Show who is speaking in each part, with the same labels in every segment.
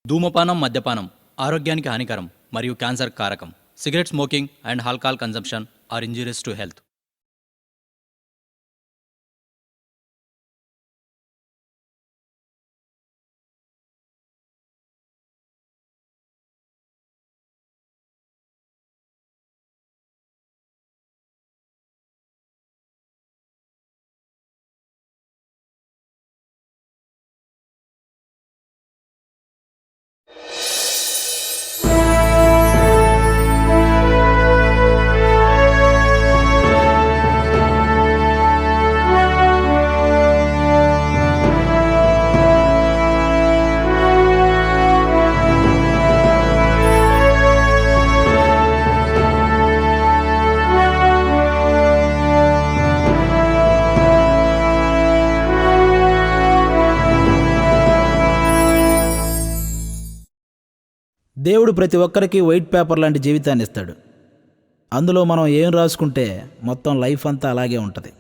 Speaker 1: ధూమపానం, మద్యపానం ఆరోగ్యానికి హానికరం మరియు క్యాన్సర్ కారకం. Cigarette smoking and alcohol consumption are injurious to health.
Speaker 2: దేవుడు ప్రతి ఒక్కరికి వైట్ పేపర్ లాంటి జీవితాన్ని ఇస్తాడు. అందులో మనం ఏం రాసుకుంటే మొత్తం లైఫ్ అంతా అలాగే ఉంటుంది.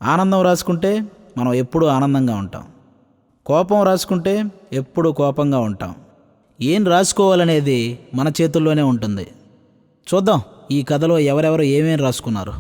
Speaker 2: ఆనందం రాసుకుంటే మనం ఎప్పుడూ ఆనందంగా ఉంటాం. కోపం రాసుకుంటే ఎప్పుడూ కోపంగా ఉంటాం. ఏం రాసుకోవాలనేది మన చేతుల్లోనే ఉంటుంది. చూద్దాం ఈ కథలో ఎవరెవరు ఏమేం రాసుకున్నారు.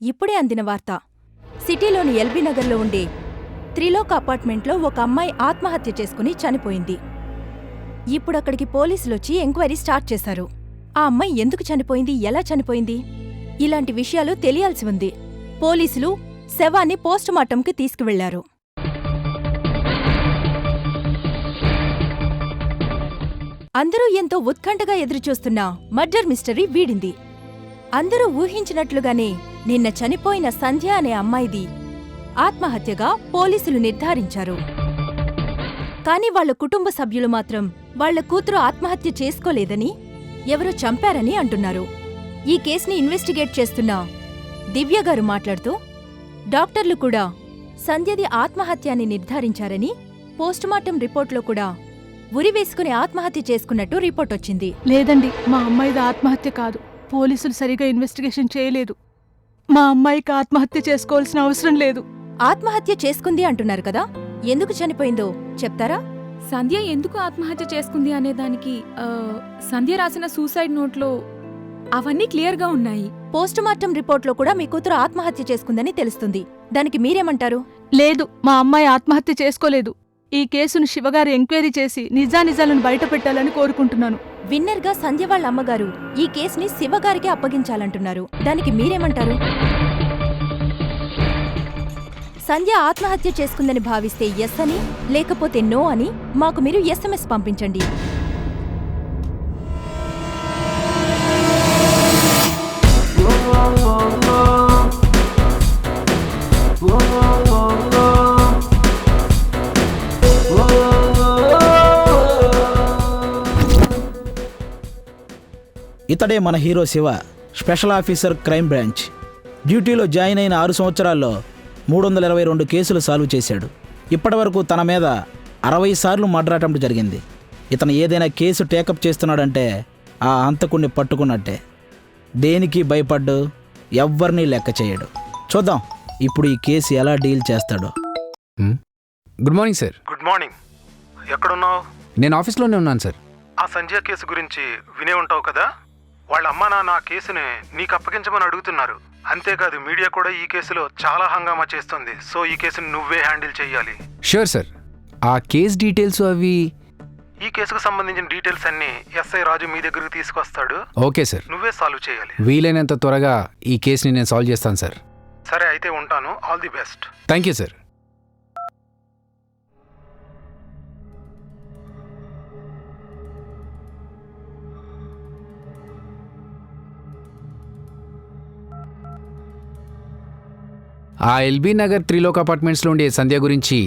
Speaker 3: ఇప్పుడే అందిన వార్త. సిటీలోని ఎల్బీ నగర్లో ఉండే త్రిలోక్ అపార్ట్మెంట్లో ఒక అమ్మాయి ఆత్మహత్య చేసుకుని చనిపోయింది. ఇప్పుడక్కడికి పోలీసులొచ్చి ఎంక్వైరీ స్టార్ట్ చేశారు. ఆ అమ్మాయి ఎందుకు చనిపోయింది, ఎలా చనిపోయింది, ఇలాంటి విషయాలు తెలియాల్సి ఉంది. పోలీసులు శవాన్ని పోస్టుమార్టంకి తీసుకువెళ్లారు. అందరూ ఎంతో ఉత్కంఠగా ఎదురుచూస్తున్న మర్డర్ మిస్టరీ వీడింది. అందరూ ఊహించినట్లుగానే నిన్న చనిపోయిన సంధ్య అనే అమ్మాయిది ఆత్మహత్యగా పోలీసులు నిర్ధారించారు. కాని వాళ్ల కుటుంబ సభ్యులు మాత్రం వాళ్ల కూతురు ఆత్మహత్య చేసుకోలేదని, ఎవరో చంపారని అంటున్నారు. ఈ కేసుని ఇన్వెస్టిగేట్ చేస్తున్న దివ్యగారు మాట్లాడుతూ, డాక్టర్లు కూడా సంధ్యది ఆత్మహత్య అని నిర్ధారించారని, పోస్టుమార్టం రిపోర్ట్లో కూడా ఉరివేసుకుని ఆత్మహత్య చేసుకున్నట్టు రిపోర్టొచ్చింది.
Speaker 4: లేదండి, మా అమ్మాయిది ఆత్మహత్య కాదు. పోలీసులు సరిగా ఇన్వెస్టిగేషన్ చేయలేదు. మా అమ్మాయికి ఆత్మహత్య చేసుకోవాల్సిన అవసరం లేదు.
Speaker 3: ఆత్మహత్య చేసుకుంది అంటున్నారు కదా, ఎందుకు చనిపోయిందో చెప్తారా?
Speaker 5: సంధ్య ఎందుకు ఆత్మహత్య చేసుకుంది అనేదానికి సంధ్య రాసిన సూసైడ్ నోట్లో అవన్నీ క్లియర్గా ఉన్నాయి.
Speaker 3: పోస్టుమార్టం రిపోర్ట్లో కూడా మీ కూతురు ఆత్మహత్య చేసుకుందని తెలుస్తుంది. దానికి మీరేమంటారు?
Speaker 4: లేదు, మా అమ్మాయి ఆత్మహత్య చేసుకోలేదు. ఈ కేసును శివగారు ఎంక్వైరీ చేసి నిజానిజాలను బయటపెట్టాలని కోరుకుంటున్నాను.
Speaker 3: విన్నర్గా సంధ్య వాళ్ళ అమ్మగారు ఈ కేసుని శివగారికి అప్పగించాలంటున్నారు. దానికి మీరేమంటారు? సంధ్య ఆత్మహత్య చేసుకుందని భావిస్తే ఎస్ అని, లేకపోతే నో అని మాకు మీరు SMS పంపించండి.
Speaker 2: ఇతడే మన hero Shiva, special officer, crime branch. డ్యూటీలో జాయిన్ అయిన 6 సంవత్సరాల్లో 322 కేసులు సాల్వ్ చేశాడు. ఇప్పటివరకు తన మీద 60 సార్లు మర్డర్ అటెంప్ట్ జరిగింది. ఇతను ఏదైనా కేసు టేకప్ చేస్తున్నాడంటే ఆ హంతకుణ్ణి పట్టుకున్నట్టే. దేనికి భయపడ్డు, ఎవ్వరినీ లెక్క చేయడు. చూద్దాం ఇప్పుడు ఈ కేసు ఎలా డీల్ చేస్తాడో.
Speaker 6: Good morning sir.
Speaker 7: Good morning. ఎక్కడున్నావు?
Speaker 6: నేను ఆఫీస్లోనే ఉన్నాను సార్.
Speaker 7: ఆ సంజయ్ కేసు గురించి వినే ఉంటావు కదా. వాళ్ళ అమ్మ నాన్న ఆ కేసుని నీకు అప్పగించమని అడుగుతున్నారు. అంతేకాదు మీడియా కూడా ఈ కేసులో చాలా హంగామా చేస్తుంది. సో ఈ కేసుని నువ్వే హ్యాండిల్ చేయాలి.
Speaker 6: Sure sir. ఆ కేస్ డీటెయిల్స్ అవి?
Speaker 7: ఈ కేసుకు సంబంధించిన డీటెయిల్స్ అన్ని SI రాజు మీ దగ్గరకు తీసుకొస్తాడు.
Speaker 6: Okay sir.
Speaker 7: నువ్వే సాల్వ్ చేయాలి.
Speaker 6: వీలైనంత త్వరగా ఈ కేసుని నేను సాల్వ్ చేస్తాను సార్.
Speaker 7: సరే అయితే ఉంటాను. All the best.
Speaker 6: Thank you sir. ఆ ఎల్బీ నగర్ త్రిలోక్ అపార్ట్మెంట్స్లో ఉండే సంధ్య గురించి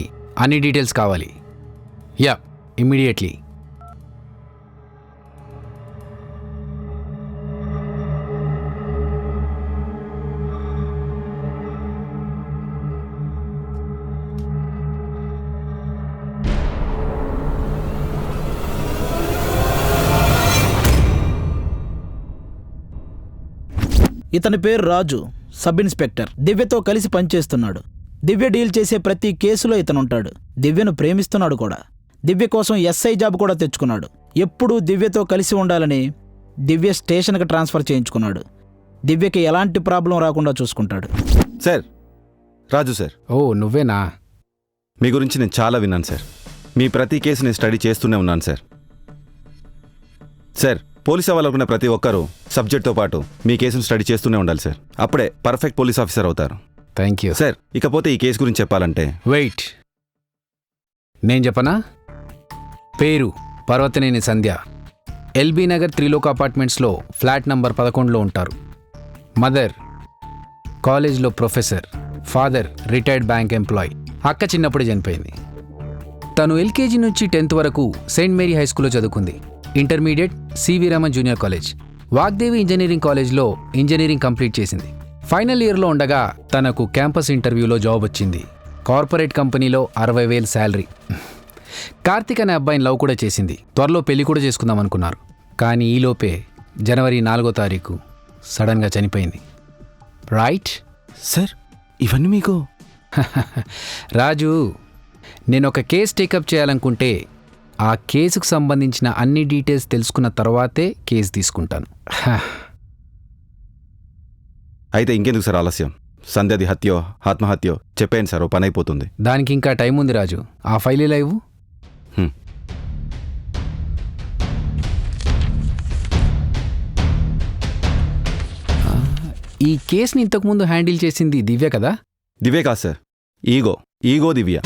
Speaker 6: అన్ని డీటెయిల్స్ కావాలి. Yeah, immediately.
Speaker 2: ఇతని పేరు రాజు, సబ్ ఇన్స్పెక్టర్. దివ్యతో కలిసి పనిచేస్తున్నాడు. దివ్య డీల్ చేసే ప్రతి కేసులో ఇతనుంటాడు. దివ్యను ప్రేమిస్తున్నాడు కూడా. దివ్య కోసం SI జాబ్ కూడా తెచ్చుకున్నాడు. ఎప్పుడూ దివ్యతో కలిసి ఉండాలని దివ్య స్టేషన్కి ట్రాన్స్ఫర్ చేయించుకున్నాడు. దివ్యకి ఎలాంటి ప్రాబ్లం రాకుండా చూసుకుంటాడు.
Speaker 8: Sir, Raju sir.
Speaker 6: ఓ, నువ్వేనా?
Speaker 8: మీ గురించి నేను చాలా విన్నాను సార్. మీ ప్రతి కేసుని స్టడీ చేస్తూనే ఉన్నాను సార్. సార్, పోలీస్ అవ్వాలనుకున్న ప్రతి ఒక్కరూ సబ్జెక్ట్తో పాటు మీ కేసును స్టడీ చేస్తూనే ఉండాలి సార్. అప్పుడే పర్ఫెక్ట్ పోలీస్ ఆఫీసర్ అవుతారు.
Speaker 6: Thank you
Speaker 8: sir. ఇకపోతే ఈ కేసు గురించి చెప్పాలంటే,
Speaker 6: వెయిట్, నేను చెప్పనా? పేరు పర్వతనేని సంధ్య. ఎల్బీ నగర్ త్రిలోక్ అపార్ట్మెంట్స్లో ఫ్లాట్ నంబర్ 11లో ఉంటారు. మదర్ కాలేజ్లో professor. Father retired bank employee. అక్క చిన్నప్పుడే చనిపోయింది. తను LKG నుంచి 10th వరకు సెయింట్ మేరీ హై స్కూల్లో చదువుకుంది. Intermediate CV Raman junior college, Vagdevi engineering కాలేజ్లో ఇంజనీరింగ్ కంప్లీట్ చేసింది. ఫైనల్ ఇయర్లో ఉండగా తనకు క్యాంపస్ ఇంటర్వ్యూలో జాబ్ వచ్చింది. కార్పొరేట్ కంపెనీలో 60,000 శాలరీ. కార్తిక్ అనే అబ్బాయిని లవ్ కూడా చేసింది. త్వరలో పెళ్లి కూడా చేసుకుందాం అనుకున్నారు. కానీ ఈలోపే జనవరి 4వ తారీఖు సడన్గా చనిపోయింది. రైట్
Speaker 8: సార్, ఇవన్నీ మీకు?
Speaker 6: రాజు, నేను ఒక కేసు టేకప్ చేయాలనుకుంటే ఆ కేసుకు సంబంధించిన అన్ని డీటెయిల్స్ తెలుసుకున్న తర్వాతే కేసు తీసుకుంటాను.
Speaker 8: అయితే ఇంకెందుకు సార్ ఆలస్యం? సంధ్యది హత్యో ఆత్మహత్యో చెప్పేయండి సార్, ఓ పని అయిపోతుంది.
Speaker 6: దానికి ఇంకా టైం ఉంది రాజు. ఆ ఫైల్ ఇలా ఇవ్వు.
Speaker 8: హ్మ్.
Speaker 6: ఈ కేసుని ఇంతకుముందు హ్యాండిల్ చేసింది దివ్య కదా?
Speaker 8: దివ్య కాదు సార్, ఈగో దివ్య.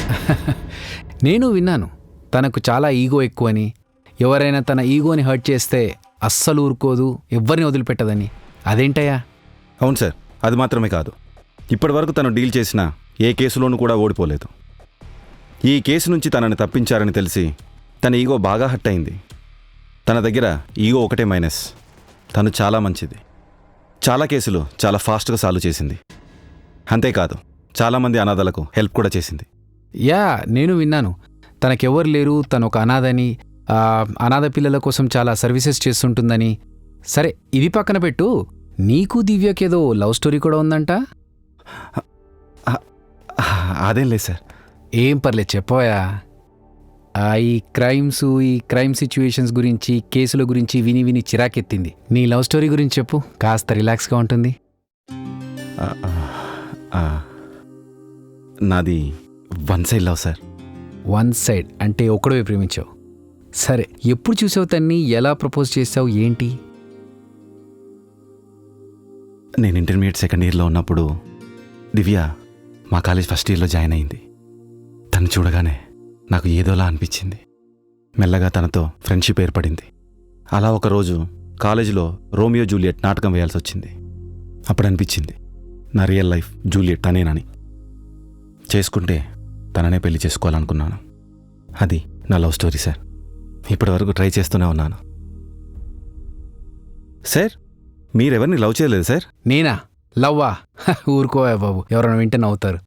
Speaker 6: నేను విన్నాను తనకు చాలా ఈగో ఎక్కువని, ఎవరైనా తన ఈగోని హర్ట్ చేస్తే అస్సలు ఊరుకోదు, ఎవ్వరిని వదిలిపెట్టదని. అదేంటయ్యా?
Speaker 8: అవును సార్, అది మాత్రమే కాదు, ఇప్పటివరకు తను డీల్ చేసిన ఏ కేసులోనూ కూడా ఓడిపోలేదు. ఈ కేసు నుంచి తనని తప్పించారని తెలిసి తన ఈగో బాగా హర్ట్ అయింది. తన దగ్గర ఈగో ఒకటే మైనస్, తను చాలా మంచిది. చాలా కేసులు చాలా ఫాస్ట్గా సాల్వ్ చేసింది. అంతేకాదు చాలామంది అనాథలకు హెల్ప్ కూడా చేసింది.
Speaker 6: యా, నేను విన్నాను తనకెవ్వరు లేరు, తను ఒక అనాథని, అనాథ పిల్లల కోసం చాలా సర్వీసెస్ చేస్తుంటుందని. సరే, ఇది పక్కన పెట్టు, నీకు దివ్యకేదో లవ్ స్టోరీ కూడా ఉందంట?
Speaker 8: అదేం లేదు సార్.
Speaker 6: ఏం పర్లేదు చెప్పోయా. ఈ క్రైమ్ సిచ్యువేషన్స్ గురించి, కేసుల గురించి విని విని చిరాకెత్తింది. నీ లవ్ స్టోరీ గురించి చెప్పు, కాస్త రిలాక్స్గా ఉంటుంది.
Speaker 8: నాది one side love sir.
Speaker 6: One side అంటే ఒక్కడే ప్రేమించావు. సరే, ఎప్పుడు చూసావు తన్ని, ఎలా ప్రపోజ్ చేసావు, ఏంటి?
Speaker 8: నేను ఇంటర్మీడియట్ సెకండ్ ఇయర్లో ఉన్నప్పుడు దివ్య మా కాలేజ్ ఫస్ట్ ఇయర్లో జాయిన్ అయింది. తను చూడగానే నాకు ఏదోలా అనిపించింది. మెల్లగా తనతో ఫ్రెండ్షిప్ ఏర్పడింది. అలా ఒకరోజు కాలేజీలో రోమియో జూలియట్ నాటకం వేయాల్సి వచ్చింది. అప్పుడు అనిపించింది నా రియల్ లైఫ్ జూలియట్ తనేనని. చేసుకుంటే తననే పెళ్లి చేసుకోవాలనుకున్నాను. అది నా లవ్ స్టోరీ సార్. ఇప్పటివరకు ట్రై చేస్తూనే ఉన్నాను. సార్, మీరెవరిని లవ్ చేయలేదు సార్?
Speaker 6: నేనా? లవ్వా? ఊరుకోవా బాబు, ఎవరైనా వింటే నవ్వుతారు.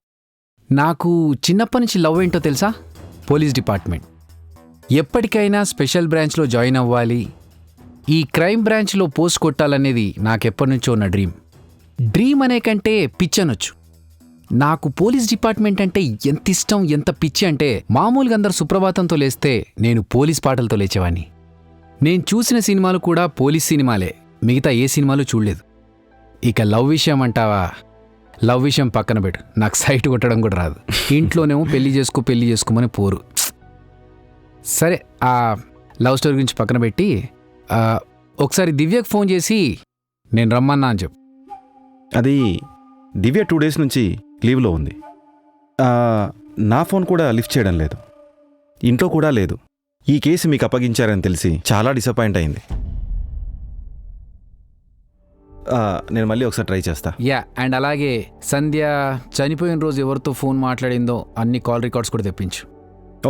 Speaker 6: నాకు చిన్నప్పటి నుంచి లవ్ ఏంటో తెలుసా? Police department. ఎప్పటికైనా స్పెషల్ బ్రాంచ్లో జాయిన్ అవ్వాలి, ఈ క్రైమ్ బ్రాంచ్లో పోస్ట్ కొట్టాలనేది నాకెప్పటి నుంచో ఉన్న డ్రీమ్ అనే కంటే పిచ్చి అనొచ్చు. నాకు పోలీస్ డిపార్ట్మెంట్ అంటే ఎంత ఇష్టం, ఎంత పిచ్చి అంటే, మామూలుగా అందరు సుప్రభాతంతో లేస్తే నేను పోలీస్ పాటలతో లేచేవాడిని. నేను చూసిన సినిమాలు కూడా పోలీస్ సినిమాలే, మిగతా ఏ సినిమాలు చూడలేదు. ఇక లవ్ విషయం అంటావా? లవ్ విషయం పక్కన పెట్టు, నాకు సైట్ కొట్టడం కూడా రాదు. ఇంట్లోనేమో పెళ్లి చేసుకోమని పోరు. సరే, ఆ లవ్ స్టోరీ గురించి పక్కన పెట్టి, ఒకసారి దివ్యకు ఫోన్ చేసి నేను రమ్మన్నా అని చెప్పు.
Speaker 8: అది దివ్య 2 days నుంచి లీవ్లో ఉంది. నా ఫోన్ కూడా లిఫ్ట్ చేయడం లేదు, ఇంట్లో కూడా లేదు. ఈ కేసు మీకు అప్పగించారని తెలిసి చాలా డిసప్పాయింట్ అయింది. నేను మళ్ళీ ఒకసారి ట్రై చేస్తా.
Speaker 6: యా, అండ్ అలాగే సంధ్య చనిపోయిన రోజు ఎవరితో ఫోన్ మాట్లాడిందో అన్ని కాల్ రికార్డ్స్ కూడా తెప్పించు.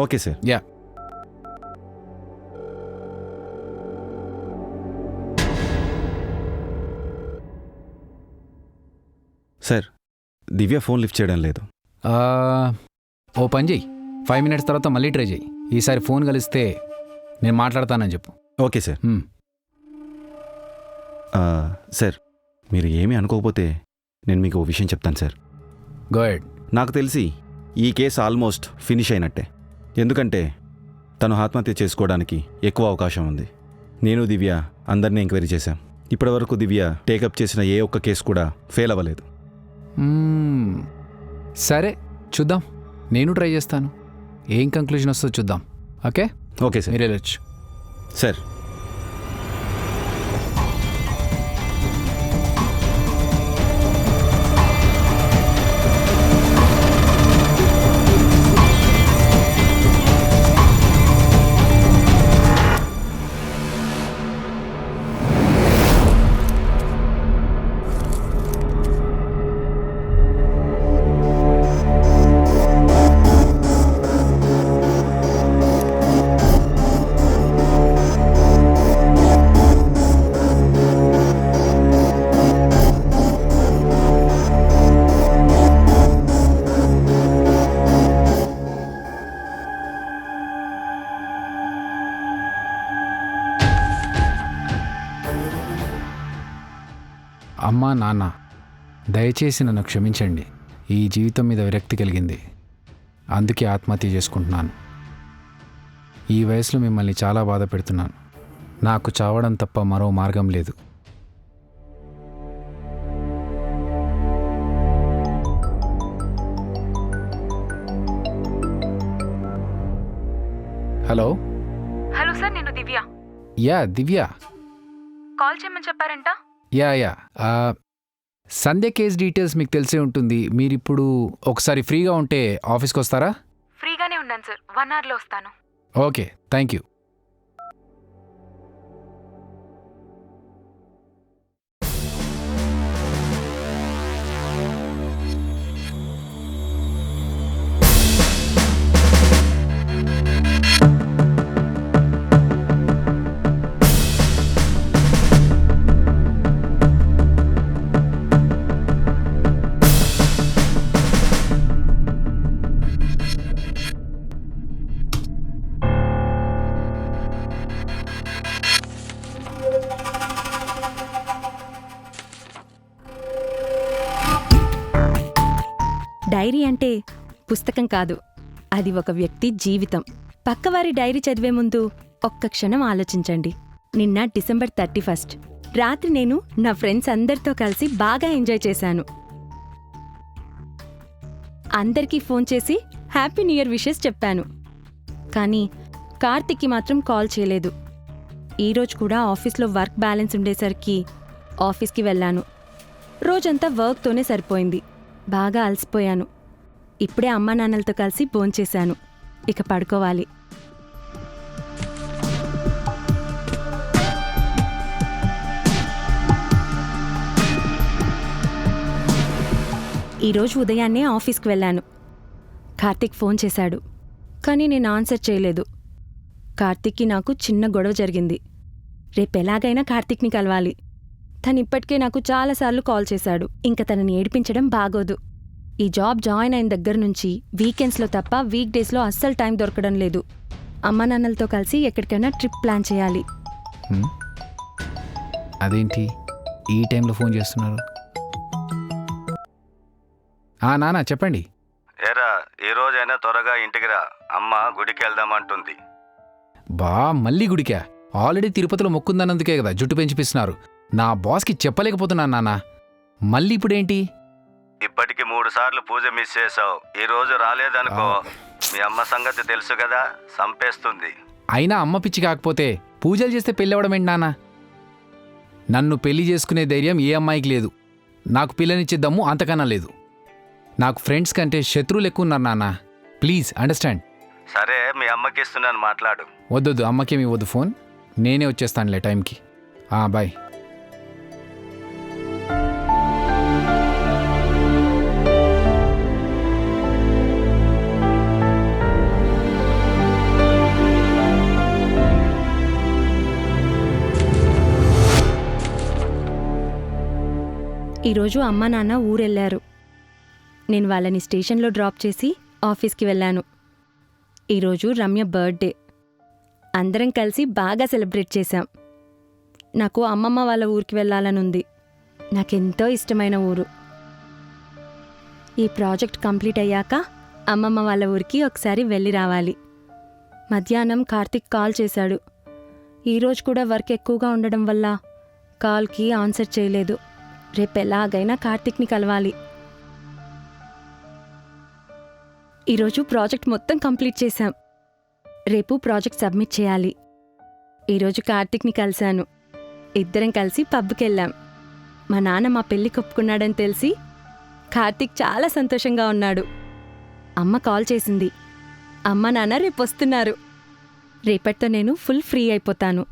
Speaker 8: Okay sir.
Speaker 6: Yeah.
Speaker 8: Sir, Divya phone lift చేయడం లేదు.
Speaker 6: ఓ పని చెయ్యి, 5 minutes తర్వాత మళ్ళీ ట్రై చెయ్యి. ఈసారి ఫోన్ కలిస్తే నేను మాట్లాడతానని చెప్పు.
Speaker 8: Okay sir. సార్, మీరు ఏమీ అనుకోకపోతే నేను మీకు ఓ విషయం చెప్తాను సార్.
Speaker 6: Go head.
Speaker 8: నాకు తెలిసి ఈ కేసు ఆల్మోస్ట్ ఫినిష్ అయినట్టే. ఎందుకంటే తను ఆత్మహత్య చేసుకోవడానికి ఎక్కువ అవకాశం ఉంది. నేను దివ్య అందరినీ ఎంక్వైరీ చేశాం. ఇప్పటివరకు దివ్య టేకప్ చేసిన ఏ ఒక్క కేసు కూడా ఫెయిల్ అవ్వలేదు.
Speaker 6: సరే, చూద్దాం. నేను ట్రై చేస్తాను. ఏం కంక్లూజన్ వస్తుందో చూద్దాం. Okay
Speaker 8: okay sir.
Speaker 6: మీరు వెళ్ళొచ్చు.
Speaker 8: సార్,
Speaker 6: అమ్మా, నాన్న, దయచేసి నన్ను క్షమించండి. ఈ జీవితం మీద విరక్తి కలిగింది, అందుకే ఆత్మహత్య చేసుకుంటున్నాను. ఈ వయసులో మిమ్మల్ని చాలా బాధ పెడుతున్నాను. నాకు చావడం తప్ప మరో మార్గం లేదు. హలో.
Speaker 5: హలో సార్, నేను దివ్య.
Speaker 6: యా దివ్య.
Speaker 5: కాల్ చేయమని చెప్పారంట.
Speaker 6: యా సంధ్య కేస్ డీటెయిల్స్ మీకు తెలిసే ఉంటుంది. మీరు ఇప్పుడు ఒకసారి ఫ్రీగా ఉంటే ఆఫీస్కి వస్తారా?
Speaker 5: ఫ్రీగానే ఉన్నాను సార్, 1 అవర్లో వస్తాను.
Speaker 6: Okay, thank you.
Speaker 9: డైరీ అంటే పుస్తకం కాదు, అది ఒక వ్యక్తి జీవితం. పక్కవారి డైరీ చదివే ముందు ఒక్క క్షణం ఆలోచించండి. నిన్న డిసెంబర్ 31 రాత్రి నేను నా ఫ్రెండ్స్ అందరితో కలిసి బాగా ఎంజాయ్ చేశాను. అందరికీ ఫోన్ చేసి హ్యాపీ న్యూ ఇయర్ విషెస్ చెప్పాను. కానీ కార్తిక్కి మాత్రం కాల్ చేయలేదు. ఈరోజు కూడా ఆఫీస్లో వర్క్ బ్యాలెన్స్ ఉండేసరికి ఆఫీస్కి వెళ్ళాను. రోజంతా వర్క్తోనే సరిపోయింది. బాగా అలసిపోయాను. ఇప్పుడే అమ్మా నాన్నలతో కలిసి భోంచేశాను. ఇక పడుకోవాలి. ఈరోజు ఉదయాన్నే ఆఫీస్కి వెళ్ళాను. కార్తిక్ ఫోన్ చేశాడు, కానీ నేను ఆన్సర్ చేయలేదు. కార్తిక్కి నాకు చిన్న గొడవ జరిగింది. రేపెలాగైనా కార్తిక్ని కలవాలి. తను ఇప్పటికే నాకు చాలాసార్లు కాల్ చేశాడు. ఇంక తనని ఏడిపించడం బాగోదు. ఈ జాబ్ జాయిన్ అయిన దగ్గర నుంచి వీకెండ్స్లో తప్ప వీక్ డేస్లో అస్సలు టైం దొరకడం లేదు. అమ్మా నాన్నలతో కలిసి ఎక్కడికైనా ట్రిప్ ప్లాన్ చేయాలి.
Speaker 6: అదేంటి ఈ టైంలో ఫోన్ చేస్తున్నారు? నాన్న చెప్పండి.
Speaker 10: ఏరా, ఈ రోజైనా త్వరగా ఇంటికి రా, అమ్మ గుడికి వెళ్దామంటుంది.
Speaker 6: మళ్ళీ గుడికా? ఆల్రెడీ తిరుపతిలో మొక్కుందన్నందుకే కదా జుట్టు పెంచిపిస్తున్నారు. నా బాస్కి చెప్పలేకపోతున్నాను నాన్న. మళ్ళీ ఇప్పుడేంటి?
Speaker 10: ఇప్పటికి 3 సార్లు పూజ మిస్ చేసావు. ఈ రోజు రాలేదనుకో, మీ అమ్మ సంగతి తెలుసు కదా, సంపేస్తుంది.
Speaker 6: అయినా అమ్మ పిచ్చి కాకపోతే పూజలు చేస్తే పెళ్ళవడం ఏంటి నాన్న? నన్ను పెళ్లి చేసుకునే ధైర్యం ఏ అమ్మాయికి లేదు. నాకు పిల్లనిచ్చే దమ్ము అంతకన్నా లేదు. నాకు ఫ్రెండ్స్ కంటే శత్రువులు ఎక్కువ ఉన్నారు నాన్న. Please understand.
Speaker 10: సరే, మీ అమ్మకి ఇస్తున్నాను, మాట్లాడు.
Speaker 6: వద్దొద్దు, అమ్మకేమి వద్దు ఫోన్. నేనే వచ్చేస్తానులే టైంకి. బాయ్.
Speaker 9: ఈరోజు అమ్మా నాన్న ఊరెళ్ళారు. నేను వాళ్ళని స్టేషన్లో డ్రాప్ చేసి ఆఫీస్కి వెళ్ళాను. ఈరోజు రమ్య బర్త్డే. అందరం కలిసి బాగా సెలబ్రేట్ చేశాం. నాకు అమ్మమ్మ వాళ్ళ ఊరికి వెళ్ళాలనుంది. నాకెంతో ఇష్టమైన ఊరు. ఈ ప్రాజెక్ట్ కంప్లీట్ అయ్యాక అమ్మమ్మ వాళ్ళ ఊరికి ఒకసారి వెళ్ళి రావాలి. మధ్యాహ్నం కార్తిక్ కాల్ చేశాడు. ఈరోజు కూడా వర్క్ ఎక్కువగా ఉండడం వల్ల కాల్కి ఆన్సర్ చేయలేదు. రేపెలాగైనా కార్తిక్ని కలవాలి. ఈరోజు ప్రాజెక్ట్ మొత్తం కంప్లీట్ చేశాం. రేపు ప్రాజెక్ట్ సబ్మిట్ చేయాలి. ఈరోజు కార్తిక్ని కలిశాను. ఇద్దరం కలిసి పబ్కెళ్ళాం. మా నాన్న మా పెళ్ళికి ఒప్పుకున్నాడని తెలిసి కార్తిక్ చాలా సంతోషంగా ఉన్నాడు. అమ్మ కాల్ చేసింది. అమ్మ నాన్న రేపు వస్తున్నారు. రేపటితో నేను ఫుల్ ఫ్రీ అయిపోతాను.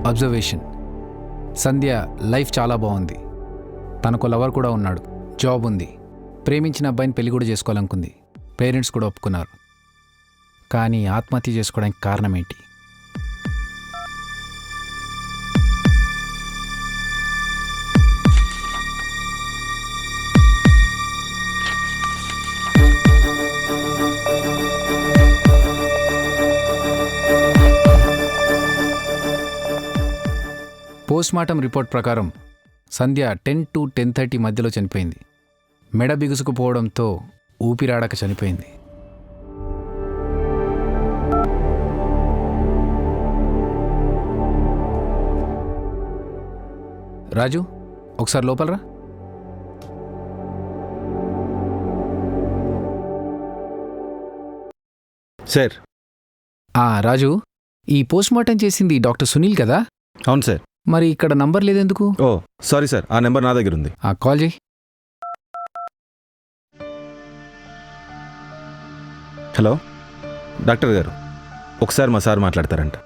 Speaker 6: అబ్జర్వేషన్. సంధ్య లైఫ్ చాలా బాగుంది. తనకు లవర్ కూడా ఉన్నాడు, జాబ్ ఉంది, ప్రేమించిన అబ్బాయిని పెళ్లి కూడా చేసుకోవాలనుకుంది. పేరెంట్స్ కూడా ఒప్పుకున్నారు. కానీ ఆత్మహత్య చేసుకోవడానికి కారణం ఏంటి? పోస్ట్మార్టం రిపోర్ట్ ప్రకారం సంధ్య 10 to 10:30 మధ్యలో చనిపోయింది. మెడ బిగుసుకుపోవడంతో ఊపిరాడక చనిపోయింది. రాజు ఒకసారి లోపలరా.
Speaker 8: సార్.
Speaker 6: రాజు, ఈ పోస్ట్మార్టం చేసింది డాక్టర్ సునీల్ కదా?
Speaker 8: అవును సార్.
Speaker 6: మరి ఇక్కడ నంబర్ లేదెందుకు?
Speaker 8: ఓ సారీ సార్, ఆ నెంబర్ నా దగ్గర ఉంది.
Speaker 6: కాల్ చేయి.
Speaker 8: హలో డాక్టర్ గారు, ఒకసారి మా సార్ మాట్లాడతారంట.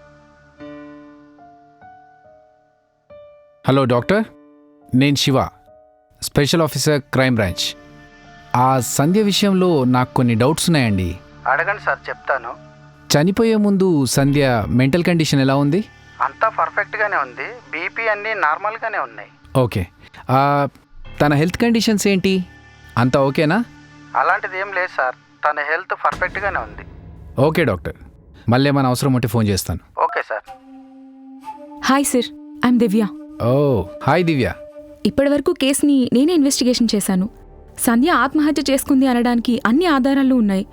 Speaker 6: హలో డాక్టర్, నేను Shiva, special officer crime branch. ఆ సంధ్య విషయంలో నాకు కొన్ని డౌట్స్ ఉన్నాయండి.
Speaker 2: అడగండి సార్, చెప్తాను.
Speaker 6: చనిపోయే ముందు సంధ్య మెంటల్ కండిషన్ ఎలా ఉంది?
Speaker 2: అంతా పర్ఫెక్ట్గానే ఉంది. బీపీ అన్నీ నార్మల్గానే ఉన్నాయి.
Speaker 6: ఓకే. తన హెల్త్ కండిషన్స్ ఏంటి? అంతా ఓకేనా?
Speaker 2: అలాంటిది ఏం లేదు సార్, తన హెల్త్ పర్ఫెక్ట్గానే ఉంది.
Speaker 6: ఓకే డాక్టర్, మళ్ళీ ఏమైనా అవసరం ఉంటే ఫోన్ చేస్తాను.
Speaker 2: Okay sir.
Speaker 5: Hi sir, I'm Divya.
Speaker 6: Oh hi Divya.
Speaker 5: ఇప్పటివరకు కేసుని నేనే ఇన్వెస్టిగేషన్ చేశాను. సంధ్య ఆత్మహత్య చేసుకుంది అనడానికి అన్ని ఆధారాలు ఉన్నాయి.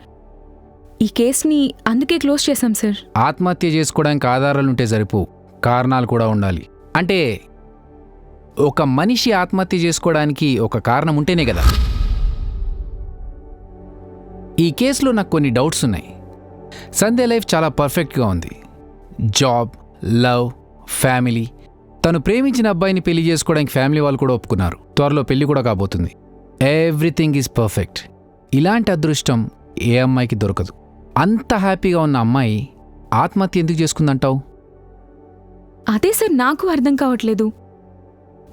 Speaker 5: ఈ కేసుని అందుకే క్లోజ్ చేశాం సార్.
Speaker 6: ఆత్మహత్య చేసుకోవడానికి ఆధారాలుంటే సరిపో, కారణాలు కూడా ఉండాలి. అంటే ఒక మనిషి ఆత్మహత్య చేసుకోవడానికి ఒక కారణం ఉంటేనే కదా. ఈ కేసులో నాకు కొన్ని డౌట్స్ ఉన్నాయి. సంధ్య లైఫ్ చాలా పర్ఫెక్ట్గా ఉంది. Job, love, family. తను ప్రేమించిన అబ్బాయిని పెళ్లి చేసుకోవడానికి ఫ్యామిలీ వాళ్ళు కూడా ఒప్పుకున్నారు. త్వరలో పెళ్లి కూడా కాబోతుంది. Everything is perfect. ఇలాంటి అదృష్టం ఏ అమ్మాయికి దొరకదు. అంత హ్యాపీగా ఉన్న అమ్మాయి ఆత్మహత్య ఎందుకు చేసుకుందంటావు?
Speaker 5: అదే సార్ నాకు అర్థం కావట్లేదు.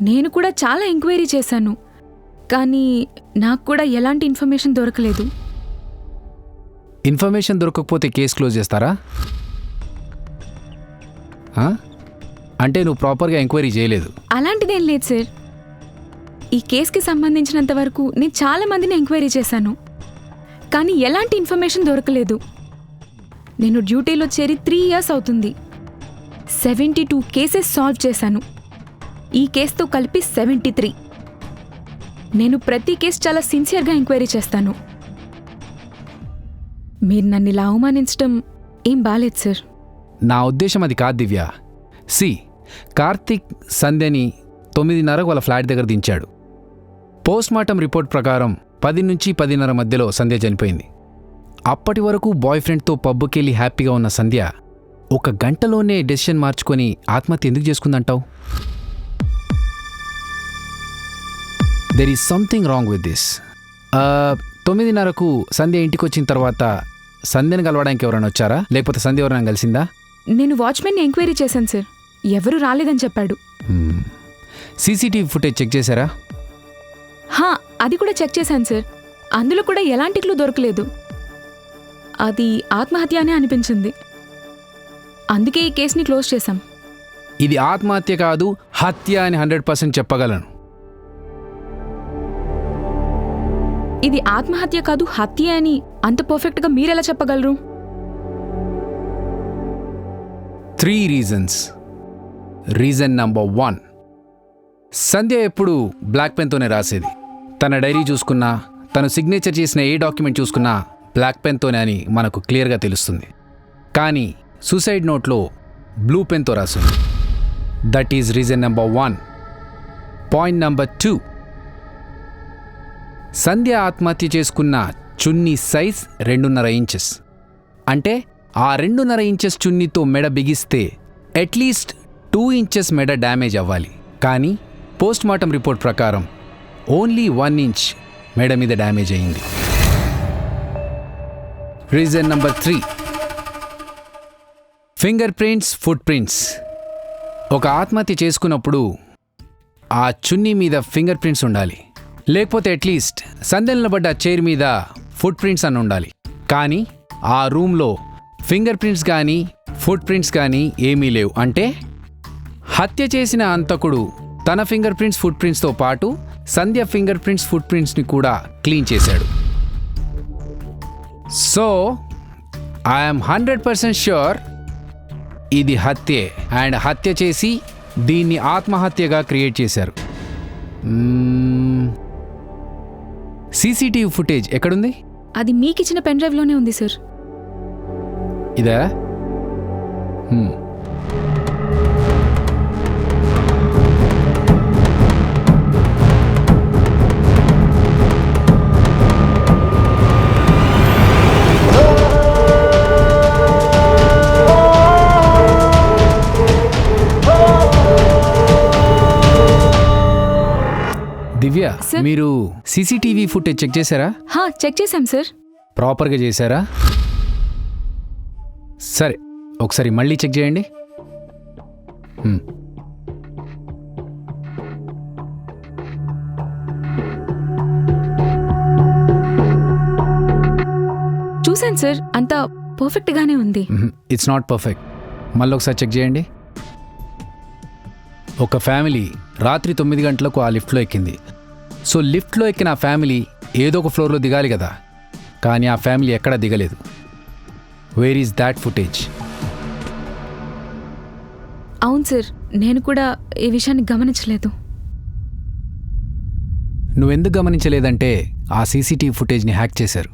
Speaker 5: నేను కూడా చాలా ఎంక్వైరీ చేశాను, కానీ నాకు కూడా ఎలాంటి ఇన్ఫర్మేషన్ దొరకలేదు.
Speaker 6: ఇన్ఫర్మేషన్ దొరకకపోతే కేసు క్లోజ్ చేస్తారా? అంటే నువ్వు ప్రాపర్గా ఎంక్వైరీ చేయలేదు?
Speaker 5: అలాంటిదేం లేదు సార్. ఈ కేసుకి సంబంధించినంత వరకు నేను చాలా మందిని ఎంక్వైరీ చేశాను, కానీ ఎలాంటి ఇన్ఫర్మేషన్ దొరకలేదు. నేను డ్యూటీలో చేరి 3 years అవుతుంది. 72 కేసెస్ సాల్వ్ చేశాను. ఈ కేసుతో కలిపి 73. నేను ప్రతి కేసు చాలా సిన్సియర్గా ఎంక్వైరీ చేస్తాను. మీరు నన్ను ఇలా అవమానించడం ఏం బాలేదు సార్.
Speaker 6: నా ఉద్దేశం అది కాదు దివ్య. కార్తిక్ సంధ్యని 9:30 వాళ్ళ ఫ్లాట్ దగ్గర దించాడు. పోస్ట్మార్టం రిపోర్ట్ ప్రకారం 10 నుంచి 10:30 మధ్యలో సంధ్య చనిపోయింది. అప్పటి వరకు బాయ్ ఫ్రెండ్తో పబ్కి హ్యాపీగా ఉన్న సంధ్య 1 గంటలోనే డెసిషన్ మార్చుకొని ఆత్మహత్య ఎందుకు చేసుకుందంటావు? There is something wrong with this. 9:30కు సంధ్య ఇంటికి వచ్చిన తర్వాత సంధ్యను కలవడానికి ఎవరైనా వచ్చారా, లేకపోతే సంధ్య ఎవరైనా కలిసిందా?
Speaker 5: నేను వాచ్మెన్ని ఎంక్వైరీ చేశాను సార్, ఎవరూ రాలేదని చెప్పాడు.
Speaker 6: సీసీటీవీ ఫుటేజ్ చెక్ చేశారా?
Speaker 5: అది కూడా చెక్ చేశాను సార్. అందులో కూడా ఎలాంటి క్లూ దొరకలేదు. అది ఆత్మహత్య అనే అనిపించింది. అందుకే ఈ కేసుని క్లోజ్ చేశాం.
Speaker 6: ఇది ఆత్మహత్య కాదు, హత్య అని 100% చెప్పగలను.
Speaker 5: ఇది ఆత్మహత్య కాదు, హత్య అని అంత పర్ఫెక్ట్గా మీరెలా చెప్పగలరు?
Speaker 6: 3 రీజన్స్. రీజన్ నంబర్ 1, సంధ్య ఎప్పుడు బ్లాక్ పెన్తోనే రాసేది. తన డైరీ చూసుకున్నా, తను సిగ్నేచర్ చేసిన ఏ డాక్యుమెంట్ చూసుకున్నా బ్లాక్ పెన్తోనే అని మనకు క్లియర్గా తెలుస్తుంది. కానీ సూసైడ్ నోట్లో బ్లూ పెన్తో రాసింది. That is reason number 1. Point number 2, సంధ్య ఆత్మహత్య చేసుకున్న చున్నీ సైజ్ 2.5 ఇంచెస్. అంటే ఆ 2.5 ఇంచెస్ చున్నీతో మెడ బిగిస్తే అట్లీస్ట్ 2 ఇంచెస్ మెడ డ్యామేజ్ అవ్వాలి. కానీ పోస్ట్మార్టం రిపోర్ట్ ప్రకారం ఓన్లీ 1 ఇంచ్ మెడ మీద డ్యామేజ్ అయింది. Reason number 3, finger prints, foot prints. ఒక ఆత్మహత్య చేసుకున్నప్పుడు ఆ చున్నీ మీద ఫింగర్ ప్రింట్స్ ఉండాలి, లేకపోతే అట్లీస్ట్ సంధ్య నిలబడ్డ చైర్ మీద ఫుట్ ప్రింట్స్ అని ఉండాలి. కానీ ఆ రూమ్లో ఫింగర్ ప్రింట్స్ కానీ ఫుట్ ప్రింట్స్ కానీ ఏమీ లేవు. అంటే హత్య చేసిన హంతకుడు తన ఫింగర్ ప్రింట్స్, ఫుట్ ప్రింట్స్తో పాటు సంధ్య ఫింగర్ ప్రింట్స్, ఫుట్ ప్రింట్స్ని కూడా క్లీన్ చేశాడు. సో ఐఎమ్ 100% ష్యూర్ ఇది హత్యే. అండ్ హత్య చేసి దీన్ని ఆత్మహత్యగా క్రియేట్ చేశారు. సీసీటీవీ ఫుటేజ్ ఎక్కడుంది?
Speaker 5: అది మీకిచ్చిన పెన్ డ్రైవ్లోనే ఉంది సార్.
Speaker 6: ఇదా? సంధ్య,
Speaker 5: సార్.
Speaker 6: మీరు సీసీటీవీ ఫుటేజ్ చెక్ చేశారా?
Speaker 5: చెక్ చేశాం సార్.
Speaker 6: ప్రాపర్గా చేశారా? సరే, ఒకసారి మళ్ళీ చెక్ చేయండి.
Speaker 5: చూశాను సార్, అంతా పర్ఫెక్ట్గానే ఉంది.
Speaker 6: It's not perfect. మళ్ళీ ఒకసారి చెక్ చేయండి. ఒక ఫ్యామిలీ రాత్రి 9 గంటలకు ఆ లిఫ్ట్లో ఎక్కింది. సో లిఫ్ట్లో ఎక్కిన ఆ ఫ్యామిలీ ఏదో ఒక ఫ్లోర్లో దిగాలి కదా, కానీ ఆ ఫ్యామిలీ ఎక్కడా దిగలేదు. Where is that footage?
Speaker 5: అవును సార్, నేను కూడా ఈ విషయాన్ని గమనించలేదు.
Speaker 6: నువ్వెందుకు గమనించలేదంటే ఆ సీసీటీవీ ఫుటేజ్ని హ్యాక్ చేశారు.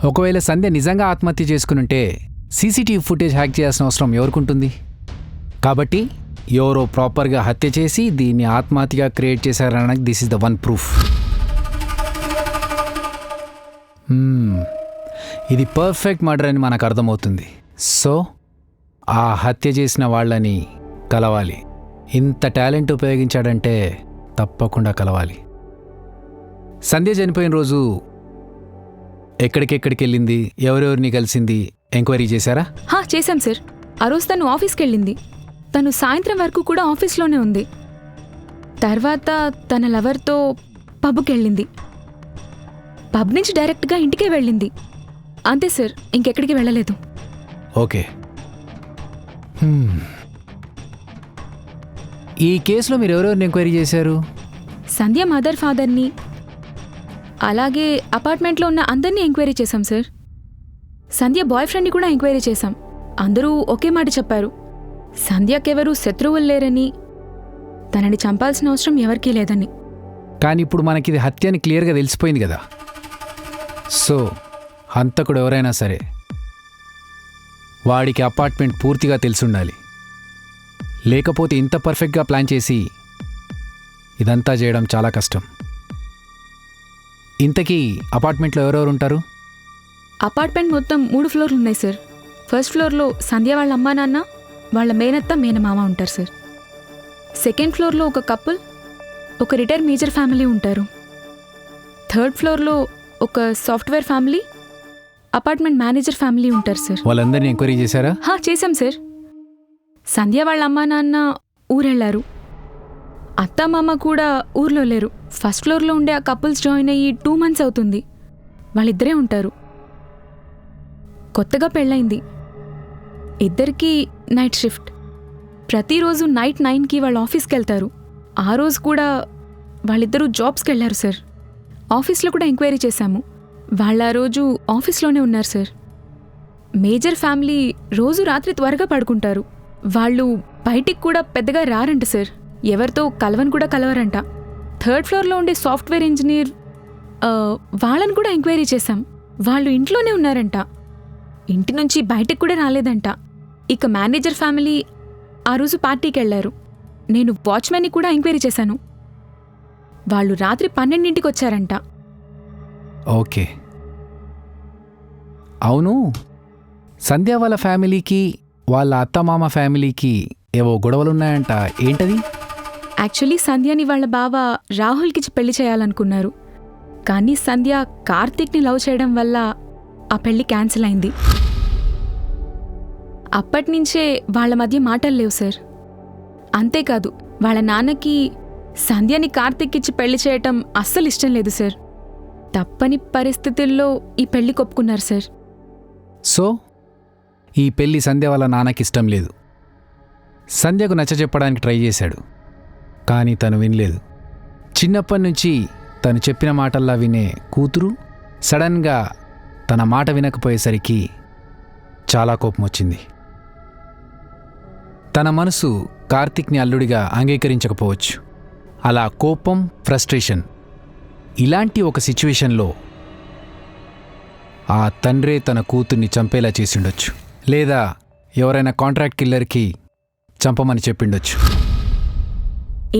Speaker 6: ఒకవేళ సంధ్య నిజంగా ఆత్మహత్య చేసుకునుంటే సీసీటీవీ ఫుటేజ్ హ్యాక్ చేయాల్సిన అవసరం ఎవరికుంటుంది? కాబట్టి ఎవరో ప్రాపర్గా హత్య చేసి దీన్ని ఆత్మహత్యగా క్రియేట్ చేశారనడానికి this is the one proof. ఇది పర్ఫెక్ట్ మర్డర్ అని మనకు అర్థమవుతుంది. సో ఆ హత్య చేసిన వాళ్ళని కలవాలి. ఇంత టాలెంట్ ఉపయోగించాడంటే తప్పకుండా కలవాలి. సంధ్య చనిపోయిన రోజు ఎక్కడికెక్కడికి వెళ్ళింది, ఎవరెవరిని కలిసింది, ఎంక్వైరీ చేశారా?
Speaker 5: చేశాం సార్. ఆ రోజు తను ఆఫీస్కి వెళ్ళింది. తను సాయంత్రం వరకు కూడా ఆఫీస్లోనే ఉంది. తర్వాత తన లవర్తో పబ్కి వెళ్ళింది. పబ్ నుంచి డైరెక్ట్గా ఇంటికే వెళ్ళింది. అంతే సార్, ఇంకెక్కడికి వెళ్ళలేదు.
Speaker 6: ఓకే. ఈ కేసులో మీరు ఎవరెవరిని ఎంక్వైరీ చేశారు?
Speaker 5: సంధ్య మదర్, ఫాదర్ని, అలాగే అపార్ట్మెంట్లో ఉన్న అందరినీ ఎంక్వైరీ చేశాం సార్. సంధ్య బాయ్ ఫ్రెండ్ని కూడా ఎంక్వైరీ చేశాం. అందరూ ఒకే మాట చెప్పారు, సంధ్యకెవరూ శత్రువులు లేరని, తనని చంపాల్సిన అవసరం ఎవరికీ లేదని.
Speaker 6: కానీ ఇప్పుడు మనకి ఇది హత్య అని క్లియర్గా తెలిసిపోయింది కదా. సో హంతకుడు ఎవరైనా సరే వాడికి అపార్ట్మెంట్ పూర్తిగా తెలిసుండాలి. లేకపోతే ఇంత పర్ఫెక్ట్గా ప్లాన్ చేసి ఇదంతా చేయడం చాలా కష్టం. ఇంతకీ అపార్ట్మెంట్లో ఎవరెవరు ఉంటారు?
Speaker 5: అపార్ట్మెంట్ మొత్తం 3 ఫ్లోర్లు ఉన్నాయి సార్. ఫస్ట్ ఫ్లోర్లో సంధ్య వాళ్ళ అమ్మా నాన్న, వాళ్ళ మేనత్త, మేనమామ ఉంటారు సార్. సెకండ్ ఫ్లోర్లో ఒక కపుల్, ఒక రిటైర్ మేజర్ ఫ్యామిలీ ఉంటారు. థర్డ్ ఫ్లోర్లో ఒక software family, apartment manager family ఉంటారు సార్.
Speaker 6: వాళ్ళందరినీ ఎంక్వైరీ చేశారా?
Speaker 5: చేశాం సార్. సంధ్య వాళ్ళ అమ్మా నాన్న ఊరెళ్ళారు. అత్త మామ కూడా ఊర్లో లేరు. ఫస్ట్ ఫ్లోర్లో ఉండే ఆ కపుల్స్ జాయిన్ అయ్యి 2 months అవుతుంది. వాళ్ళిద్దరే ఉంటారు. కొత్తగా పెళ్ళైంది. ఇద్దరికీ నైట్ షిఫ్ట్. ప్రతిరోజు నైట్ 9కి వాళ్ళు ఆఫీస్కి వెళ్తారు. ఆ రోజు కూడా వాళ్ళిద్దరూ జాబ్స్కి వెళ్ళారు సార్. ఆఫీస్లో కూడా ఎంక్వైరీ చేశాము. వాళ్ళ ఆ రోజు ఆఫీస్లోనే ఉన్నారు సార్. మేజర్ ఫ్యామిలీ రోజు రాత్రి త్వరగా పడుకుంటారు. వాళ్ళు బయటికి కూడా పెద్దగా రారంట సార్. ఎవరితో కలవని కూడా కలవరంట. థర్డ్ ఫ్లోర్లో ఉండే సాఫ్ట్వేర్ ఇంజనీర్, వాళ్ళని కూడా ఎంక్వైరీ చేశాం. వాళ్ళు ఇంట్లోనే ఉన్నారంట. ఇంటి నుంచి బయటకు కూడా రాలేదంట. ఇక మేనేజర్ ఫ్యామిలీ ఆ రోజు పార్టీకి వెళ్లారు. నేను వాచ్మెన్ని కూడా ఎంక్వైరీ చేశాను. వాళ్ళు రాత్రి 12ంటికి వచ్చారంట.
Speaker 6: ఓకే. అవును, సంధ్య వాళ్ళ ఫ్యామిలీకి వాళ్ళ అత్తమామ ఫ్యామిలీకి ఏవో గొడవలున్నాయంట. ఏంటది?
Speaker 5: యాక్చువల్లీ సంధ్యని వాళ్ళ బావ రాహుల్కి పెళ్లి చేయాలనుకున్నారు. కానీ సంధ్య కార్తీక్ని లవ్ చేయడం వల్ల ఆ పెళ్లి క్యాన్సిల్ అయింది. అప్పటినుంచే వాళ్ళ మధ్య మాటలు లేవు సార్. అంతేకాదు, వాళ్ళ నాన్నకి సంధ్యని కార్తీక్కిచ్చి పెళ్లి చేయటం అస్సలు ఇష్టం లేదు సార్. తప్పని పరిస్థితుల్లో ఈ పెళ్లి కొప్పుకున్నారు సార్.
Speaker 6: సో ఈ పెళ్లి సంధ్య వాళ్ళ నాన్నకి ఇష్టం లేదు. సంధ్యకు నచ్చజెప్పడానికి ట్రై చేశాడు, కానీ తను వినలేదు. చిన్నప్పటి నుంచి తను చెప్పిన మాటల్లా వినే కూతురు సడన్గా తన మాట వినకపోయేసరికి చాలా కోపం వచ్చింది. తన మనసు కార్తీక్ని అల్లుడిగా అంగీకరించకపోవచ్చు. అలా కోపం, ఫ్రస్ట్రేషన్, ఇలాంటి ఒక సిచ్యువేషన్లో ఆ తండ్రే తన కూతుర్ని చంపేలా చేసిండొచ్చు. లేదా ఎవరైనా కాంట్రాక్ట్ కిల్లర్కి చంపమని చెప్పిండొచ్చు.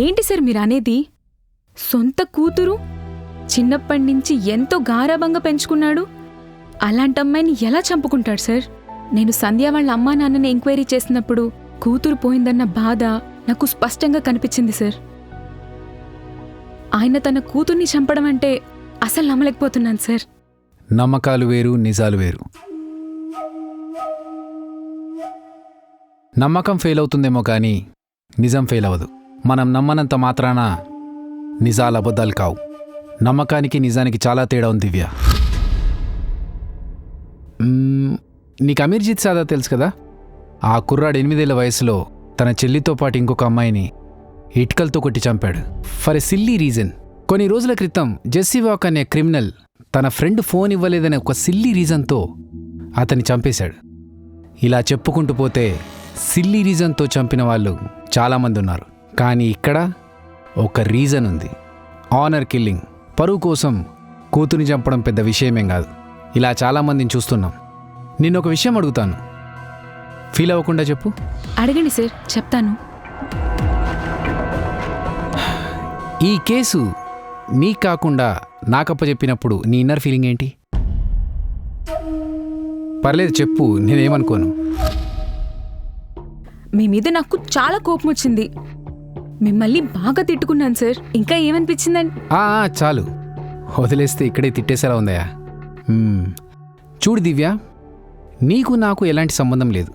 Speaker 5: ఏంటి సార్ మీరు అనేది? సొంత కూతురు చిన్నప్పటి నుంచి ఎంతో గారాబంగా పెంచుకున్నాడు. అలాంటి అమ్మాయిని ఎలా చంపుకుంటాడు సార్? నేను సంధ్య వాళ్ళ అమ్మా నాన్నని ఎంక్వైరీ చేసినప్పుడు కూతురు పోయిందన్న బాధ నాకు స్పష్టంగా కనిపించింది సార్. ఆయన తన కూతుర్ని చంపడం అంటే అసలు నమ్మలేకపోతున్నాను సార్.
Speaker 6: నమ్మకాలు వేరు, నిజాలు వేరు. నమ్మకం ఫెయిల్ అవుతుందేమో కానీ నిజం ఫెయిల్ అవ్వదు. మనం నమ్మనంత మాత్రాన నిజాలు అబద్ధాలు కావు. నమ్మకానికి నిజానికి చాలా తేడా ఉంది దివ్య. నీకు అమీర్జిత్ సాదా తెలుసు కదా? ఆ కుర్రాడు 8 ఏళ్ల వయసులో తన చెల్లితో పాటు ఇంకొక అమ్మాయిని ఇటుకలతో కొట్టి చంపాడు ఫర్ ఎ సిల్లీ రీజన్. కొన్ని రోజుల క్రితం జెస్సీ వాక్ అనే క్రిమినల్ తన ఫ్రెండ్ ఫోన్ ఇవ్వలేదనే ఒక సిల్లీ రీజన్తో అతన్ని చంపేశాడు. ఇలా చెప్పుకుంటూ పోతే సిల్లీ రీజన్తో చంపిన వాళ్ళు చాలామంది ఉన్నారు. కానీ ఇక్కడ ఒక రీజన్ ఉంది. Honour killing. పరువు కోసం కూతురిని చంపడం పెద్ద విషయమేం కాదు. ఇలా చాలామందిని చూస్తున్నాం. నిన్న ఒక విషయం అడుగుతాను, ఫీల్ అవ్వకుండా చెప్పు.
Speaker 5: అడగండి సార్, చెప్తాను.
Speaker 6: ఈ కేసు నీ కాకుండా నాకప్ప చెప్పినప్పుడు నీ ఇన్నర్ ఫీలింగ్ ఏంటి? పర్లేదు చెప్పు, నేనేమనుకోను.
Speaker 5: మీ మీద నాకు చాలా కోపం వచ్చింది. మిమ్మల్ని బాగా తిట్టుకున్నాను సార్. ఇంకా ఏమనిపించిందండి?
Speaker 6: చాలు, వదిలేస్తే ఇక్కడే తిట్టేసేలా ఉందయా. చూడు దివ్య, నీకు నాకు ఎలాంటి సంబంధం లేదు.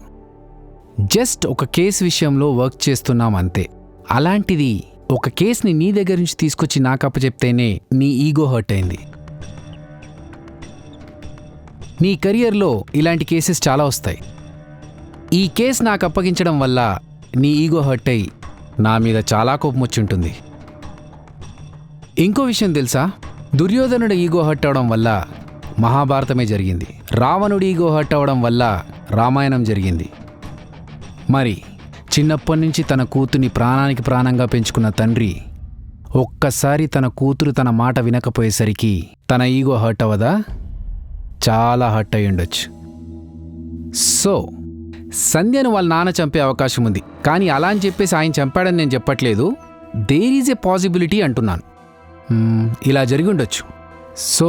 Speaker 6: జస్ట్ ఒక కేసు విషయంలో వర్క్ చేస్తున్నాం అంతే. అలాంటిది ఒక కేసుని నీ దగ్గర నుంచి తీసుకొచ్చి నాకు అప్పచెప్తేనే నీ ఈగో హర్ట్ అయింది. నీ కెరియర్లో ఇలాంటి కేసెస్ చాలా వస్తాయి. ఈ కేసు నాకు అప్పగించడం వల్ల నీ ఈగో హర్ట్ అయ్యి నా మీద చాలా కోపం వచ్చి ఉంటుంది. ఇంకో విషయం తెలుసా? దుర్యోధనుడి ఈగో హర్ట్ అవడం వల్ల మహాభారతమే జరిగింది. రావణుడి ఈగో హర్ట్ అవడం వల్ల రామాయణం జరిగింది. మరి చిన్నప్పటి నుంచి తన కూతుర్ని ప్రాణానికి ప్రాణంగా పెంచుకున్న తండ్రి ఒక్కసారి తన కూతురు తన మాట వినకపోయేసరికి తన ఈగో హర్ట్ అవ్వదా? చాలా హర్ట్ అయ్యి ఉండొచ్చు. సో సంధ్యను వాళ్ళ నాన్న చంపే అవకాశం ఉంది. కానీ అలా అని చెప్పేసి ఆయన చంపాడని నేను చెప్పట్లేదు. దేర్ ఈజ్ ఎ పాసిబిలిటీ అంటున్నాను. ఇలా జరిగి ఉండొచ్చు. సో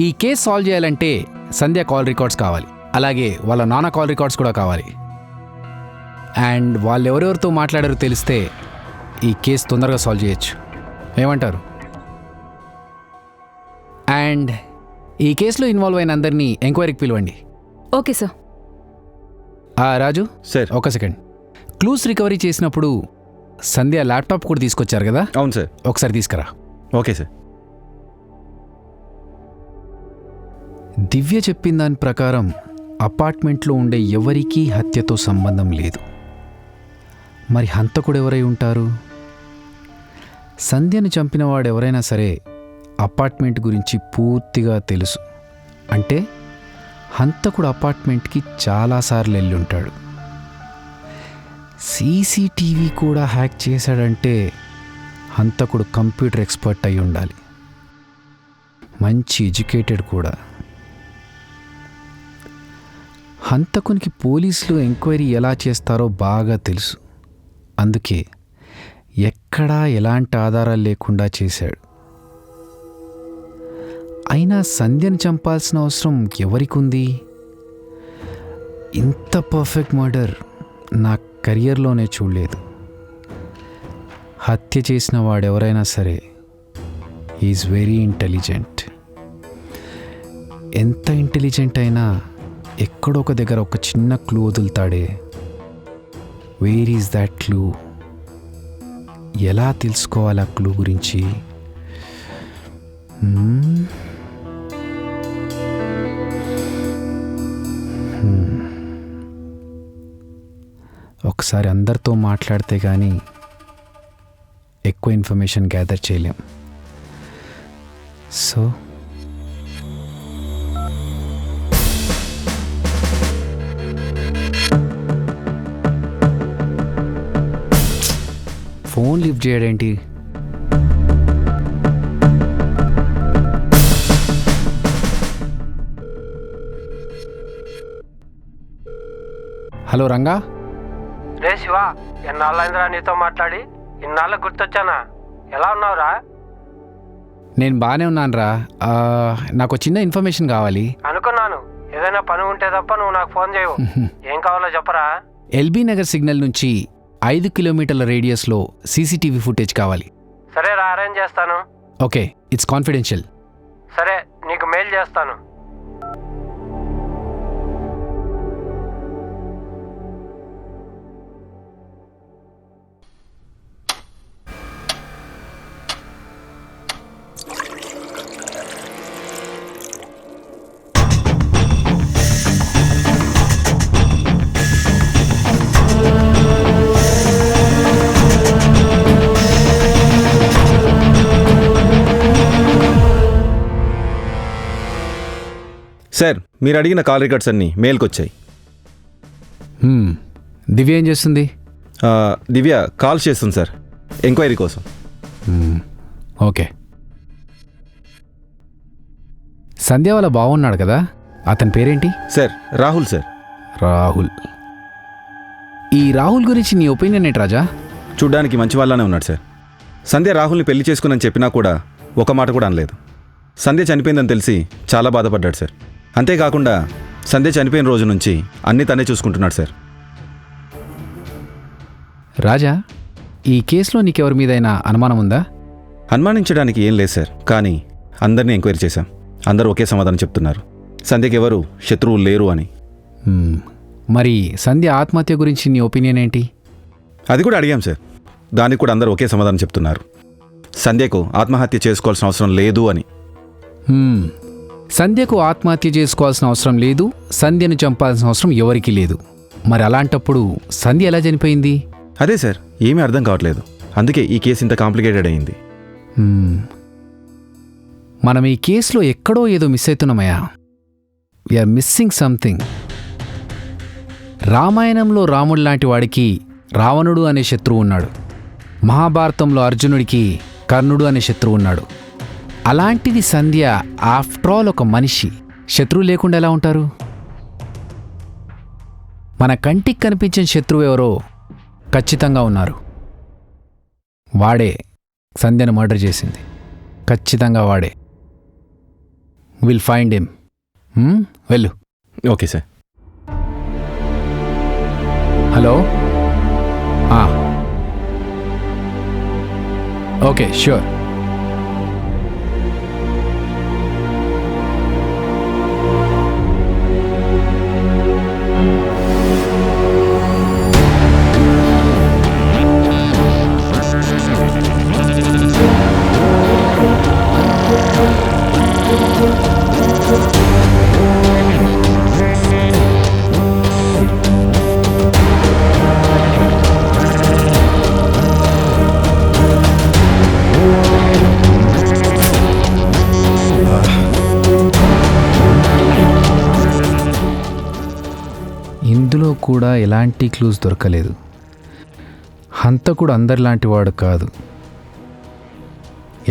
Speaker 6: ఈ కేసు సాల్వ్ చేయాలంటే సంధ్య కాల్ రికార్డ్స్ కావాలి, అలాగే వాళ్ళ నాన్న కాల్ రికార్డ్స్ కూడా కావాలి. అండ్ వాళ్ళు ఎవరెవరితో మాట్లాడారో తెలిస్తే ఈ కేసు తొందరగా సాల్వ్ చేయొచ్చు. ఏమంటారు? అండ్ ఈ కేసులో ఇన్వాల్వ్ అయిన అందరినీ ఎంక్వైరీకి పిలవండి.
Speaker 5: Okay sir.
Speaker 6: రాజు
Speaker 8: సార్,
Speaker 6: ఒక సెకండ్. క్లూస్ రికవరీ చేసినప్పుడు సంధ్య ల్యాప్టాప్ కూడా తీసుకొచ్చారు కదా?
Speaker 8: అవును సార్.
Speaker 6: ఒకసారి తీసుకురా.
Speaker 8: Okay sir.
Speaker 6: దివ్య చెప్పిన దాని ప్రకారం అపార్ట్మెంట్లో ఉండే ఎవరికీ హత్యతో సంబంధం లేదు. మరి హంతకుడు ఎవరై ఉంటారు? సంధ్యను చంపిన వాడు ఎవరైనా సరే అపార్ట్మెంట్ గురించి పూర్తిగా తెలుసు. అంటే హంతకుడు అపార్ట్మెంట్కి చాలాసార్లు వెళ్ళి ఉంటాడు. సీసీటీవీ కూడా హ్యాక్ చేశాడంటే హంతకుడు కంప్యూటర్ ఎక్స్పర్ట్ అయి ఉండాలి. మంచి ఎడ్యుకేటెడ్ కూడా. హంతకునికి పోలీసులు ఎంక్వైరీ ఎలా చేస్తారో బాగా తెలుసు. అందుకే ఎక్కడా ఎలాంటి ఆధారాలు లేకుండా చేశాడు. అయినా సంధ్యను చంపాల్సిన అవసరం ఎవరికుంది? ఇంత పర్ఫెక్ట్ మర్డర్ నా కెరియర్లోనే చూడలేదు. హత్య చేసిన వాడెవరైనా సరే ఈజ్ వెరీ ఇంటెలిజెంట్. ఎంత ఇంటెలిజెంట్ అయినా ఎక్కడో ఒక దగ్గర ఒక చిన్న క్లూ వదులుతాడే. Where is that clue? ఎలా తెలుసుకోవాలి ఆ క్లూ గురించి? ఒకసారి అందరితో మాట్లాడితే కానీ ఎక్కువ ఇన్ఫర్మేషన్ గ్యాదర్ చేయలేం. సో ఫోన్ లిఫ్ట్ చేయడేంటి? హలో రంగా.
Speaker 11: రే శివ, ఎన్నాళ్ళైందిరా నీతో మాట్లాడి? ఇన్నాళ్ళకు గుర్తొచ్చానా? ఎలా ఉన్నావురా?
Speaker 6: నేను బాగానే ఉన్నానురా. నాకు చిన్న ఇన్ఫర్మేషన్ కావాలి.
Speaker 11: అనుకున్నాను, ఏదైనా పని ఉంటే తప్ప నువ్వు నాకు ఫోన్ చేయవు. ఏం కావాలో చెప్పరా?
Speaker 6: ఎల్బీ నగర్ సిగ్నల్ నుంచి 5 కిలోమీటర్ల రేడియస్లో సీసీటీవీ ఫుటేజ్ కావాలి.
Speaker 11: సరేరా, అరేంజ్ చేస్తాను.
Speaker 6: Okay, it's confidential.
Speaker 11: సరే, నీకు మెయిల్ చేస్తాను.
Speaker 8: సార్, మీరు అడిగిన కాల్ రికార్డ్స్ అన్నీ మెయిల్కి వచ్చాయి.
Speaker 6: దివ్య ఏం చేస్తుంది?
Speaker 8: దివ్య కాల్ చేస్తుంది సార్, ఎంక్వైరీ కోసం.
Speaker 6: ఓకే. సంధ్య వాళ్ళ బాగున్నాడు కదా, అతని పేరేంటి?
Speaker 8: Sir, Rahul sir.
Speaker 6: రాహుల్. ఈ రాహుల్ గురించి నీ ఒపీనియన్ ఏంటి రాజా?
Speaker 8: చూడ్డానికి మంచి వాళ్ళనే ఉన్నాడు సార్. సంధ్య రాహుల్ని పెళ్లి చేసుకుని చెప్పినా కూడా ఒక మాట కూడా అనలేదు. సంధ్య చనిపోయిందని తెలిసి చాలా బాధపడ్డాడు సార్. అంతేకాకుండా సంధ్య చనిపోయిన రోజు నుంచి అన్నీ తనే చూసుకుంటున్నాడు సార్.
Speaker 6: రాజా, ఈ కేసులో నీకెవరి మీదైనా అనుమానం ఉందా?
Speaker 8: అనుమానించడానికి ఏం లేదు సార్, కానీ అందరినీ ఎంక్వైరీ చేశాం. అందరూ ఒకే సమాధానం చెప్తున్నారు, సంధ్యకి ఎవరు శత్రువులు లేరు అని.
Speaker 6: మరి సంధ్య ఆత్మహత్య గురించి నీ ఒపీనియన్ ఏంటి?
Speaker 8: అది కూడా అడిగాం సార్, దానికి కూడా అందరూ ఒకే సమాధానం చెప్తున్నారు, సంధ్యకు ఆత్మహత్య చేసుకోవాల్సిన అవసరం లేదు అని.
Speaker 6: సంధ్యకు ఆత్మహత్య చేసుకోవాల్సిన అవసరం లేదు, సంధ్యను చంపాల్సిన అవసరం ఎవరికీ లేదు. మరి అలాంటప్పుడు సంధ్య ఎలా చనిపోయింది?
Speaker 8: అదే సార్, ఏమీ అర్థం కావట్లేదు. అందుకే ఈ కేసు ఇంత కాంప్లికేటెడ్ అయింది.
Speaker 6: మనం ఈ కేసులో ఎక్కడో ఏదో మిస్ అవుతున్నామయ్యా. We're missing something. రామాయణంలో రాముడు లాంటి వాడికి రావణుడు అనే శత్రువు ఉన్నాడు. మహాభారతంలో అర్జునుడికి కర్ణుడు అనే శత్రువు ఉన్నాడు. అలాంటిది సంధ్య ఆఫ్టర్ ఆల్ ఒక మనిషి, శత్రువు లేకుండా ఎలా ఉంటారు? మన కంటికి కనిపించిన శత్రువు ఎవరో ఖచ్చితంగా ఉన్నారు. వాడే సంధ్యను మర్డర్ చేసింది, ఖచ్చితంగా వాడే. Will find him. వెళ్ళు.
Speaker 8: Okay sir.
Speaker 6: Hello. Okay, sure. ఇందులో కూడా ఎలాంటి క్లూస్ దొరకలేదు. హంతకుడు అందరిలాంటి వాడు కాదు.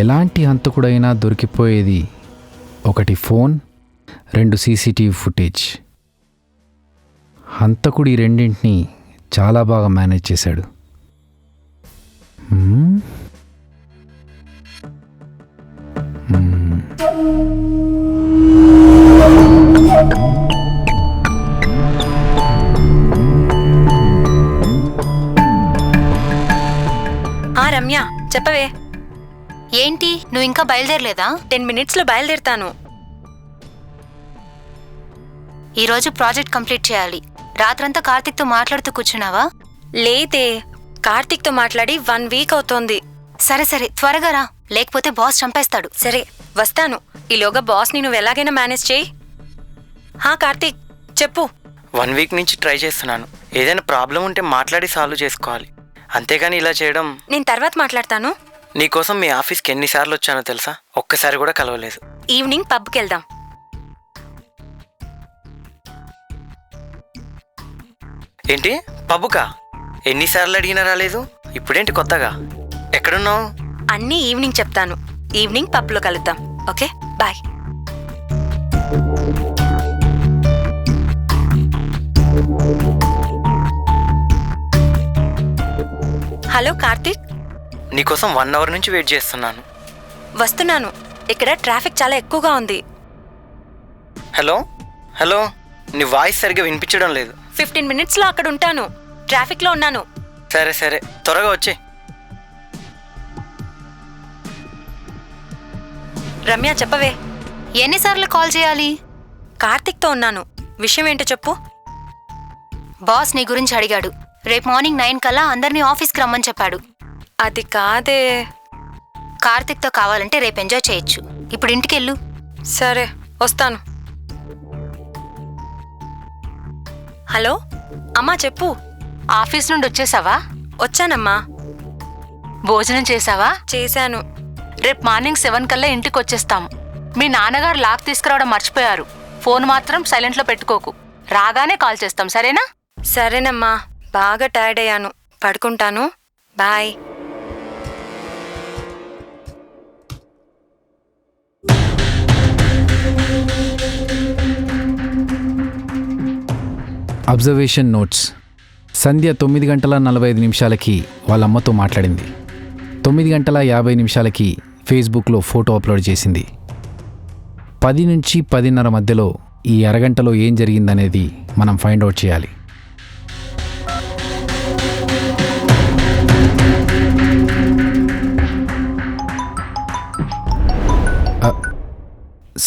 Speaker 6: ఎలాంటి హంతకుడైనా దొరికిపోయేది ఒకటి ఫోన్, 2 సీసీటీవీ ఫుటేజ్. హంతకుడు ఈ రెండింటిని చాలా బాగా మేనేజ్ చేశాడు.
Speaker 12: రమ్య, చెప్పవే. ఏంటి, నువ్వు ఇంకా బయలుదేరలేదా? 10 మినిట్స్లో బయలుదేరుతాను. ఈరోజు ప్రాజెక్ట్ కంప్లీట్ చేయాలి. రాత్రంతా కార్తిక్తో మాట్లాడుతూ కూర్చున్నావా? లేదే, కార్తిక్తో మాట్లాడి 1 వీక్ అవుతోంది. సరే సరే, త్వరగా రా, లేకపోతే బాస్ చంపేస్తాడు. సరే, వస్తాను. ఈలోగా బాస్ని నువ్వు ఎలాగైనా మేనేజ్ చేయి. కార్తిక్, చెప్పు.
Speaker 13: 1 వీక్ నుంచి ట్రై చేస్తున్నాను. ఏదైనా ప్రాబ్లం ఉంటే మాట్లాడి సాల్వ్ చేసుకోవాలి, అంతేగాని ఇలా చేయడం.
Speaker 12: నేను తర్వాత మాట్లాడతాను.
Speaker 13: నీకోసం మీ ఆఫీస్కి ఎన్నిసార్లు వచ్చానో తెలుసా? ఒక్కసారి కూడా కలవలేదు.
Speaker 12: ఈవినింగ్ పబ్కి వెళ్దాం.
Speaker 13: ఏంటి, పబ్బుకా? ఎన్నిసార్లు అడిగినా రాలేదు, ఇప్పుడేంటి కొత్తగా? ఎక్కడున్నావు?
Speaker 12: అన్నీ ఈవినింగ్ చెప్తాను. ఈవినింగ్ పబ్లో కలుద్దాం. Okay, bye. హలో కార్తిక్.
Speaker 13: నీకోసం 1 అవర్ నుంచి వెయిట్ చేస్తున్నాను.
Speaker 12: వస్తున్నాను. ఇక్కడ ట్రాఫిక్ చాలా ఎక్కువగా ఉంది.
Speaker 13: హలో హలో, నీ వాయిస్ సరిగ్గా వినిపించడం లేదు.
Speaker 12: 15 మినిట్స్లో అక్కడ ఉంటాను. ట్రాఫిక్లో ఉన్నాను.
Speaker 13: సరే సరే, త్వరగా వచ్చే.
Speaker 9: రమ్య చెప్పవే.
Speaker 12: ఎన్నిసార్లు కాల్ చేయాలి?
Speaker 9: కార్తిక్తో ఉన్నాను. విషయం ఏంటో చెప్పు.
Speaker 12: బాస్ నీ గురించి అడిగాడు. రేపు మార్నింగ్ 9 కల్లా అందరినీ ఆఫీస్కి రమ్మని చెప్పాడు.
Speaker 9: అది కాదే.
Speaker 12: కార్తిక్తో కావాలంటే రేపు ఎంజాయ్ చేయొచ్చు. ఇప్పుడు ఇంటికెళ్ళు.
Speaker 9: సరే వస్తాను. హలో అమ్మా చెప్పు.
Speaker 12: ఆఫీస్ నుండి వచ్చేసావా?
Speaker 9: వచ్చానమ్మా.
Speaker 12: భోజనం చేసావా?
Speaker 9: చేశాను.
Speaker 12: రేపు మార్నింగ్ 7 కల్లా ఇంటికి వచ్చేస్తాం. మీ నాన్నగారు లాక్ తీసుకురావడం మర్చిపోయారు. ఫోన్ మాత్రం సైలెంట్లో పెట్టుకోకు. రాగానే కాల్ చేస్తాం, సరేనా?
Speaker 9: సరేనమ్మా. బాగా టైర్డ్ అయ్యాను. పడుకుంటాను. బాయ్.
Speaker 6: Observation notes. సంధ్య 9:45 వాళ్ళ అమ్మతో మాట్లాడింది. 9:50 ఫేస్బుక్లో ఫోటో అప్లోడ్ చేసింది. 10 నుంచి 10:30 మధ్యలో ఈ అరగంటలో ఏం జరిగిందనేది మనం ఫైండ్ అవుట్ చేయాలి.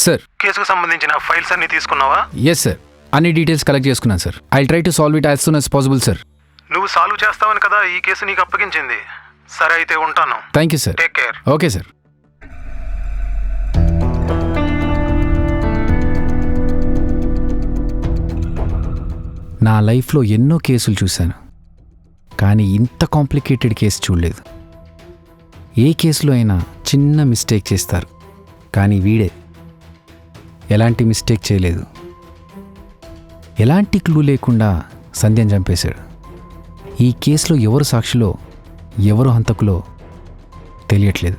Speaker 6: సార్,
Speaker 7: కేసుకు సంబంధించిన ఫైల్స్ అన్ని తీసుకున్నావా?
Speaker 6: ఎస్ సార్, అన్ని డీటెయిల్స్ కలెక్ట్ చేసుకున్నాను sir. I try to solve it as soon as possible sir.
Speaker 7: నువ్వు సాల్వ్ చేస్తావని కదా ఈ కేసు నీకు అప్పగించింది. సరే అయితే ఉంటాను.
Speaker 6: Thank you sir.
Speaker 7: Take care.
Speaker 6: Okay sir. నా లైఫ్లో ఎన్నో కేసులు చూశాను, కానీ ఇంత కాంప్లికేటెడ్ కేసు చూడలేదు. ఏ కేసులో అయినా చిన్న మిస్టేక్ చేస్తారు, కానీ వీడే ఎలాంటి మిస్టేక్ చేయలేదు. ఎలాంటి క్లూ లేకుండా సంధ్యను చంపేశాడు. ఈ కేసులో ఎవరు సాక్షిలో ఎవరు హంతకులో తెలియట్లేదు.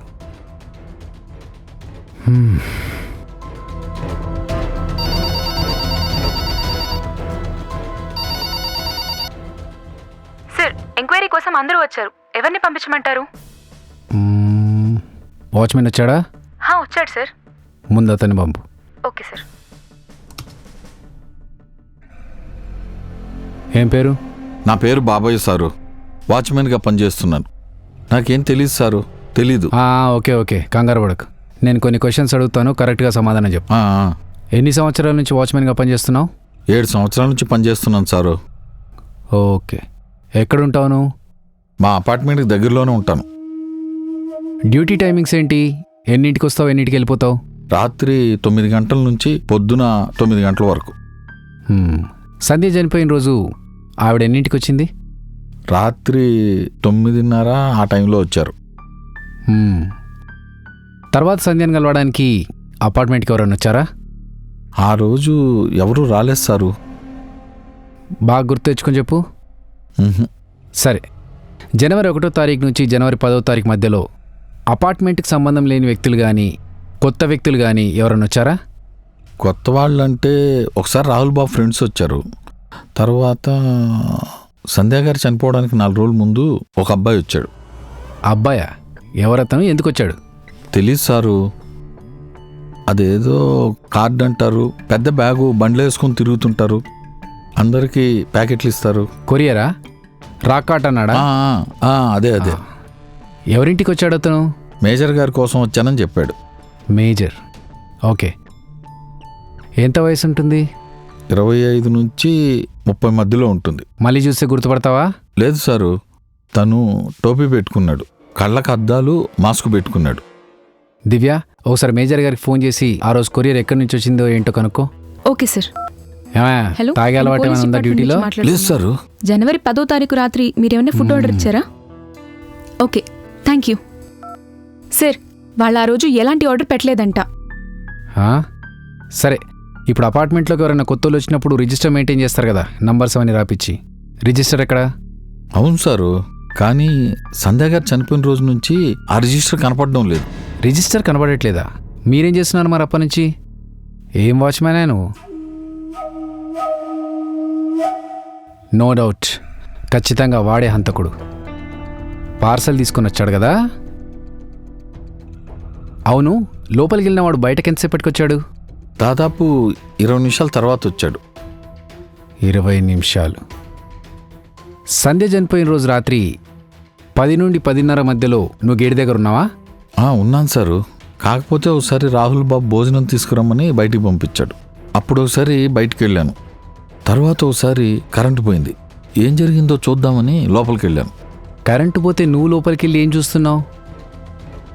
Speaker 5: సార్, ఎంక్వైరీ కోసం అందరూ వచ్చారు. ఎవరిని పంపించమంటారు?
Speaker 6: వాచ్మెన్ వచ్చాడా?
Speaker 5: వచ్చాడు సార్.
Speaker 6: ముందు అతన్ని పంపు.
Speaker 5: Okay sir.
Speaker 6: ఏం పేరు?
Speaker 14: నా పేరు బాబాయ్ సారు. వాచ్మెన్గా పనిచేస్తున్నాను. నాకేం తెలియదు సారు, తెలీదు.
Speaker 6: ఓకే ఓకే, కంగారు పడకు. నేను కొన్ని క్వశ్చన్స్ అడుగుతాను, కరెక్ట్గా సమాధానం చెప్పు. ఎన్ని సంవత్సరాల నుంచి వాచ్మెన్గా పనిచేస్తున్నావు?
Speaker 14: 7 సంవత్సరాల నుంచి పనిచేస్తున్నాను సారు.
Speaker 6: ఓకే, ఎక్కడుంటావు నువ్వు?
Speaker 14: మా అపార్ట్మెంట్కి దగ్గరలోనే ఉంటాను.
Speaker 6: డ్యూటీ టైమింగ్స్ ఏంటి? ఎన్నింటికి వస్తావు, ఎన్నింటికి వెళ్ళిపోతావు?
Speaker 14: రాత్రి 9 గంటల నుంచి పొద్దున 9 గంటల వరకు.
Speaker 6: సంధ్య చనిపోయిన రోజు ఆవిడ ఎన్నింటికి వచ్చింది?
Speaker 14: రాత్రి 9:30 ఆ టైంలో వచ్చారు.
Speaker 6: తర్వాత సంధ్యను కలవడానికి అపార్ట్మెంట్కి ఎవరైనా వచ్చారా?
Speaker 14: ఆ రోజు ఎవరూ రాలేదు సారు.
Speaker 6: బాగా గుర్తు తెచ్చుకొని చెప్పు. సరే, జనవరి 1వ తారీఖు నుంచి జనవరి 10వ తారీఖు మధ్యలో అపార్ట్మెంట్కి సంబంధం లేని వ్యక్తులు కానీ కొత్త వ్యక్తులు కానీ ఎవరైనా వచ్చారా?
Speaker 14: కొత్త వాళ్ళంటే ఒకసారి రాహుల్ బాబు ఫ్రెండ్స్ వచ్చారు. తర్వాత సంధ్యా గారు చనిపోవడానికి 4 రోజుల ముందు ఒక అబ్బాయి వచ్చాడు.
Speaker 6: అబ్బాయా? ఎవరతను, ఎందుకు వచ్చాడు?
Speaker 14: తెలీదు సారు. అదేదో కార్డ్ అంటారు, పెద్ద బ్యాగు, బండ్లు వేసుకొని తిరుగుతుంటారు, అందరికీ ప్యాకెట్లు ఇస్తారు.
Speaker 6: కొరియరా? రాకాట్ అన్నాడా?
Speaker 14: అదే అదే.
Speaker 6: ఎవరింటికి వచ్చాడు అతను?
Speaker 14: మేజర్ గారి కోసం వచ్చానని చెప్పాడు.
Speaker 6: Major, okay. ఎంత వయసు ఉంటుంది?
Speaker 14: 25 నుంచి 30 మధ్యలో ఉంటుంది.
Speaker 6: మళ్ళీ చూస్తే గుర్తుపడతావా?
Speaker 14: లేదు సారు, తను టోపీ పెట్టుకున్నాడు, కళ్ళకు అద్దాలు, మాస్క్ పెట్టుకున్నాడు.
Speaker 6: దివ్య, ఒకసారి మేజర్ గారికి ఫోన్ చేసి ఆ రోజు కొరియర్ ఎక్కడి నుంచి వచ్చిందో ఏంటో కనుక్కో.
Speaker 5: Okay sir. హలో,
Speaker 6: తాగే అలవాటు ఏమైనా ఉందా డ్యూటీలో?
Speaker 14: లేదు సారు.
Speaker 5: జనవరి 10వ తారీఖు రాత్రి మీరేమైనా ఫుడ్ ఆర్డర్ ఇచ్చారా? Okay, thank you sir. వాళ్ళు ఆ రోజు ఎలాంటి ఆర్డర్ పెట్టలేదంట.
Speaker 6: సరే, ఇప్పుడు అపార్ట్మెంట్లోకి ఎవరైనా కొత్తలు వచ్చినప్పుడు రిజిస్టర్ మెయింటైన్ చేస్తారు కదా, నంబర్స్ అవన్నీ రాపిచ్చి. రిజిస్టర్ ఎక్కడ?
Speaker 14: అవును సారు, కానీ సంధ్యా గారు చనిపోయిన రోజు నుంచి ఆ రిజిస్టర్ కనపడడం లేదు.
Speaker 6: రిజిస్టర్ కనబడట్లేదా? మీరేం చేస్తున్నారు మరి అప్పటి నుంచి? ఏం వాచ్మ్యానా నువ్వు? నో డౌట్, ఖచ్చితంగా వాడే హంతకుడు. పార్సల్ తీసుకొని వచ్చాడు కదా? అవును, లోపలికి వెళ్ళిన వాడు బయటకు ఎంతసేపటికి వచ్చాడు?
Speaker 14: దాదాపు 20 నిమిషాల తర్వాత వచ్చాడు.
Speaker 6: 20 నిమిషాలు. సంధ్య చనిపోయిన రోజు రాత్రి 10 నుండి 10:30 మధ్యలో నువ్వు గేట్ దగ్గర ఉన్నావా?
Speaker 14: ఉన్నాను సారు. కాకపోతే ఒకసారి రాహుల్ బాబు భోజనం తీసుకురమ్మని బయటికి పంపించాడు. అప్పుడు ఒకసారి బయటికి వెళ్ళాను. తర్వాత ఒకసారి కరెంటు పోయింది. ఏం జరిగిందో చూద్దామని లోపలికి వెళ్ళాను.
Speaker 6: కరెంటు పోతే నువ్వు లోపలికి వెళ్ళి ఏం చూస్తున్నావు?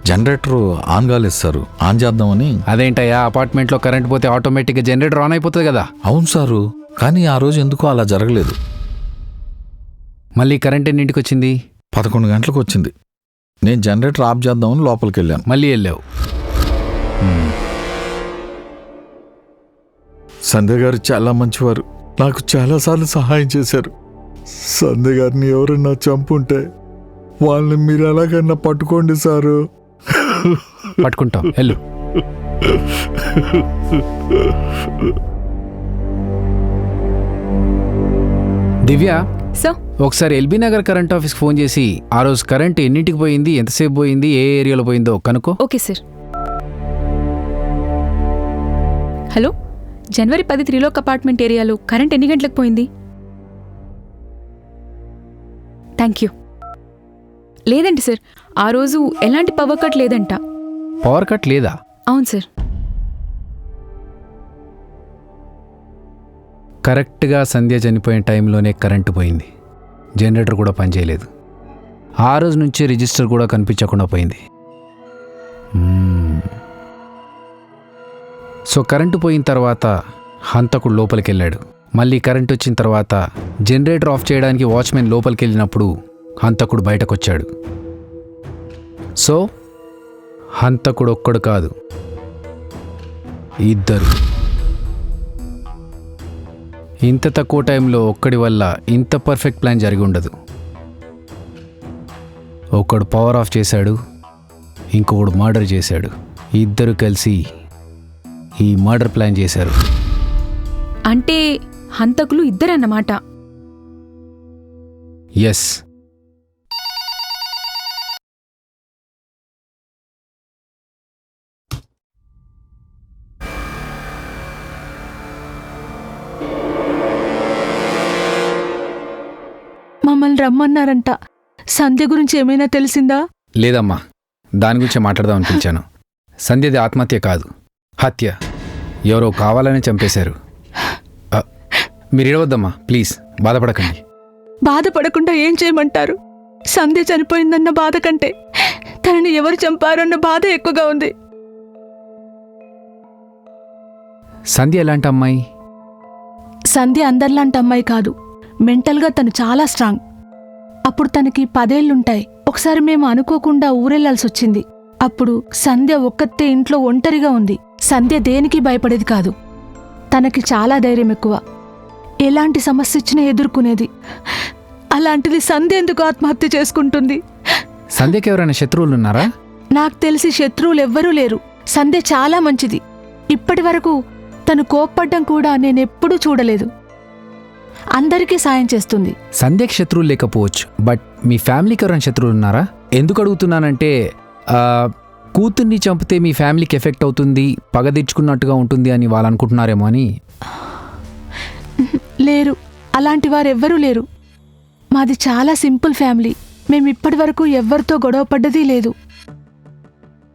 Speaker 14: జనరేటర్ ఆన్ కాలేదు సారు, ఆన్ చేద్దామని.
Speaker 6: అదేంటయ్యా, అపార్ట్మెంట్లో కరెంట్ పోతే ఆటోమేటిక్గా జనరేటర్ ఆన్ అయిపోతుంది కదా.
Speaker 14: అవును సారు, కానీ ఆ రోజు ఎందుకో అలా జరగలేదు.
Speaker 6: మళ్ళీ కరెంట్ ఎన్నింటికి వచ్చింది?
Speaker 14: 11 గంటలకు వచ్చింది. నేను జనరేటర్ ఆఫ్ చేద్దామని లోపలికి వెళ్ళాను.
Speaker 6: మళ్ళీ వెళ్ళావు.
Speaker 14: సంధ్య గారు చాలా మంచివారు, నాకు చాలాసార్లు సహాయం చేశారు. సంధ్య గారిని ఎవరన్నా చంపుంటే వాళ్ళని మీరు ఎలాగన్నా పట్టుకోండి సారు.
Speaker 6: పట్టుకుంటాం, వెళ్ళు. దివ్య,
Speaker 5: సో
Speaker 6: ఒకసారి ఎల్బీ నగర్ కరెంట్ ఆఫీస్కి ఫోన్ చేసి ఆ రోజు కరెంట్ ఎన్నింటికి పోయింది, ఎంతసేపు పోయింది, ఏ ఏరియాలో పోయిందో కనుక్కో.
Speaker 5: Okay sir. హలో, జనవరి 10 త్రిలోక్ అపార్ట్మెంట్ ఏరియాలో కరెంట్ ఎన్ని గంటలకు పోయింది? Thank you. లేదండి సార్, ఆ రోజు ఎలాంటి పవర్ కట్ లేదంట.
Speaker 6: పవర్ కట్ లేదా?
Speaker 5: అవును సార్.
Speaker 6: కరెక్ట్గా సంధ్య చనిపోయిన టైంలోనే కరెంటు పోయింది. జనరేటర్ కూడా పనిచేయలేదు. ఆ రోజు నుంచి రిజిస్టర్ కూడా కనిపించకుండా పోయింది. సో కరెంటు పోయిన తర్వాత హంతకుడు లోపలికి వెళ్ళాడు. మళ్ళీ కరెంట్ వచ్చిన తర్వాత జనరేటర్ ఆఫ్ చేయడానికి వాచ్మెన్ లోపలికి వెళ్ళినప్పుడు హంతకుడు బయటకు వచ్చాడు. సో హంతకుడు ఒక్కడు కాదు, ఇద్దరు. ఇంత తక్కువ టైంలో ఒక్కడి వల్ల ఇంత పర్ఫెక్ట్ ప్లాన్ జరిగి ఉండదు. ఒకడు పవర్ ఆఫ్ చేశాడు, ఇంకొకడు మర్డర్ చేశాడు. ఇద్దరు కలిసి ఈ మర్డర్ ప్లాన్ చేశారు.
Speaker 5: అంటే హంతకులు ఇద్దరన్నమాట.
Speaker 6: ఎస్.
Speaker 4: మమ్మల్ని రమ్మన్నారంట. సంధ్య గురించి ఏమైనా తెలిసిందా?
Speaker 6: లేదమ్మా, దాని గురించి మాట్లాడదాం అనిపించాను. సంధ్యది ఆత్మహత్య కాదు, హత్య. ఎవరో కావాలని చంపేశారు. మీరు ఏడవద్దమ్మా, ప్లీజ్, బాధపడకండి.
Speaker 4: బాధపడకుండా ఏం చేయమంటారు? సంధ్య చనిపోయిందన్న బాధ కంటే తనని ఎవరు చంపారన్న బాధ ఎక్కువగా ఉంది.
Speaker 6: సంధ్య ఎలాంటి అమ్మాయి?
Speaker 4: సంధ్య అందరిలాంటి అమ్మాయి కాదు. మెంటల్గా తను చాలా స్ట్రాంగ్. అప్పుడు తనకి 10 ఏళ్లుంటాయి. ఒకసారి మేము అనుకోకుండా ఊరెళ్లాల్సి వచ్చింది. అప్పుడు సంధ్య ఒక్కతే ఇంట్లో ఒంటరిగా ఉంది. సంధ్య దేనికి భయపడేది కాదు. తనకి చాలా ధైర్యం ఎక్కువ. ఎలాంటి సమస్య వచ్చినా ఎదుర్కొనేది. అలాంటిది సంధ్య ఎందుకు ఆత్మహత్య చేసుకుంటుంది?
Speaker 6: సంధ్యకి ఎవరైనా శత్రువులు ఉన్నారా?
Speaker 4: నాకు తెలిసి శత్రువులు ఎవ్వరూ లేరు. సంధ్య చాలా మంచిది. ఇప్పటి వరకు తను కోప్పడ్డం కూడా నేనెప్పుడూ చూడలేదు. అందరికీ సాయం చేస్తుంది.
Speaker 6: సంధ్యకి శత్రువులు లేకపోవచ్చు, బట్ మీ ఫ్యామిలీకి ఎవరైనా శత్రువులు ఉన్నారా? ఎందుకు అడుగుతున్నానంటే కూతుర్ని చంపితే మీ ఫ్యామిలీకి ఎఫెక్ట్ అవుతుంది, పగ తెచ్చుకున్నట్టుగా ఉంటుంది అని వాళ్ళు అనుకుంటున్నారేమో అని.
Speaker 4: లేరు, అలాంటి వారెవ్వరూ లేరు. మాది చాలా సింపుల్ ఫ్యామిలీ. మేము ఇప్పటి వరకు ఎవ్వరితో గొడవ పడ్డదీ లేదు.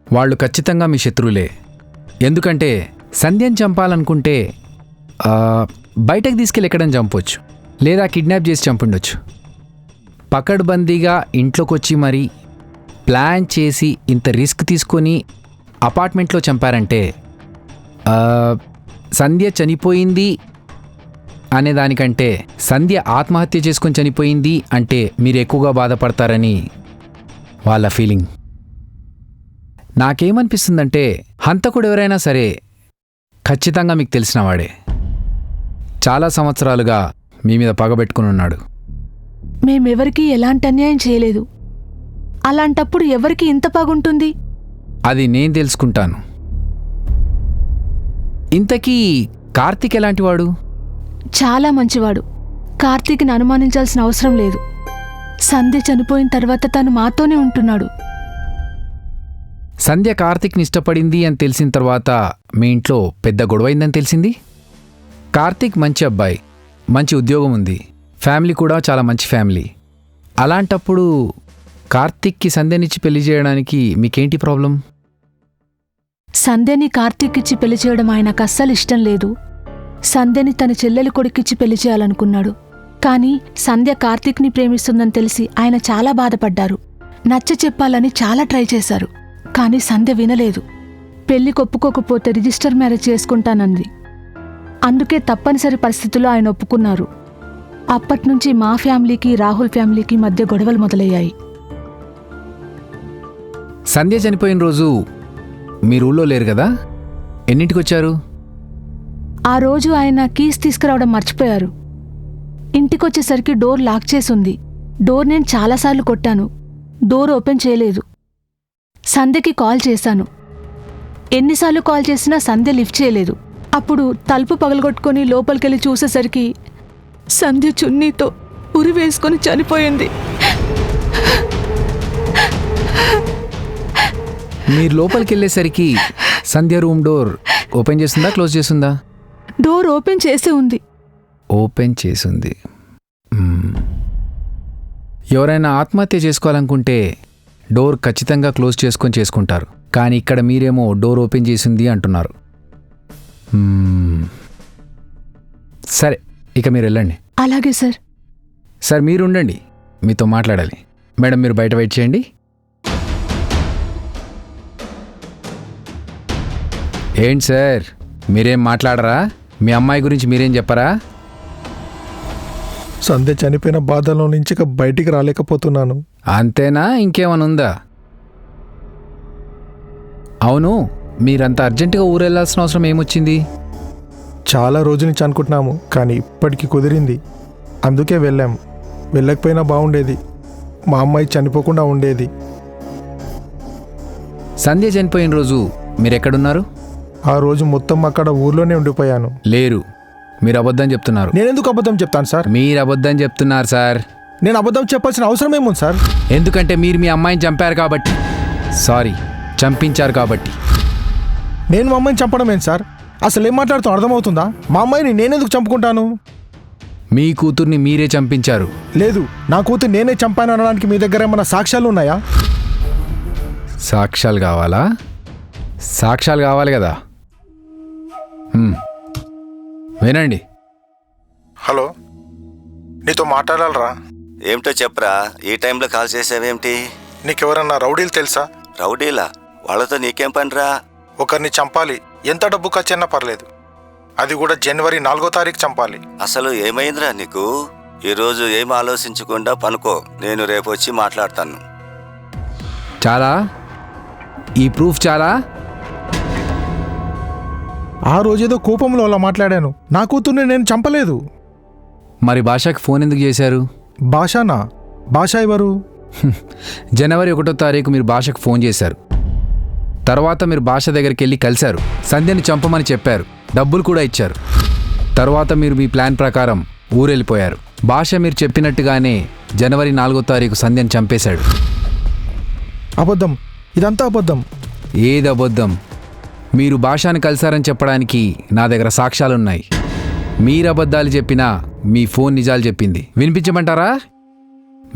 Speaker 6: వాళ్ళు ఖచ్చితంగా మీ శత్రువులే. ఎందుకంటే సంధ్యని చంపాలనుకుంటే బయటకు తీసుకెళ్ళి ఎక్కడని చంపొచ్చు, లేదా కిడ్నాప్ చేసి చంపుండొచ్చు. పకడ్బందీగా ఇంట్లోకి వచ్చి మరీ ప్లాన్ చేసి ఇంత రిస్క్ తీసుకొని అపార్ట్మెంట్లో చంపారంటే సంధ్య చనిపోయింది అనే దానికంటే సంధ్య ఆత్మహత్య చేసుకొని చనిపోయింది అంటే మీరు ఎక్కువగా బాధపడతారని వాళ్ళ ఫీలింగ్. నాకేమనిపిస్తుందంటే హంతకుడు ఎవరైనా సరే ఖచ్చితంగా మీకు తెలిసిన వాడే. చాలా సంవత్సరాలుగా మీ మీద పగబెట్టుకుని ఉన్నాడు.
Speaker 4: మేమెవరికీ ఎలాంటి అన్యాయం చేయలేదు. అలాంటప్పుడు ఎవరికి ఇంత పగుంటుంది?
Speaker 6: అది నేను తెలుసుకుంటాను. ఇంతకీ కార్తీక్ ఎలాంటివాడు?
Speaker 4: చాలా మంచివాడు. కార్తీక్ని అనుమానించాల్సిన అవసరం లేదు. సంధ్య చనిపోయిన తర్వాత తను మాతోనే ఉంటున్నాడు.
Speaker 6: సంధ్య కార్తీక్ని ఇష్టపడింది అని తెలిసిన తర్వాత మీ ఇంట్లో పెద్ద గొడవైందని తెలిసింది. కార్తీక్ మంచి అబ్బాయి, మంచి ఉద్యోగం ఉంది, ఫ్యామిలీ కూడా చాలా మంచి ఫ్యామిలీ. అలాంటప్పుడు కార్తీక్కి సంధ్యనిచ్చి పెళ్లి చేయడానికి మీకేంటి ప్రాబ్లం?
Speaker 4: సంధ్యని కార్తీక్కిచ్చి పెళ్లి చేయడం ఆయనకు అస్సలు ఇష్టం లేదు. సంధ్యని తన చెల్లెలి కొడుకిచ్చి పెళ్లి చేయాలనుకున్నాడు. కానీ సంధ్య కార్తీక్ని ప్రేమిస్తుందని తెలిసి ఆయన చాలా బాధపడ్డారు. నచ్చ చెప్పాలని చాలా ట్రై చేశారు. కానీ సంధ్య వినలేదు. పెళ్లి ఒప్పుకోకపోతే రిజిస్టర్ మ్యారేజ్ చేసుకుంటానంది. అందుకే తప్పనిసరి పరిస్థితుల్లో ఆయన ఒప్పుకున్నారు. అప్పట్నుంచి మా ఫ్యామిలీకి రాహుల్ ఫ్యామిలీకి మధ్య గొడవలు మొదలయ్యాయి.
Speaker 6: సంధ్య చనిపోయిన రోజు మీరు ఊళ్ళో లేరు కదా, ఎన్నింటికి వచ్చారు?
Speaker 4: ఆ రోజు ఆయన కీస్ తీసుకురావడం మర్చిపోయారు. ఇంటికొచ్చేసరికి డోర్ లాక్ చేసుంది. డోర్ నేను చాలాసార్లు కొట్టాను. డోర్ ఓపెన్ చేయలేదు. సంధ్యకి కాల్ చేశాను. ఎన్నిసార్లు కాల్ చేసినా సంధ్య లిఫ్ట్ చేయలేదు. అప్పుడు తలుపు పగలగొట్టుకొని లోపలికెళ్ళి చూసేసరికి సంధ్య చున్నీతో ఉరి వేసుకొని చనిపోయింది.
Speaker 6: మీరు లోపలికి వెళ్ళేసరికి సంధ్య రూమ్ డోర్ ఓపెన్ చేస్తుందా, క్లోజ్ చేస్తుందా?
Speaker 4: డోర్ ఓపెన్ చేసే ఉంది.
Speaker 6: ఓపెన్ చేసింది. ఎవరైనా ఆత్మహత్య చేసుకోవాలనుకుంటే డోర్ ఖచ్చితంగా క్లోజ్ చేసుకొని చేసుకుంటారు. కానీ ఇక్కడ మీరేమో డోర్ ఓపెన్ చేసింది అంటున్నారు. సరే, ఇక మీరు వెళ్ళండి.
Speaker 4: అలాగే సార్.
Speaker 6: సార్ మీరు ఉండండి, మీతో మాట్లాడాలి. మేడం మీరు బయట వెయిట్ చేయండి. ఏంటి సార్ మీరేం మాట్లాడరా? మీ అమ్మాయి గురించి మీరేం చెప్పరా?
Speaker 7: సంధ్య చనిపోయిన బాధలో నుంచి ఇక బయటికి రాలేకపోతున్నాను.
Speaker 6: అంతేనా, ఇంకేమైనా ఉందా? అవును, మీరంత అర్జెంటుగా ఊరెళ్ళాల్సిన అవసరం ఏమొచ్చింది?
Speaker 7: చాలా రోజుల నుంచి అనుకుంటున్నాము, కానీ ఇప్పటికి కుదిరింది. అందుకే వెళ్ళాం. వెళ్ళకపోయినా బాగుండేది. మా అమ్మాయి చనిపోకుండా ఉండేది.
Speaker 6: సంధ్య చనిపోయిన రోజు మీరెక్కడున్నారు?
Speaker 7: ఆ రోజు మొత్తం అక్కడ ఊర్లోనే ఉండిపోయాను.
Speaker 6: లేరు, మీరు అబద్ధం చెప్తున్నారు.
Speaker 7: నేనెందుకు అబద్ధం చెప్తాను సార్?
Speaker 6: మీరు అబద్ధం చెప్తున్నారు సార్.
Speaker 7: నేను అబద్ధం చెప్పాల్సిన అవసరం ఏముంది సార్?
Speaker 6: ఎందుకంటే మీరు మీ అమ్మాయిని చంపారు కాబట్టి. సారీ, చంపించారు కాబట్టి.
Speaker 7: నేను మా అమ్మాయిని చంపడం ఏంటి సార్? అసలు ఏం మాట్లాడుతూ అర్థమవుతుందా? మా అమ్మాయిని నేనెందుకు చంపుకుంటాను?
Speaker 6: మీ కూతుర్ని మీరే చంపించారు.
Speaker 7: లేదు, నా కూతురు నేనే చంపాను అనడానికి మీ దగ్గర ఏమైనా సాక్ష్యాలు ఉన్నాయా?
Speaker 6: సాక్ష్యాలు కావాలా? సాక్ష్యాలు కావాలి కదా. వినండి.
Speaker 7: హలో, నీతో మాట్లాడాలరా?
Speaker 10: ఏమిటో చెప్పరా, ఈ టైంలో కాల్ చేసావేమిటి?
Speaker 7: నీకెవరన్నా రౌడీలు తెలుసా?
Speaker 10: రౌడీలా? వాళ్ళతో నీకేం పనిరా?
Speaker 7: ఒకరిని చంపాలి, ఎంత డబ్బు ఖర్చైనా పర్లేదు. అది కూడా జనవరి 4వ తారీఖు చంపాలి.
Speaker 10: అసలు ఏమైందిరా నీకు? ఈరోజు ఏం ఆలోచించకుండా పనుకో, నేను రేపు వచ్చి మాట్లాడతాను.
Speaker 6: చాలా? ఈ ప్రూఫ్ చాలా?
Speaker 7: ఆ రోజేదో కోపంలో అలా మాట్లాడాను. నా కూతుర్ని నేను చంపలేదు.
Speaker 6: మరి భాషకి ఫోన్ ఎందుకు చేశారు?
Speaker 7: భాషనా? భాష ఎవరు?
Speaker 6: జనవరి 1వ తారీఖు మీరు భాషకు ఫోన్ చేశారు. తర్వాత మీరు భాష దగ్గరికి వెళ్ళి కలిశారు. సంధ్యని చంపమని చెప్పారు, డబ్బులు కూడా ఇచ్చారు. తర్వాత మీరు మీ ప్లాన్ ప్రకారం ఊరెళ్ళిపోయారు. భాష మీరు చెప్పినట్టుగానే జనవరి 4వ తారీఖు సంధ్యని చంపేశాడు.
Speaker 7: అబద్ధం, ఇదంతా అబద్ధం.
Speaker 6: ఏది అబద్ధం? మీరు భాషని కలిశారని చెప్పడానికి నా దగ్గర సాక్ష్యాలున్నాయి. మీరు అబద్ధాలు చెప్పినా మీ ఫోన్ నిజాలు చెప్పింది. వినిపించమంటారా?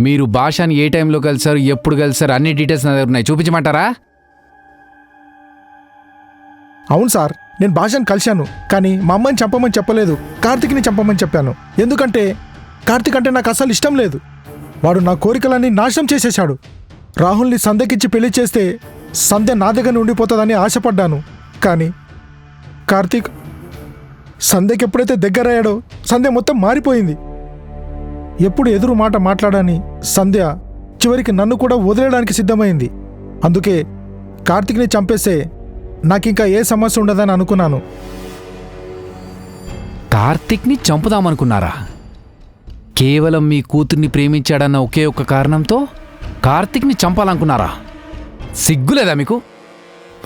Speaker 6: మీరు భాషని ఏ టైంలో కలిశారు, ఎప్పుడు కలిశారు, అన్ని డీటెయిల్స్ నా దగ్గర ఉన్నాయి. చూపించమంటారా?
Speaker 7: అవును సార్, నేను భాషను కలిశాను, కానీ మా అమ్మాయిని చంపమని చెప్పలేదు. కార్తీక్ని చంపమని చెప్పాను. ఎందుకంటే కార్తీక్ అంటే నాకు అసలు ఇష్టం లేదు. వాడు నా కోరికలన్నీ నాశనం చేసేశాడు. రాహుల్ని సంధ్యకిచ్చి పెళ్లి చేస్తే సంధ్య నా దగ్గర ఉండిపోతుందని ఆశపడ్డాను. కానీ కార్తీక్ సంధ్యకి ఎప్పుడైతే దగ్గర అయ్యాడో సంధ్య మొత్తం మారిపోయింది. ఎప్పుడు ఎదురు మాట మాట్లాడని సంధ్య చివరికి నన్ను కూడా వదిలేయడానికి సిద్ధమైంది. అందుకే కార్తీక్ని చంపేస్తే నాకింకా ఏ సమస్య ఉండదని అనుకున్నాను.
Speaker 6: కార్తీక్ని చంపుదామనుకున్నారా? కేవలం మీ కూతుర్ని ప్రేమించాడన్న ఒకే ఒక్క కారణంతో కార్తీక్ని చంపాలనుకున్నారా? సిగ్గులేదా మీకు?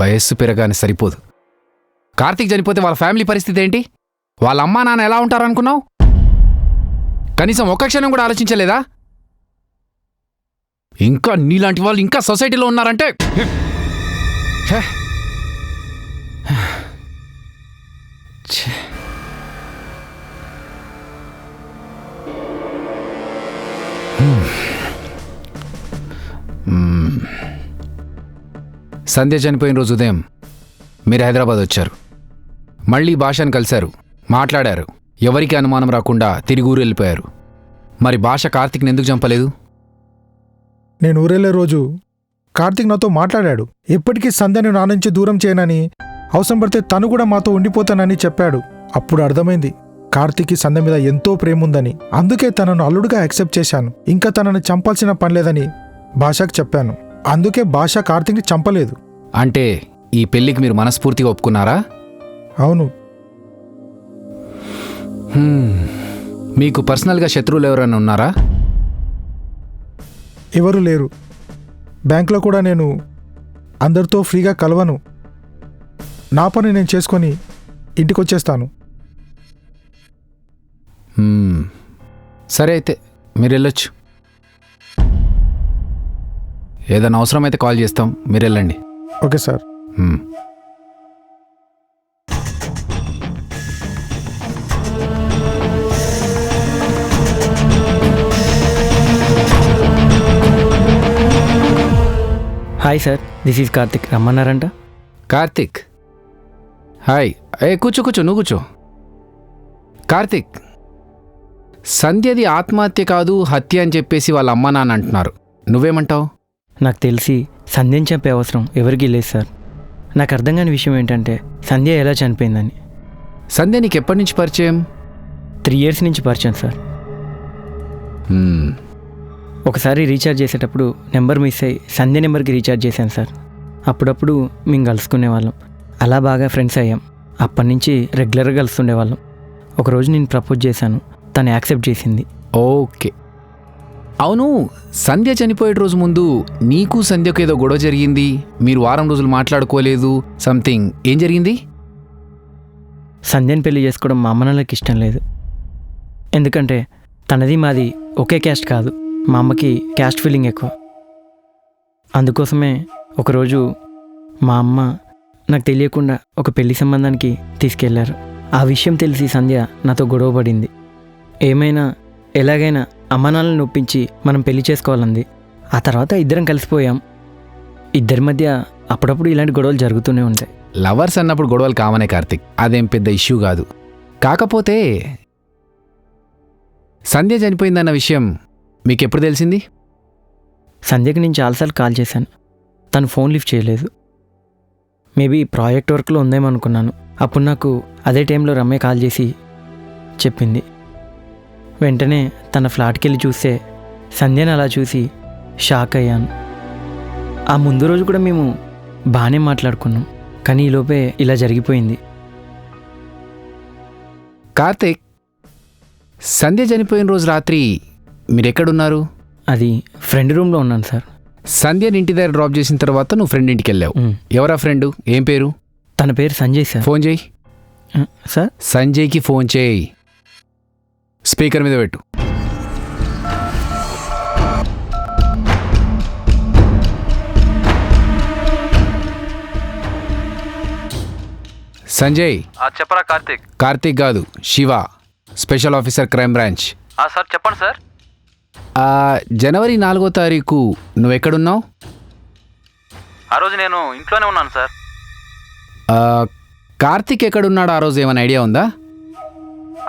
Speaker 6: వయస్సు పెరగానే సరిపోదు. కార్తీక్ చనిపోతే వాళ్ళ ఫ్యామిలీ పరిస్థితి ఏంటి? వాళ్ళ అమ్మా నాన్న ఎలా ఉంటారనుకున్నావు? కనీసం ఒక్క క్షణం కూడా ఆలోచించలేదా? ఇంకా నీలాంటి వాళ్ళు ఇంకా సొసైటీలో ఉన్నారంటే సంధ్య చనిపోయిన రోజు ఉదయం మీరు హైదరాబాద్ వచ్చారు. మళ్ళీ భాషను కలిశారు, మాట్లాడారు. ఎవరికి అనుమానం రాకుండా తిరిగి ఊరు వెళ్ళిపోయారు. మరి భాష కార్తిక్ని ఎందుకు చంపలేదు?
Speaker 7: నేను ఊరెళ్ళే రోజు కార్తీక్ నాతో మాట్లాడాడు. ఎప్పటికీ సంధ్యను నా నుంచి దూరం చేయనని, అవసరం పడితే తను కూడా మాతో ఉండిపోతానని చెప్పాడు. అప్పుడు అర్థమైంది కార్తీక్కి సంధ్య మీద ఎంతో ప్రేమ ఉందని. అందుకే తనను అల్లుడుగా యాక్సెప్ట్ చేశాను. ఇంకా తనను చంపాల్సిన పని లేదని భాషకు చెప్పాను. అందుకే భాష కార్తీక్ని చంపలేదు.
Speaker 6: అంటే ఈ పెళ్లికి మీరు మనస్ఫూర్తిగా ఒప్పుకున్నారా?
Speaker 7: అవును.
Speaker 6: మీకు పర్సనల్గా శత్రువులు ఎవరైనా ఉన్నారా?
Speaker 7: ఎవరు లేరు. బ్యాంకులో కూడా నేను అందరితో ఫ్రీగా కలవను. నా పని నేను చేసుకొని ఇంటికి వచ్చేస్తాను.
Speaker 6: సరే, అయితే మీరు వెళ్ళొచ్చు. ఏదైనా అవసరమైతే కాల్ చేస్తాం, మీరు వెళ్ళండి.
Speaker 7: Okay sir.
Speaker 13: Hi sir, this is Karthik. రమ్మన్నారంట.
Speaker 6: కార్తిక్, హాయ్. కూర్చో, నువ్వు కూర్చో. కార్తిక్, సంధ్యది ఆత్మహత్య కాదు హత్య అని చెప్పేసి వాళ్ళ అమ్మ నాన్న అంటున్నారు. నువ్వేమంటావు?
Speaker 13: నాకు తెలిసి సంధ్యని చంపే అవసరం ఎవరికీ లేదు సార్. నాకు అర్థం కాని విషయం ఏంటంటే సంధ్య ఎలా చనిపోయిందని.
Speaker 6: సంధ్య నీకు ఎప్పటి నుంచి పరిచయం?
Speaker 13: 3 years నుంచి పరిచయం సార్. ఒకసారి రీఛార్జ్ చేసేటప్పుడు నెంబర్ మిస్ అయ్యి సంధ్య నెంబర్కి రీఛార్జ్ చేశాను సార్. అప్పుడప్పుడు మేము కలుసుకునేవాళ్ళం. అలా బాగా ఫ్రెండ్స్ అయ్యాం. అప్పటి నుంచి రెగ్యులర్గా కలుస్తుండేవాళ్ళం. ఒకరోజు నేను ప్రపోజ్ చేశాను, తను యాక్సెప్ట్ చేసింది.
Speaker 6: ఓకే. అవును, సంధ్య చనిపోయే రోజు ముందు నీకు సంధ్యకు ఏదో గొడవ జరిగింది. మీరు వారం రోజులు మాట్లాడుకోలేదు, సంథింగ్. ఏం జరిగింది?
Speaker 13: సంధ్యని పెళ్లి చేసుకోవడం మా అమ్మ నాన్నకి ఇష్టం లేదు. ఎందుకంటే తనది మాది ఒకే క్యాస్ట్ కాదు. మా అమ్మకి క్యాస్ట్ ఫీలింగ్ ఎక్కువ. అందుకోసమే ఒకరోజు మా అమ్మ నాకు తెలియకుండా ఒక పెళ్లి సంబంధానికి తీసుకెళ్లారు. ఆ విషయం తెలిసి సంధ్య నాతో గొడవ పడింది. ఏమైనా ఎలాగైనా అమ్మానాన్నలను ఒప్పించి మనం పెళ్లి చేసుకోవాలంది. ఆ తర్వాత ఇద్దరం కలిసిపోయాం. ఇద్దరి మధ్య అప్పుడప్పుడు ఇలాంటి గొడవలు జరుగుతూనే ఉంటాయి.
Speaker 6: లవర్స్ అన్నప్పుడు గొడవలు కామనే కార్తిక్, అదేం పెద్ద ఇష్యూ కాదు. కాకపోతే సంధ్య చనిపోయిందన్న విషయం మీకెప్పుడు తెలిసింది?
Speaker 13: సంధ్యకి నేను చాలాసార్లు కాల్ చేశాను, తను ఫోన్ లిఫ్ట్ చేయలేదు. మేబీ ప్రాజెక్ట్ వర్క్లో ఉందేమో అనుకున్నాను. అప్పుడు నాకు అదే టైంలో రమ్య కాల్ చేసి చెప్పింది. వెంటనే తన ఫ్లాట్కి వెళ్ళి చూస్తే సంధ్యని అలా చూసి షాక్ అయ్యాను. ఆ ముందు రోజు కూడా మేము బాగానే మాట్లాడుకున్నాం, కానీ ఈలోపే ఇలా జరిగిపోయింది.
Speaker 6: కార్తిక్, సంధ్య చనిపోయిన రోజు రాత్రి మీరెక్కడున్నారు?
Speaker 13: అది ఫ్రెండ్ రూమ్లో ఉన్నాను సార్.
Speaker 6: సంధ్యని ఇంటి దగ్గర డ్రాప్ చేసిన తర్వాత నువ్వు ఫ్రెండ్ ఇంటికి వెళ్ళావు. ఎవరా ఫ్రెండ్? ఏం పేరు?
Speaker 13: తన పేరు సంజయ్ సార్.
Speaker 6: ఫోన్ చేయి
Speaker 13: సార్.
Speaker 6: సంజయ్కి ఫోన్ చేయి. స్పీకర్ మీద పెట్టు. సంజయ్.
Speaker 15: చెప్పరా కార్తిక్?
Speaker 6: కార్తిక్ కాదు, Shiva, special officer, crime branch.
Speaker 15: Sir చెప్పండి సార్.
Speaker 6: జనవరి 4వ తారీఖు నువ్వు ఎక్కడున్నావు?
Speaker 15: ఆ రోజు నేను ఇంట్లోనే ఉన్నాను సార్.
Speaker 6: కార్తిక్ ఎక్కడున్నాడు ఆ రోజు ఏమైనా ఐడియా ఉందా?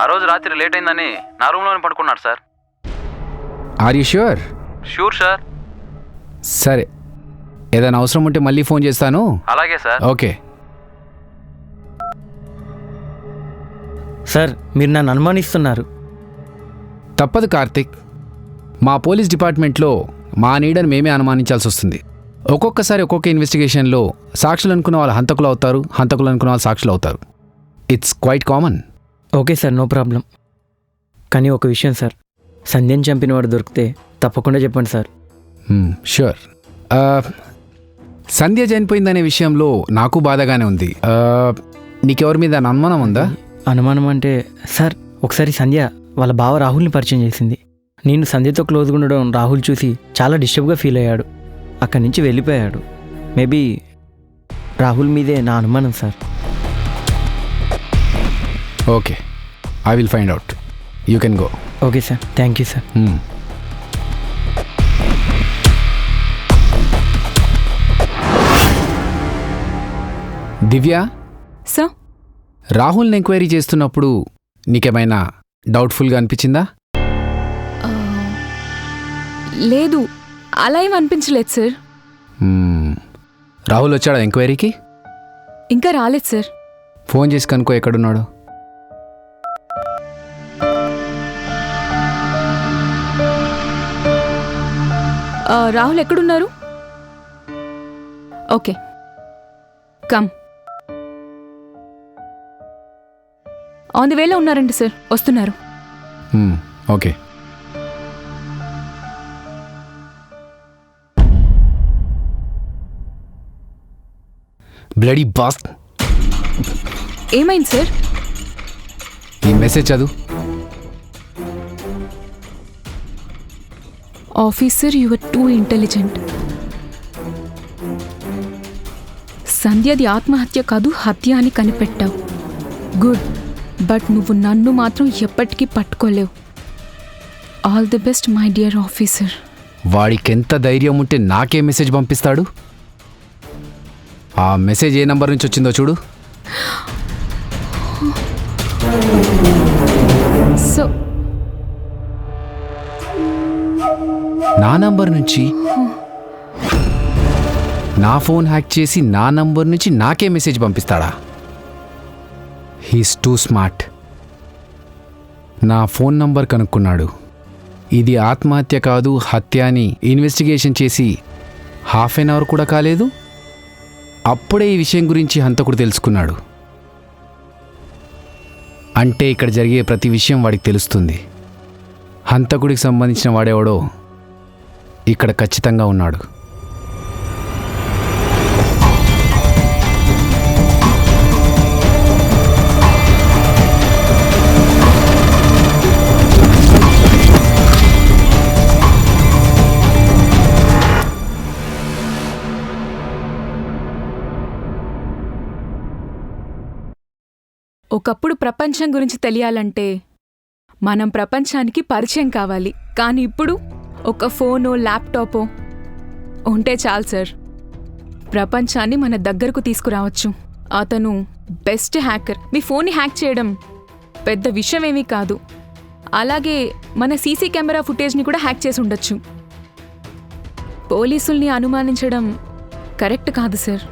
Speaker 15: ఆ రోజు రాత్రి లేట్ అయిందని నా రూమ్లోనే పడుకున్నాడు sir.
Speaker 6: Are you sure?
Speaker 15: Sure sir.
Speaker 6: సరే, ఏదైనా అవసరం ఉంటే మళ్ళీ ఫోన్ చేస్తాను.
Speaker 15: అలాగే సార్.
Speaker 6: ఓకే
Speaker 13: సార్, మీరు నన్ను అనుమానిస్తున్నారు.
Speaker 6: తప్పదు కార్తిక్, మా పోలీస్ డిపార్ట్మెంట్లో మా నీడని మేమే అనుమానించాల్సి వస్తుంది. ఒక్కొక్కసారి ఒక్కొక్క ఇన్వెస్టిగేషన్లో సాక్షులు అనుకున్న వాళ్ళు హంతకులు అవుతారు, హంతకులు అనుకున్న వాళ్ళు సాక్షులు అవుతారు. It's quite common.
Speaker 13: Okay sir, no problem. కానీ ఒక విషయం సార్, సంధ్యని చంపిన వాడు దొరికితే తప్పకుండా చెప్పండి సార్.
Speaker 6: ష్యూర్. సంధ్య చనిపోయిందనే విషయంలో నాకు బాధగానే ఉంది. నీకెవరి మీద అనుమానం ఉందా?
Speaker 13: అనుమానం అంటే సార్, ఒకసారి సంధ్య వాళ్ళ బావ రాహుల్ని పరిచయం చేసింది. నేను సంధ్యతో క్లోజ్గా ఉండడం రాహుల్ చూసి చాలా డిస్టర్బ్గా ఫీల్ అయ్యాడు. అక్కడి నుంచి వెళ్ళిపోయాడు. మేబీ రాహుల్ మీదే నా అనుమానం sir.
Speaker 6: Okay, I will find out. You can go.
Speaker 13: Okay sir, thank you sir.
Speaker 6: Divya,
Speaker 5: sir
Speaker 6: రాహుల్ని ఎంక్వైరీ చేస్తున్నప్పుడు నీకేమైనా డౌట్ఫుల్గా అనిపించిందా?
Speaker 5: లేదు, అలా ఏం అనిపించలేదు సార్.
Speaker 6: రాహుల్ వచ్చాడా ఎంక్వైరీకి?
Speaker 5: ఇంకా రాలేదు సార్.
Speaker 6: ఫోన్ చేసి కనుక్కో ఎక్కడున్నాడు.
Speaker 5: రాహుల్ ఎక్కడున్నారు? Okay, come. ఆన్ ది వేలో ఉన్నారండి సార్, వస్తున్నారు.
Speaker 6: ఓకే. బ్లడీ బాస్,
Speaker 5: ఏమైంది సార్?
Speaker 6: ఈ మెసేజ్ చదువు.
Speaker 5: Officer, you are too intelligent. సంధ్యది ఆత్మహత్య కాదు, హత్య అని కనిపెట్టావు. గుడ్, బట్ నువ్వు నన్ను మాత్రం ఎప్పటికీ పట్టుకోలేవు. All the best my dear officer.
Speaker 6: వాడికెంత ధైర్యం ఉంటే నాకే మెసేజ్ పంపిస్తాడు? ఆ మెసేజ్ ఏ నంబర్ నుంచి వచ్చిందో చూడు.
Speaker 5: సో
Speaker 6: నా నంబర్ నుంచి, నా ఫోన్ హ్యాక్ చేసి నా నంబర్ నుంచి నాకే మెసేజ్ పంపిస్తాడా? He's too smart. నా ఫోన్ నంబర్ కనుక్కున్నాడు. ఇది ఆత్మహత్య కాదు, హత్య అని ఇన్వెస్టిగేషన్ చేసి హాఫ్ అన్ అవర్ కూడా కాలేదు, అప్పుడే ఈ విషయం గురించి హంతకుడు తెలుసుకున్నాడు. అంటే ఇక్కడ జరిగే ప్రతి విషయం వాడికి తెలుస్తుంది. హంతకుడికి సంబంధించిన వాడెవడో ఇక్కడ ఖచ్చితంగా ఉన్నాడు.
Speaker 5: ఒకప్పుడు ప్రపంచం గురించి తెలియాలంటే మనం ప్రపంచానికి పరిచయం కావాలి. కానీ ఇప్పుడు ఒక ఫోనో ల్యాప్టాపో ఉంటే చాలు సార్, ప్రపంచాన్ని మన దగ్గరకు తీసుకురావచ్చు. అతను బెస్ట్ హ్యాకర్. మీ ఫోన్ని హ్యాక్ చేయడం పెద్ద విషయమేమీ కాదు. అలాగే మన సీసీ కెమెరా ఫుటేజ్ని కూడా హ్యాక్ చేసి ఉండొచ్చు. పోలీసుల్ని అనుమానించడం కరెక్ట్ కాదు సార్.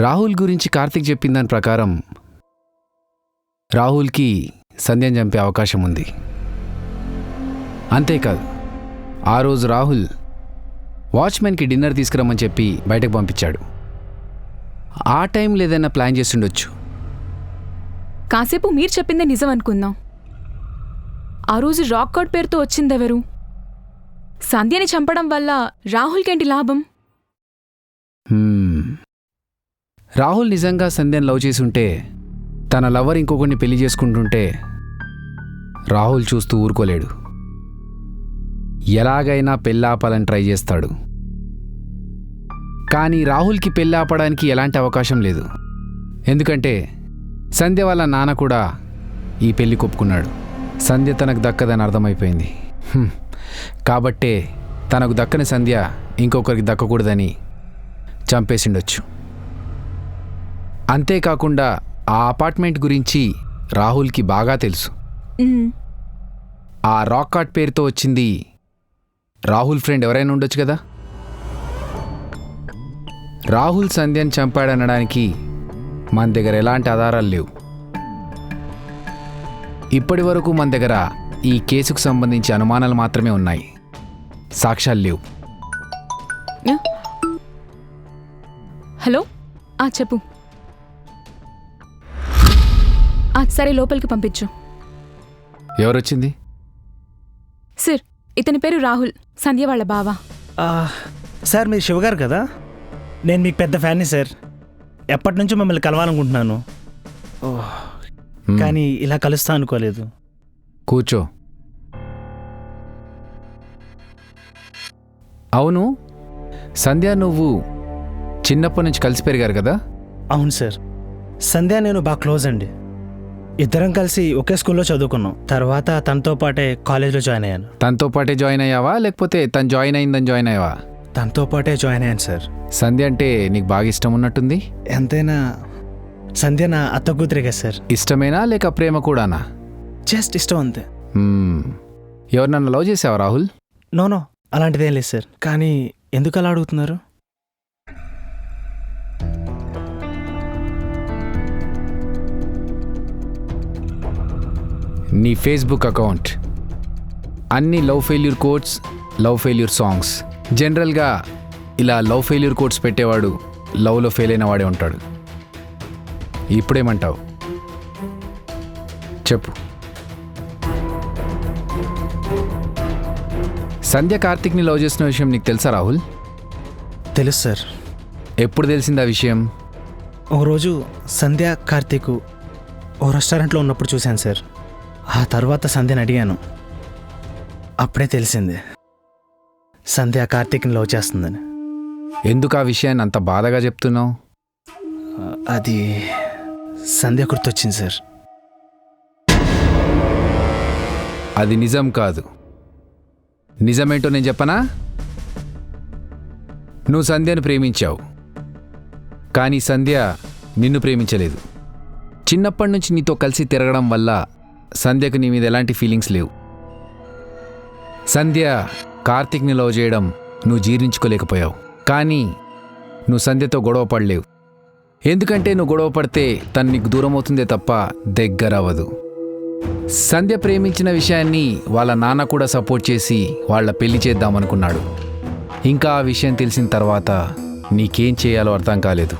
Speaker 6: రాహుల్ గురించి కార్తిక్ చెప్పిన దాని ప్రకారం రాహుల్కి సంధ్యను చంపే అవకాశం ఉంది. అంతేకాదు, ఆ రోజు రాహుల్ వాచ్మెన్కి డిన్నర్ తీసుకురమ్మని చెప్పి బయటకు పంపించాడు. ఆ టైంలో ఏదైనా ప్లాన్ చేస్తుండొచ్చు.
Speaker 5: కాసేపు మీరు చెప్పిందే నిజం అనుకుందాం. ఆ రోజు రాక్ కార్డ్ పేరుతో వచ్చిందెవరు? సంధ్యని చంపడం వల్ల రాహుల్కేంటి లాభం?
Speaker 6: రాహుల్ నిజంగా సంధ్యను లవ్ చేసి ఉంటే, తన లవర్ ఇంకొకరిని పెళ్లి చేసుకుంటుంటే రాహుల్ చూస్తూ ఊరుకోలేడు. ఎలాగైనా పెళ్ళాపాలని ట్రై చేస్తాడు. కానీ రాహుల్కి పెళ్ళాపడానికి ఎలాంటి అవకాశం లేదు. ఎందుకంటే సంధ్య వాళ్ళ నాన్న కూడా ఈ పెళ్లి కొప్పుకున్నాడు. సంధ్య తనకు దక్కదని అర్థమైపోయింది. కాబట్టే తనకు దక్కని సంధ్య ఇంకొకరికి దక్కకూడదని చంపేసిండొచ్చు. అంతేకాకుండా ఆ అపార్ట్మెంట్ గురించి రాహుల్కి బాగా తెలుసు. ఆ రాక్ కార్డ్ పేరుతో వచ్చింది రాహుల్ ఫ్రెండ్ ఎవరైనా ఉండొచ్చు కదా. రాహుల్ సంధ్యను చంపాడనడానికి మన దగ్గర ఎలాంటి ఆధారాలు లేవు. ఇప్పటి వరకు మన దగ్గర ఈ కేసుకు సంబంధించి అనుమానాలు మాత్రమే ఉన్నాయి, సాక్ష్యాలు లేవు.
Speaker 5: హలో, చెప్పు. సరే, లోపలికి పంపించు.
Speaker 6: ఎవరొచ్చింది?
Speaker 5: సార్, ఇతని పేరు రాహుల్, సంధ్య వాళ్ళ బావ.
Speaker 16: సార్, మీరు శివగారు కదా? నేను మీకు పెద్ద ఫ్యాన్ని సార్. ఎప్పటి నుంచో మిమ్మల్ని కలవాలనుకుంటున్నాను, కానీ ఇలా కలుస్తా అనుకోలేదు.
Speaker 6: కూర్చో. అవును, సంధ్య నువ్వు చిన్నప్పటి నుంచి కలిసి పెరిగారు కదా?
Speaker 16: అవును సార్, సంధ్య నేను బాగా క్లోజ్ అండి. ఇద్దరం కలిసి ఒకే స్కూల్లో చదువుకున్నాం. తర్వాత తనతో పాటే కాలేజ్లో జాయిన్ అయ్యాను.
Speaker 6: తనతో పాటే జాయిన్ అయ్యావా లేకపోతే తను జాయిన్ అయిందని జాయిన్ అయ్యావా?
Speaker 16: తనతో పాటే జాయిన్ అయ్యాను సార్.
Speaker 6: సంధ్య అంటే నీకు బాగా ఇష్టం ఉన్నట్టుంది.
Speaker 16: ఎంతైనా సంధ్య నా అత్త కూతురే కదా సార్.
Speaker 6: ఇష్టమేనా లేక ప్రేమ కూడానా?
Speaker 16: జస్ట్ ఇష్టం అంతే.
Speaker 6: ఎవరినన్నా లవ్ చేసావా రాహుల్?
Speaker 16: నో అలాంటిదేం లేదు సార్. కానీ ఎందుకు అలా అడుగుతున్నారు?
Speaker 6: నీ ఫేస్బుక్ అకౌంట్ అన్ని love failure quotes, love failure songs. జనరల్గా ఇలా లవ్ ఫెయిల్యూర్ కోట్స్ పెట్టేవాడు లవ్లో ఫెయిల్ అయిన వాడే ఉంటాడు. ఇప్పుడేమంటావు చెప్పు. సంధ్య కార్తిక్ని లవ్ చేసిన విషయం నీకు తెలుసా రాహుల్?
Speaker 16: తెలుసు సార్.
Speaker 6: ఎప్పుడు తెలిసింది ఆ విషయం?
Speaker 16: ఒకరోజు సంధ్య కార్తీక్ ఓ రెస్టారెంట్లో ఉన్నప్పుడు చూశాను సార్. ఆ తర్వాత సంధ్యని అడిగాను. అప్పుడే తెలిసింది సంధ్య కార్తీక్ని లవ్ చేస్తుందని.
Speaker 6: ఎందుకు ఆ విషయాన్ని అంత బాధగా చెప్తున్నావు?
Speaker 16: అది సంధ్య గుర్తొచ్చింది సార్.
Speaker 6: అది నిజం కాదు. నిజమేంటో నేను చెప్పనా? నువ్వు సంధ్యను ప్రేమించావు, కానీ సంధ్య నిన్ను ప్రేమించలేదు. చిన్నప్పటి నుంచి నీతో కలిసి తిరగడం వల్ల సంధ్యకు నీ మీద ఎలాంటి ఫీలింగ్స్ లేవు. సంధ్య కార్తిక్ని లవ్ చేయడం నువ్వు జీర్ణించుకోలేకపోయావు. కానీ నువ్వు సంధ్యతో గొడవ పడలేవు. ఎందుకంటే నువ్వు గొడవ పడితే తను నీకు దూరం అవుతుందే తప్ప దగ్గర అవ్వదు. సంధ్య ప్రేమించిన విషయాన్ని వాళ్ళ నాన్న కూడా సపోర్ట్ చేసి వాళ్ళ పెళ్లి చేద్దామనుకున్నాడు. ఇంకా ఆ విషయం తెలిసిన తర్వాత నీకేం చేయాలో అర్థం కాలేదు.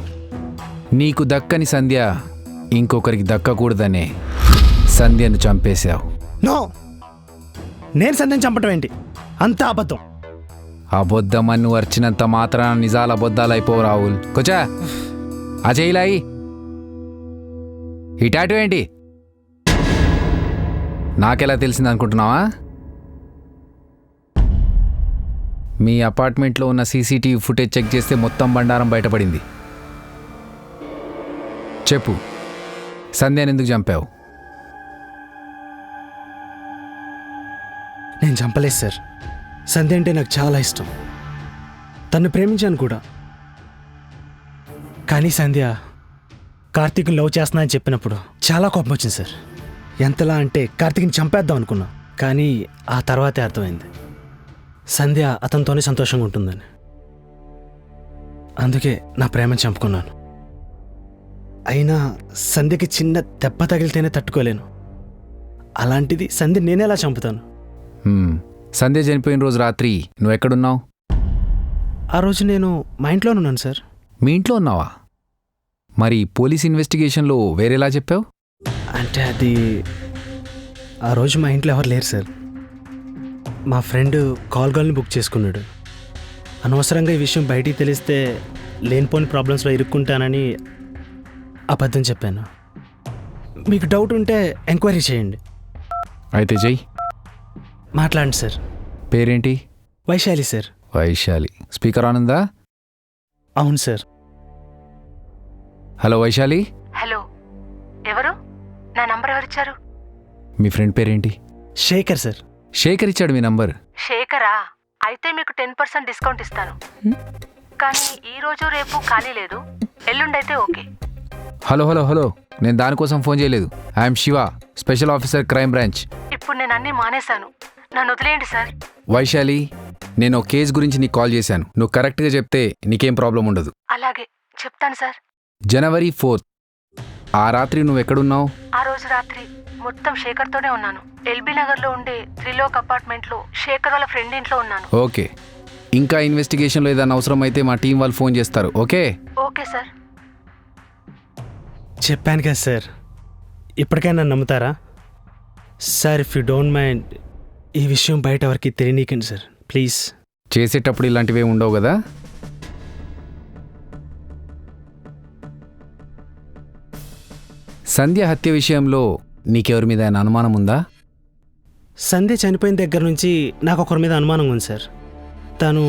Speaker 6: నీకు దక్కని సంధ్య ఇంకొకరికి దక్కకూడదనే సంధ్యను చంపేశావు.
Speaker 16: నో, నేను సంధ్యను చంపటం ఏంటి? అంత అబద్ధం.
Speaker 6: అబద్ధమని నువ్వు అర్చినంత మాత్రాన నిజాలు అబద్ధాలు అయిపోవు రాహుల్. కొచ్చా ఆ చేయిలాయి. ఈ టాటూ ఏంటి? నాకెలా తెలిసింది అనుకుంటున్నావా? మీ అపార్ట్మెంట్లో ఉన్న సీసీటీవీ ఫుటేజ్ చెక్ చేస్తే మొత్తం బండారం బయటపడింది. చెప్పు, సంధ్యను ఎందుకు చంపావు?
Speaker 16: నేను చంపలేదు సార్. సంధ్య అంటే నాకు చాలా ఇష్టం. తను ప్రేమించాను కూడా. కానీ సంధ్య కార్తీక్ని లవ్ చేస్తున్నా అని చెప్పినప్పుడు చాలా కోపం వచ్చింది సార్. ఎంతలా అంటే కార్తీక్ని చంపేద్దాం అనుకున్నా. కానీ ఆ తర్వాతే అర్థమైంది సంధ్య అతనితోనే సంతోషంగా ఉంటుందని. అందుకే నా ప్రేమను చంపుకున్నాను. అయినా సంధ్యకి చిన్న దెబ్బ తగిలితేనే తట్టుకోలేను. అలాంటిది సంధ్య నేనేలా చంపుతాను?
Speaker 6: సంధ్య చనిపోయిన రోజు రాత్రి నువ్వు ఎక్కడున్నావు?
Speaker 16: ఆ రోజు నేను మా ఇంట్లోనే ఉన్నాను సార్.
Speaker 6: మీ ఇంట్లో ఉన్నావా? మరి పోలీస్ ఇన్వెస్టిగేషన్లో వేరేలా చెప్పావు?
Speaker 16: అంటే అది ఆ రోజు మా ఇంట్లో ఎవరు లేరు సార్. మా ఫ్రెండ్ కాల్ గర్ల్ని బుక్ చేసుకున్నాడు. అనవసరంగా ఈ విషయం బయటికి తెలిస్తే లేనిపోని ప్రాబ్లమ్స్లో ఇరుక్కుంటానని అబద్ధం చెప్పాను. మీకు డౌట్ ఉంటే ఎంక్వైరీ చేయండి.
Speaker 6: అయితే చెయ్యి.
Speaker 16: మాట్లాడండి సార్.
Speaker 6: పేరేంటి?
Speaker 16: వైశాలి సార్.
Speaker 6: వైశాలి. స్పీకర్ ఆనందా?
Speaker 16: అవును సార్.
Speaker 6: హలో వైశాలి.
Speaker 4: హలో, ఎవరు? నా నంబర్ ఎవరిచ్చారు?
Speaker 6: మీ ఫ్రెండ్ పేరేంటి?
Speaker 16: శేఖర్ సార్.
Speaker 6: శేఖర్ ఇచ్చాడు మీ నంబర్.
Speaker 4: శేఖరా? అయితే మీకు 10% డిస్కౌంట్ ఇస్తాను. కానీ ఈ రోజు రేపు ఖాళీ లేదు. ఎల్లుండైతే ఓకే.
Speaker 6: హలో హలో హలో, నేను దానికోసం ఫోన్ చేయలేదు. I'm Shiva, special officer, crime branch.
Speaker 4: ఇప్పుడు నేను అన్నీ మానేశాను. నన్ను వదిలేయండి సార్.
Speaker 6: వైశాలి, నేను ఒక కేసు గురించి నీకు కాల్ చేశాను. నువ్వు కరెక్ట్గా చెప్తే నీకేం ప్రాబ్లం ఉండదు.
Speaker 4: అలాగే చెప్తాను సార్.
Speaker 6: జనవరి 4th ఆ రాత్రి నువ్వు ఎక్కడున్నావు?
Speaker 4: ఆ రోజు రాత్రి మొత్తం శేఖర్తోనే ఉన్నాను. ఎల్బీ నగర్లో ఉండే త్రిలోక్ అపార్ట్మెంట్లో శేఖర్ వాళ్ళ ఫ్రెండ్ ఇంట్లో ఉన్నాను.
Speaker 6: ఓకే. ఇంకా ఇన్వెస్టిగేషన్లో ఏదైనా అవసరం అయితే మా టీం వాళ్ళు ఫోన్ చేస్తారు. ఓకే?
Speaker 4: Okay sir.
Speaker 16: చెప్పాను కదా సార్. ఇప్పటికైనా నమ్ముతారా sir? If you don't mind ఈ విషయం బయట ఎవరికి తెలియనీకండి సార్, ప్లీజ్.
Speaker 6: చేసేటప్పుడు ఇలాంటివే ఉండవు కదా? సంధ్య హత్య విషయంలో నీకెవరి మీద అనుమానం ఉందా?
Speaker 16: సంధ్య చనిపోయిన దగ్గర నుంచి నాకు ఒకరి మీద అనుమానం ఉంది సార్. తను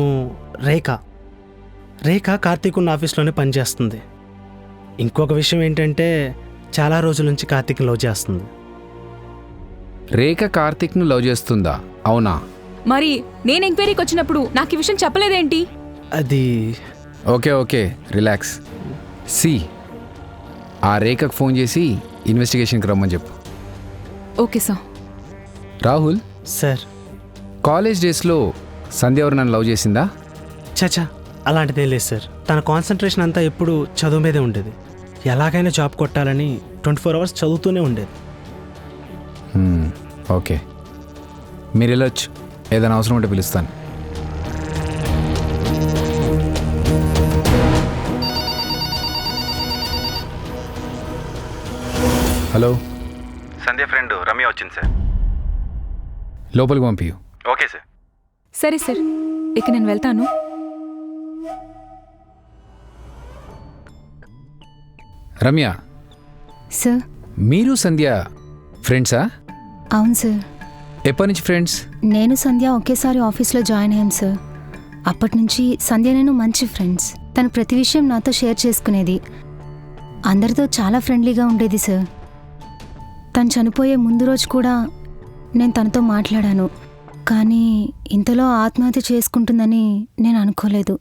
Speaker 16: రేఖ కార్తీక్ ఉన్న ఆఫీస్లోనే పనిచేస్తుంది. ఇంకొక విషయం ఏంటంటే చాలా రోజుల నుంచి కార్తీక్ లవ్ చేస్తుంది.
Speaker 6: రేఖ కార్తిక్ను లవ్ చేస్తుందా? అవునా?
Speaker 5: మరి నేను ఎంక్వైరీకి వచ్చినప్పుడు నాకు ఈ విషయం చెప్పలేదేంటి?
Speaker 16: అది
Speaker 6: ఓకే ఓకే, రిలాక్స్. సి, ఆ రేఖకు ఫోన్ చేసి ఇన్వెస్టిగేషన్కి రమ్మని చెప్పు.
Speaker 5: Okay sir.
Speaker 6: Rahul
Speaker 16: sir,
Speaker 6: college డేస్లో సంధ్య ఎవరు నన్ను లవ్ చేసిందా?
Speaker 16: చచా, అలాంటిదేం లేదు సార్. తన కాన్సన్ట్రేషన్ అంతా ఎప్పుడు చదువు మీదే ఉండేది. ఎలాగైనా జాబ్ కొట్టాలని 24 అవర్స్ చదువుతూనే ఉండేది.
Speaker 6: ఓకే, మీరు వెళ్ళొచ్చు. ఏదైనా అవసరం ఉంటే పిలుస్తాను. హలో,
Speaker 8: సంధ్య ఫ్రెండ్ రమ్య వచ్చింది సార్.
Speaker 6: లోపలికి పంపియు.
Speaker 8: Okay sir.
Speaker 5: సరే సార్, ఇక నేను వెళ్తాను.
Speaker 6: రమ్య,
Speaker 12: సార్.
Speaker 6: మీరు సంధ్య ఫ్రెండ్సా?
Speaker 12: అవును సార్.
Speaker 6: ఎప్పటి నుంచి ఫ్రెండ్స్?
Speaker 12: నేను సంధ్య ఒకేసారి ఆఫీస్లో జాయిన్ అయ్యాం సార్. అప్పటి నుంచి సంధ్య నేను మంచి ఫ్రెండ్స్. తను ప్రతి విషయం నాతో షేర్ చేసుకునేది. అందరితో చాలా ఫ్రెండ్లీగా ఉండేది సార్. తను చనిపోయే ముందు రోజు కూడా నేను తనతో మాట్లాడాను. కానీ ఇంతలో ఆత్మహత్య చేసుకుంటుందని నేను అనుకోలేదు.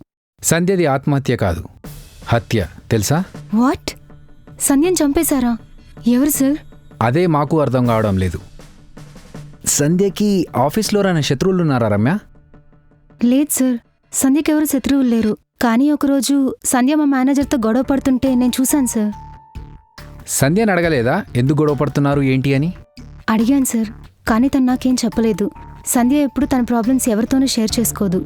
Speaker 6: సంధ్యది ఆత్మహత్య కాదు, హత్య, తెలుసా?
Speaker 12: వాట్? సంధ్యను చంపేశారా? ఎవరు సార్?
Speaker 6: అదే మాకు అర్థం కావడం లేదు. సంధ్యకి ఆఫీస్లో రాని శత్రువులు ఉన్నారా రమ్య?
Speaker 12: లేదు సార్, సంధ్యకి ఎవరు శత్రువులు లేరు. కానీ ఒకరోజు సంధ్య మా మేనేజర్తో గొడవ పడుతుంటే నేను చూశాను సార్.
Speaker 6: సంధ్యని అడగలేదా ఎందుకు గొడవ పడుతున్నారు ఏంటి అని?
Speaker 12: అడిగాను సార్, కానీ తను నాకేం చెప్పలేదు. సంధ్య ఎప్పుడు తన ప్రాబ్లమ్స్ ఎవరితోనూ షేర్ చేసుకోదు.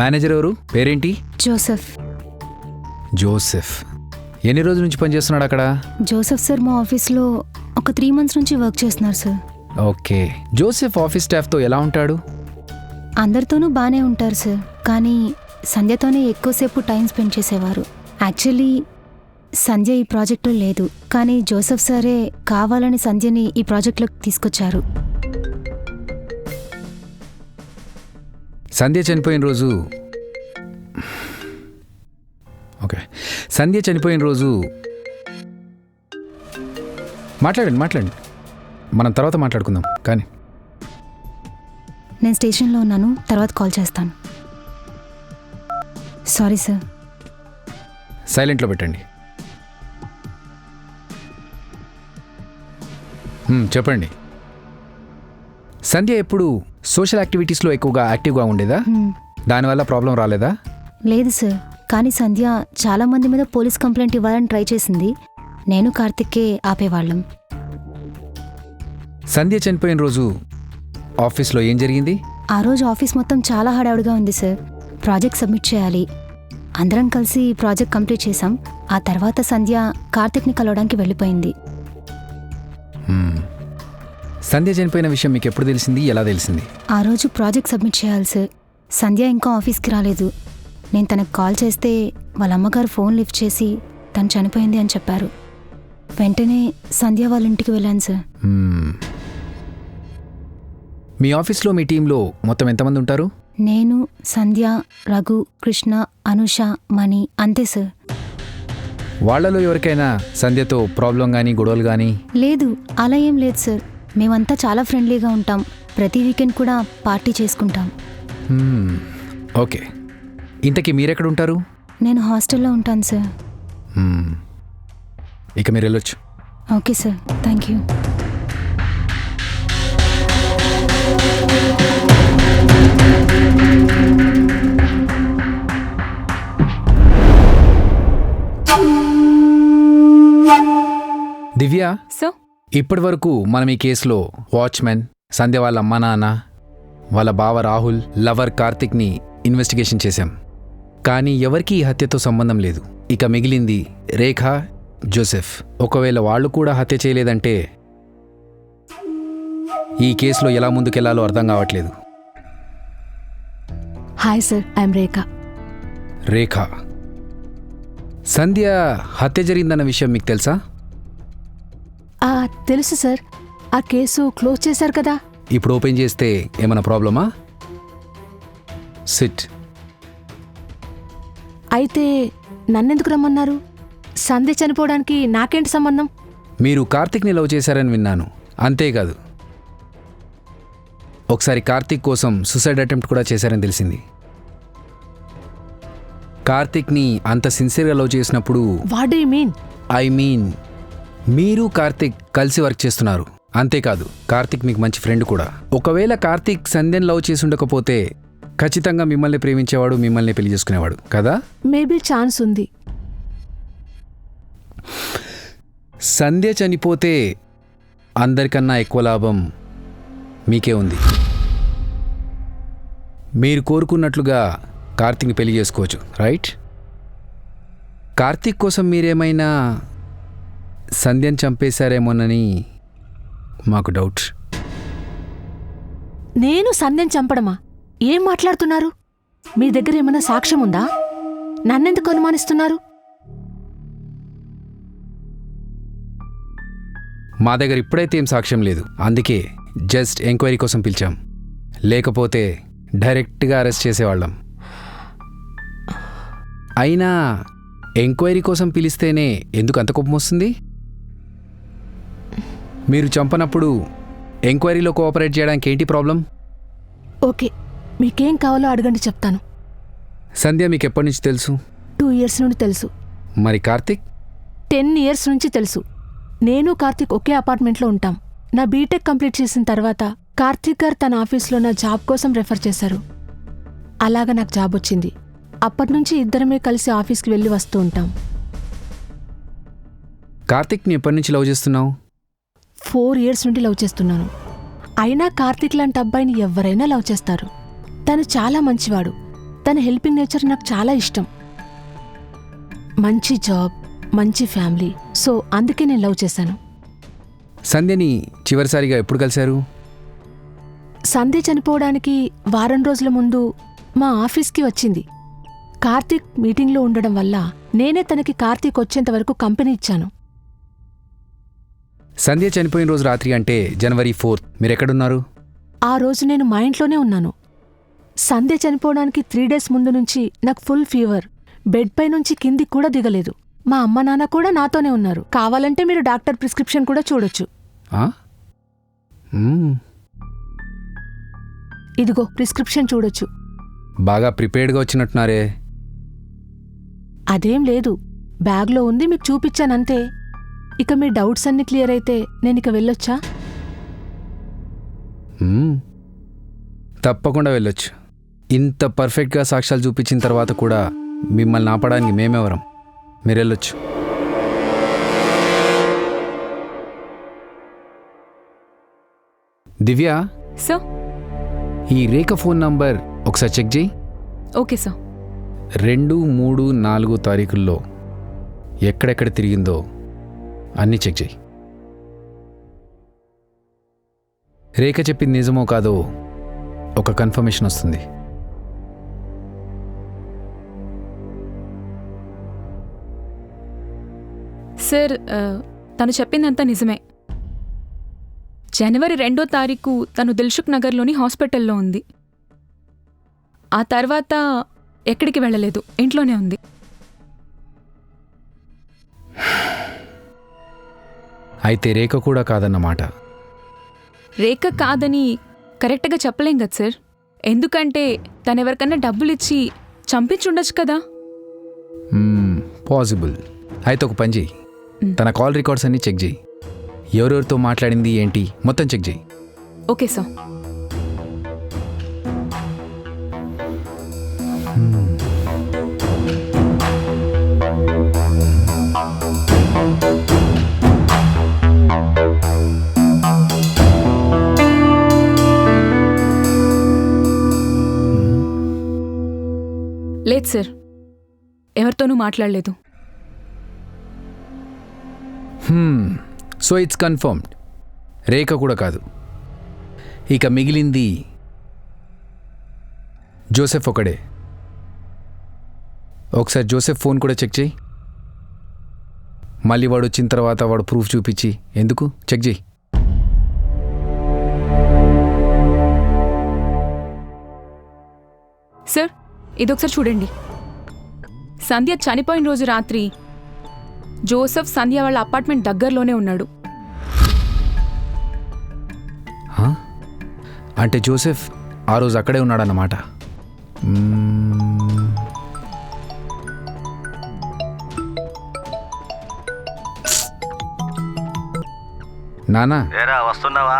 Speaker 6: మేనేజర్ ఎవరు? పేరేంటి?
Speaker 12: జోసెఫ్.
Speaker 6: జోసెఫ్ ఎన్ని రోజుల నుంచి పనిచేస్తున్నాడు అక్కడ?
Speaker 12: జోసెఫ్ సార్ మా ఆఫీస్లో ఒక 3 months నుంచి వర్క్ చేస్తున్నారు సార్.
Speaker 6: ఓకే, జోసెఫ్ ఆఫీస్ స్టాఫ్తో ఎలా ఉంటాడు?
Speaker 12: అందరితోనూ బాగానే ఉంటారు సార్, కానీ సంధ్యతోనే ఎక్కువసేపు టైం స్పెండ్ చేసేవారు. యాక్చువల్లీ సంధ్య ఈ ప్రాజెక్టులో లేదు, కానీ జోసెఫ్ సారే కావాలని సంధ్యని ఈ ప్రాజెక్టులోకి తీసుకొచ్చారు.
Speaker 6: సంధ్య చనిపోయిన రోజు సంధ్య చనిపోయిన రోజు మాట్లాడండి, మనం తర్వాత మాట్లాడుకుందాం. కానీ
Speaker 12: నేను స్టేషన్లో ఉన్నాను, తర్వాత కాల్ చేస్తాను. Sorry sir.
Speaker 6: సైలెంట్లో పెట్టండి. చెప్పండి. సంధ్య ఎప్పుడు సోషల్ యాక్టివిటీస్లో ఎక్కువగా యాక్టివ్గా ఉండేదా? దానివల్ల ప్రాబ్లం రాలేదా?
Speaker 12: లేదు సార్, కానీ సంధ్య చాలా మంది మీద పోలీస్ కంప్లైంట్ ఇవ్వాలని ట్రై చేసింది. నేను కార్తిక్కే ఆపేవాళ్ళం.
Speaker 6: సంధ్య చనిపోయిన రోజు ఆఫీస్లో ఏం జరిగింది?
Speaker 12: ఆ రోజు ఆఫీస్ మొత్తం చాలా హడావుడిగా ఉంది సార్. ప్రాజెక్ట్ సబ్మిట్ చేయాలి. అందరం కలిసి ప్రాజెక్ట్ కంప్లీట్ చేశాం. ఆ తర్వాత సంధ్య కార్తిక్ని కలవడానికి వెళ్ళిపోయింది.
Speaker 6: సంధ్య చనిపోయిన విషయం మీకు ఎప్పుడు తెలిసింది? ఎలా తెలిసింది?
Speaker 12: ఆ రోజు ప్రాజెక్ట్ సబ్మిట్ చేయాలి సార్. సంధ్య ఇంకా ఆఫీస్కి రాలేదు. నేను తనకు కాల్ చేస్తే వాళ్ళ అమ్మగారు ఫోన్ లిఫ్ట్ చేసి తను చనిపోయింది అని చెప్పారు. వెంటనే సంధ్య వాళ్ళ ఇంటికి వెళ్ళాను సార్.
Speaker 6: మీ ఆఫీస్లో మీ టీంలో మొత్తం ఎంతమంది ఉంటారు?
Speaker 12: నేను, సంధ్య, రఘు, కృష్ణ, అనుష, మణి, అంతే సార్.
Speaker 6: వాళ్లలో ఎవరికైనా సంధ్యతో ప్రాబ్లం కానీ గొడవలు కానీ?
Speaker 12: లేదు, అలా ఏం లేదు సార్. మేమంతా చాలా ఫ్రెండ్లీగా ఉంటాం. ప్రతి వీకెండ్ కూడా పార్టీ చేసుకుంటాం.
Speaker 6: ఓకే, ఇంతకీ మీరెక్కడ ఉంటారు?
Speaker 12: నేను హాస్టల్లో ఉంటాను సార్.
Speaker 6: ఇక మీరు వెళ్ళొచ్చు.
Speaker 12: Okay sir, thank you.
Speaker 6: Divya,
Speaker 5: so
Speaker 6: ఇప్పటి వరకు మనం ఈ కేసులో వాచ్మెన్, సంధ్య వాళ్ళ అమ్మా నాన్న, వాళ్ళ బావ రాహుల్, లవర్ కార్తిక్ని ఇన్వెస్టిగేషన్ చేశాం. కానీ ఎవరికీ ఈ హత్యతో సంబంధం లేదు. ఇక మిగిలింది రేఖ, జోసెఫ్. ఒకవేళ వాళ్ళు కూడా హత్య చేయలేదంటే ఈ కేసులో ఎలా ముందుకెళ్లాలో అర్థం కావట్లేదు.
Speaker 4: హాయ్ సార్, ఐఎమ్ రేఖ.
Speaker 6: రేఖ, సంధ్య హత్య జరిగిందన్న విషయం మీకు తెలుసా?
Speaker 4: తెలుసు సార్. ఆ కేసు క్లోజ్ చేశారు కదా.
Speaker 6: ఇప్పుడు ఓపెన్ చేస్తే ఏమైనా ప్రాబ్లమా? సిట్.
Speaker 4: అయితే నన్నెందుకు రమ్మన్నారు? సంధ్య చనిపోవడానికి నాకేంటి సంబంధం?
Speaker 6: మీరు కార్తిక్ని లవ్ చేశారని విన్నాను. అంతేకాదు, ఒకసారి కార్తిక్ కోసం సూసైడ్ అటెంప్ట్ కూడా చేశారని తెలిసింది. కార్తిక్ని అంత సిన్సియర్గా లవ్ చేసినప్పుడు
Speaker 4: what do you mean?
Speaker 6: I mean మీరు కార్తిక్ కలిసి వర్క్ చేస్తున్నారు. అంతేకాదు, కార్తిక్ మీకు మంచి ఫ్రెండ్ కూడా. ఒకవేళ కార్తిక్ సంధ్యని లవ్ చేసి ఉండకపోతే ఖచ్చితంగా మిమ్మల్ని ప్రేమించేవాడు, మిమ్మల్ని పెళ్లి చేసుకునేవాడు కదా?
Speaker 4: మేబీ ఛాన్స్ ఉంది.
Speaker 6: సంధ్య చనిపోతే అందరికన్నా ఎక్కువ లాభం మీకే ఉంది. మీరు కోరుకున్నట్లుగా కార్తిక్ని పెళ్లి చేసుకోవచ్చు, రైట్? కార్తిక్ కోసం మీరేమైనా సంధ్యను చంపేశారేమోనని మాకు డౌట్.
Speaker 4: నేను సంధ్యని చంపడమా? ఏం మాట్లాడుతున్నారు? మీ దగ్గర ఏమైనా సాక్ష్యం ఉందా? నన్నెందుకు అనుమానిస్తున్నారు?
Speaker 6: మా దగ్గర ఇప్పుడైతే ఏం సాక్ష్యం లేదు, అందుకే జస్ట్ ఎంక్వైరీ కోసం పిలిచాం. లేకపోతే డైరెక్ట్గా అరెస్ట్ చేసేవాళ్ళం. అయినా ఎంక్వైరీ కోసం పిలిస్తేనే ఎందుకు అంత కోపం వస్తుంది? మీరు చంపనప్పుడు ఎంక్వైరీలో కోఆపరేట్ చేయడానికి ఏంటి ప్రాబ్లం?
Speaker 4: ఓకే, మీకేం కావాలో అడగండి, చెప్తాను.
Speaker 6: సంధ్య మీకు ఎప్పటి నుంచి తెలుసు?
Speaker 4: 2 years నుండి తెలుసు.
Speaker 6: మరి కార్తిక్?
Speaker 4: 10 years నుంచి తెలుసు. నేను కార్తిక్ ఒకే అపార్ట్మెంట్లో ఉంటాం. నా బీటెక్ కంప్లీట్ చేసిన తర్వాత కార్తిక్ గారు తన ఆఫీస్లో నా జాబ్ కోసం రెఫర్ చేశారు. అలాగా నాకు జాబ్ వచ్చింది. అప్పటినుంచి ఇద్దరమే కలిసి ఆఫీస్కి వెళ్ళి వస్తూ ఉంటాం.
Speaker 6: కార్తిక్ని ఎప్పటి నుంచి లవ్ చేస్తున్నావు?
Speaker 4: 4 years నుండి లవ్ చేస్తున్నాను. అయినా కార్తిక్ లాంటి అబ్బాయిని ఎవరైనా లవ్ చేస్తారు. తను చాలా మంచివాడు. తన హెల్పింగ్ నేచర్ నాకు చాలా ఇష్టం. మంచి జాబ్, మంచి ఫ్యామిలీ. సో అందుకే నేను లవ్ చేశాను.
Speaker 6: సంధ్యని చివరిసారిగా ఎప్పుడు కలిశారు?
Speaker 4: సంధ్య చనిపోవడానికి 1 వారం రోజుల ముందు మా ఆఫీస్కి వచ్చింది. కార్తీక్ మీటింగ్లో ఉండడం వల్ల నేనే తనకి కార్తీక్ వచ్చేంత వరకు కంపెనీ ఇచ్చాను.
Speaker 6: సంధ్య చనిపోయిన రోజు రాత్రి అంటే January 4th మీరెక్కడున్నారు?
Speaker 4: ఆ రోజు నేను మా ఇంట్లోనే ఉన్నాను. సంధ్య చనిపోవడానికి 3 days ముందు నుంచి నాకు ఫుల్ ఫీవర్. బెడ్ పై నుంచి కిందికి కూడా దిగలేదు. మా అమ్మ నాన్న కూడా నాతోనే ఉన్నారు. కావాలంటే మీరు డాక్టర్ ప్రిస్క్రిప్షన్ కూడా చూడొచ్చు. ఇదిగో ప్రిస్క్రిప్షన్ చూడొచ్చు.
Speaker 6: బాగా ప్రిపేర్డ్గా వచ్చినట్టున్నారే.
Speaker 4: అదేం లేదు, బ్యాగ్లో ఉంది, మీకు చూపించానంతే. ఇక మీ డౌట్స్ అన్ని క్లియర్ అయితే నేను ఇక వెళ్ళొచ్చా?
Speaker 6: తప్పకుండా వెళ్ళొచ్చు. ఇంత పర్ఫెక్ట్గా సాక్ష్యాలు చూపించిన తర్వాత కూడా మిమ్మల్ని ఆపడానికి మేమెవరం? మీరు వెళ్ళొచ్చు. దివ్య,
Speaker 5: సో
Speaker 6: ఈ రేఖ ఫోన్ నంబర్ ఒకసారి చెక్ చేయి.
Speaker 5: Okay sir.
Speaker 6: 2, 3, 4 తారీఖుల్లో ఎక్కడెక్కడ తిరిగిందో అన్నీ చెక్ చేయి. రేఖ చెప్పింది నిజమో కాదో ఒక కన్ఫర్మేషన్ వస్తుంది.
Speaker 5: సార్, తను చెప్పిందంతా నిజమే. January 2వ తారీఖు తను దిల్సుఖ్ నగర్లోని హాస్పిటల్లో ఉంది. ఆ తర్వాత ఎక్కడికి వెళ్ళలేదు, ఇంట్లోనే ఉంది.
Speaker 6: అయితే రేఖ కూడా కాదన్నమాట.
Speaker 5: రేఖ కాదని కరెక్ట్గా చెప్పలేం కదా సార్. ఎందుకంటే తనెవరికన్నా డబ్బులు ఇచ్చి చంపించుండొచ్చు కదా.
Speaker 6: పాసిబుల్. అయితే ఒక పని చెయ్యి, తన కాల్ రికార్డ్స్ అన్నీ చెక్ చేయి. ఎవరెవరితో మాట్లాడింది ఏంటి మొత్తం చెక్ చేయి.
Speaker 5: Okay sir. లేదు సార్, ఎవరితోనూ మాట్లాడలేదు.
Speaker 6: సో ఇట్స్ కన్ఫర్మ్డ్, రేఖ కూడా కాదు. ఇక మిగిలింది జోసెఫ్ ఒకడే. ఒకసారి జోసెఫ్ ఫోన్ కూడా చెక్ చేయి. మళ్ళీ వాడు వచ్చిన తర్వాత వాడు ప్రూఫ్ చూపించి ఎందుకు చెక్ చేయి.
Speaker 5: సార్, ఇదొకసారి చూడండి. సంధ్య చనిపోయిన రోజు రాత్రి జోసెఫ్ సంధ్య వాళ్ళ అపార్ట్మెంట్ దగ్గరలోనే ఉన్నాడు.
Speaker 6: హా? అంటే జోసెఫ్ ఆ రోజు అక్కడే ఉన్నాడన్నమాట. నానా
Speaker 10: ఏరా వస్తున్నావా?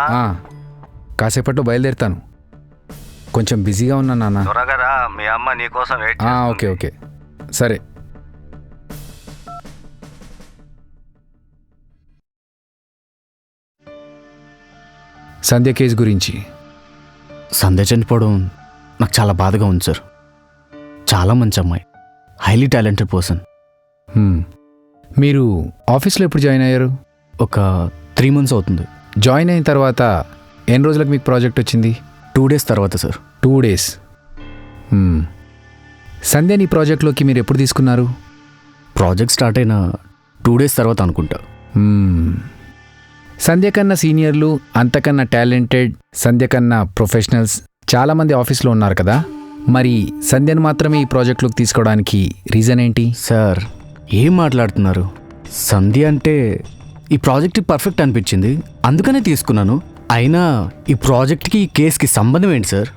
Speaker 6: కాసేపట్లో బయలుదేరుతాను. కొంచెం బిజీగా ఉన్నా నాన్న.
Speaker 10: త్వరగా రా, మీ అమ్మ నీకోసం వెయిట్ చేస్తుంది.
Speaker 6: ఓకే ఓకే సరే. సంధ్య కేసు గురించి.
Speaker 16: సంధ్య చనిపోవడం నాకు చాలా బాధగా ఉంది సార్. చాలా మంచి అమ్మాయి, హైలీ టాలెంటెడ్ పర్సన్.
Speaker 6: మీరు ఆఫీస్లో ఎప్పుడు జాయిన్ అయ్యారు?
Speaker 16: ఒక 3 months అవుతుంది.
Speaker 6: జాయిన్ అయిన తర్వాత ఎన్ని రోజులకు మీకు ప్రాజెక్ట్ వచ్చింది?
Speaker 16: 2 days తర్వాత సార్.
Speaker 6: 2 days. సంధ్యని ప్రాజెక్ట్లోకి మీరు ఎప్పుడు తీసుకున్నారు?
Speaker 16: ప్రాజెక్ట్ స్టార్ట్ అయిన 2 days తర్వాత అనుకుంటా.
Speaker 6: సంధ్య కన్నా సీనియర్లు, అంతకన్నా టాలెంటెడ్, సంధ్య కన్నా ప్రొఫెషనల్స్ చాలామంది ఆఫీస్లో ఉన్నారు కదా, మరి సంధ్యను మాత్రమే ఈ ప్రాజెక్ట్లోకి తీసుకోవడానికి రీజన్ ఏంటి?
Speaker 16: సార్ ఏం మాట్లాడుతున్నారు? సంధ్య అంటే ఈ ప్రాజెక్ట్ పర్ఫెక్ట్ అనిపించింది, అందుకనే తీసుకున్నాను. అయినా ఈ ప్రాజెక్ట్కి ఈ కేసుకి సంబంధం ఏంటి సార్?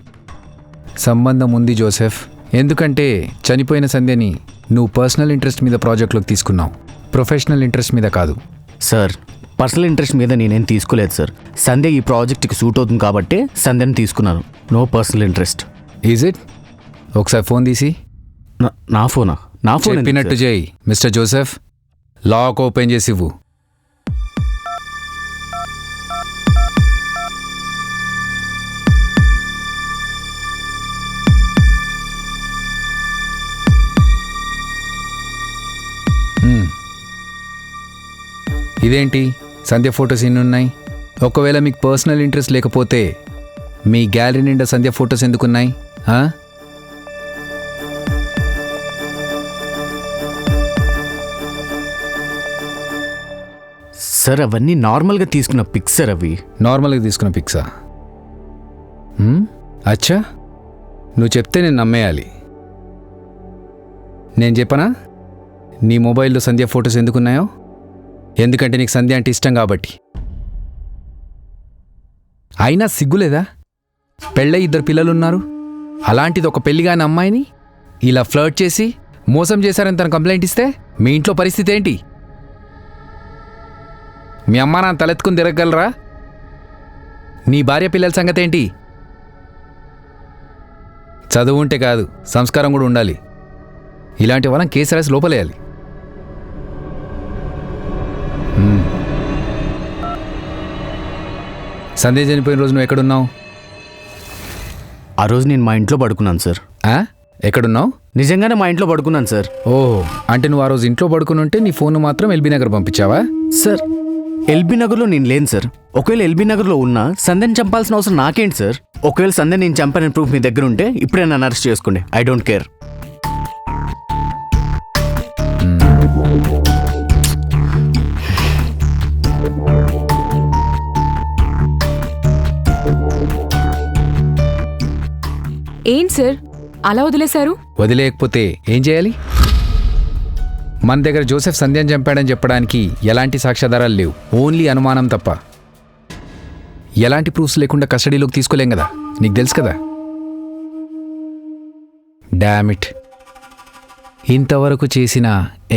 Speaker 6: సంబంధం ఉంది జోసెఫ్. ఎందుకంటే చనిపోయిన సంధ్యని నువ్వు పర్సనల్ ఇంట్రెస్ట్ మీద ప్రాజెక్ట్లోకి తీసుకున్నావు, ప్రొఫెషనల్ ఇంట్రెస్ట్ మీద కాదు.
Speaker 16: సార్ పర్సనల్ ఇంట్రెస్ట్ మీద నేనేం తీసుకోలేదు సార్. సంధ్య ఈ ప్రాజెక్ట్కి సూట్ అవుతుంది కాబట్టి సంధ్యని తీసుకున్నాను. No personal interest.
Speaker 6: Is it? ఒకసారి ఫోన్ తీసి.
Speaker 16: నా ఫోనా? నా ఫోన్
Speaker 6: చెప్పినట్టు చేయి మిస్టర్ జోసెఫ్. లాక్ ఓపెన్ చేసి ఇవ్వు. ఇదేంటి సంధ్య ఫొటోస్ ఎన్ని ఉన్నాయి? ఒకవేళ మీకు పర్సనల్ ఇంట్రెస్ట్ లేకపోతే మీ గ్యాలరీ నిండా సంధ్య ఫొటోస్ ఎందుకున్నాయి?
Speaker 16: సార్ అవన్నీ నార్మల్గా తీసుకున్న పిక్స్ సార్. అవి
Speaker 6: నార్మల్గా తీసుకున్న పిక్సా? అచ్చా, నువ్వు చెప్తే నేను నమ్మేయాలి. నేను చెప్పనా నీ మొబైల్లో సంధ్య ఫొటోస్ ఎందుకున్నాయో? ఎందుకంటే నీకు సంధ్య అంటే ఇష్టం కాబట్టి. అయినా సిగ్గులేదా? పెళ్ళై 2 పిల్లలున్నారు, అలాంటిది ఒక పెళ్లిగాని అమ్మాయిని ఇలా ఫ్లర్ట్ చేసి మోసం చేశారని తను కంప్లైంట్ ఇస్తే మీ ఇంట్లో పరిస్థితి ఏంటి? మీ అమ్మ నాన్న తలెత్తుకుని తిరగలరా? నీ భార్య పిల్లల సంగతి ఏంటి? చదువు ఉంటే కాదు, సంస్కారం కూడా ఉండాలి. ఇలాంటి వాళ్ళని కేసు రాసి లోపలేయాలి. సంధ్య చనిపోయిన రోజు నువ్వు ఎక్కడున్నావు?
Speaker 16: ఆ రోజు నేను మా ఇంట్లో పడుకున్నాను సార్.
Speaker 6: ఎక్కడున్నావు?
Speaker 16: నిజంగానే మా ఇంట్లో పడుకున్నాను సార్.
Speaker 6: ఓహో, అంటే నువ్వు ఆ రోజు ఇంట్లో పడుకుని ఉంటే నీ ఫోన్ మాత్రం ఎల్బీ నగర్ పంపించావా?
Speaker 16: సార్ ఎల్బీ నగర్లో నేను లేను సార్. ఒకవేళ ఎల్బీ నగర్లో ఉన్నా సంధ్యని చంపాల్సిన అవసరం నాకేంటి సార్? ఒకవేళ సంధ్య నేను చంపానని ప్రూఫ్ మీ దగ్గర ఉంటే ఇప్పుడే నన్ను అరెస్ట్ చేసుకోండి. I don't care.
Speaker 5: ఏంటి సార్ అలా వదిలేశారు?
Speaker 6: వదిలేయకపోతే ఏం చేయాలి? మన దగ్గర జోసెఫ్ సంధ్యను చంపాడని చెప్పడానికి ఎలాంటి సాక్ష్యాధారాలు లేవు, ఓన్లీ అనుమానం తప్ప. ఎలాంటి ప్రూఫ్స్ లేకుండా కస్టడీలోకి తీసుకోలేం కదా, నీకు తెలుసు కదా. డామిట్, ఇంతవరకు చేసిన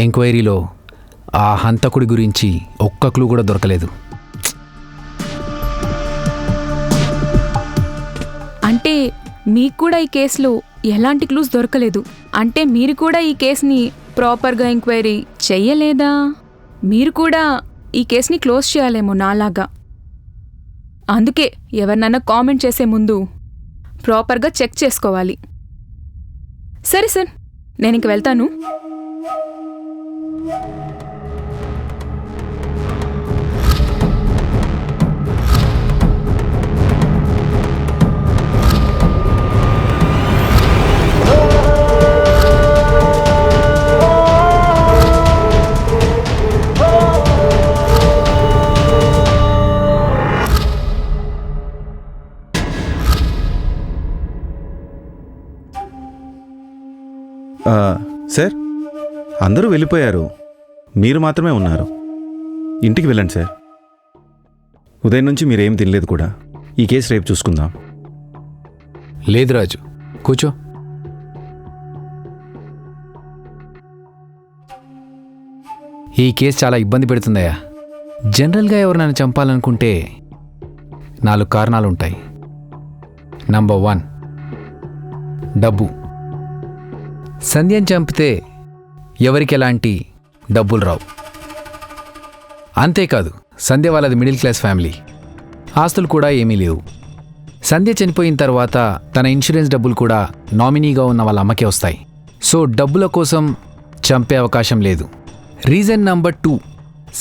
Speaker 6: ఎంక్వైరీలో ఆ హంతకుడి గురించి ఒక్క క్లూ కూడా దొరకలేదు.
Speaker 5: అంటే మీకు కూడా ఈ కేసులో ఎలాంటి క్లూస్ దొరకలేదు? అంటే మీరు కూడా ఈ కేసుని ప్రాపర్గా ఎంక్వైరీ చెయ్యలేదా? మీరు కూడా ఈ కేసుని క్లోజ్ చేయాలేమో నాలాగా. అందుకే ఎవరినన్నా కామెంట్ చేసే ముందు ప్రాపర్గా చెక్ చేసుకోవాలి. సరే సార్, నేను ఇంక వెళ్తాను.
Speaker 8: సార్ అందరూ వెళ్ళిపోయారు. మీరు మాత్రమే ఉన్నారు. ఇంటికి వెళ్ళండి సార్. ఉదయం నుంచి మీరేం తినలేదు కూడా. ఈ కేసు రేపు చూసుకుందాం.
Speaker 6: లేదు రాజు, కూర్చో. ఈ కేసు చాలా ఇబ్బంది పెడుతుందయ్యా. జనరల్గా ఎవరు నన్ను చంపాలనుకుంటే 4 కారణాలుంటాయి. నంబర్ 1, డబ్బు. సంధ్యను చంపితే ఎవరికి ఎలాంటి డబ్బులు రావు. అంతేకాదు, సంధ్య వాళ్ళది మిడిల్ క్లాస్ ఫ్యామిలీ, ఆస్తులు కూడా ఏమీ లేవు. సంధ్య చనిపోయిన తర్వాత తన ఇన్సూరెన్స్ డబ్బులు కూడా నామినీగా ఉన్న వాళ్ళ అమ్మకే వస్తాయి. సో డబ్బుల కోసం చంపే అవకాశం లేదు. రీజన్ నంబర్ 2,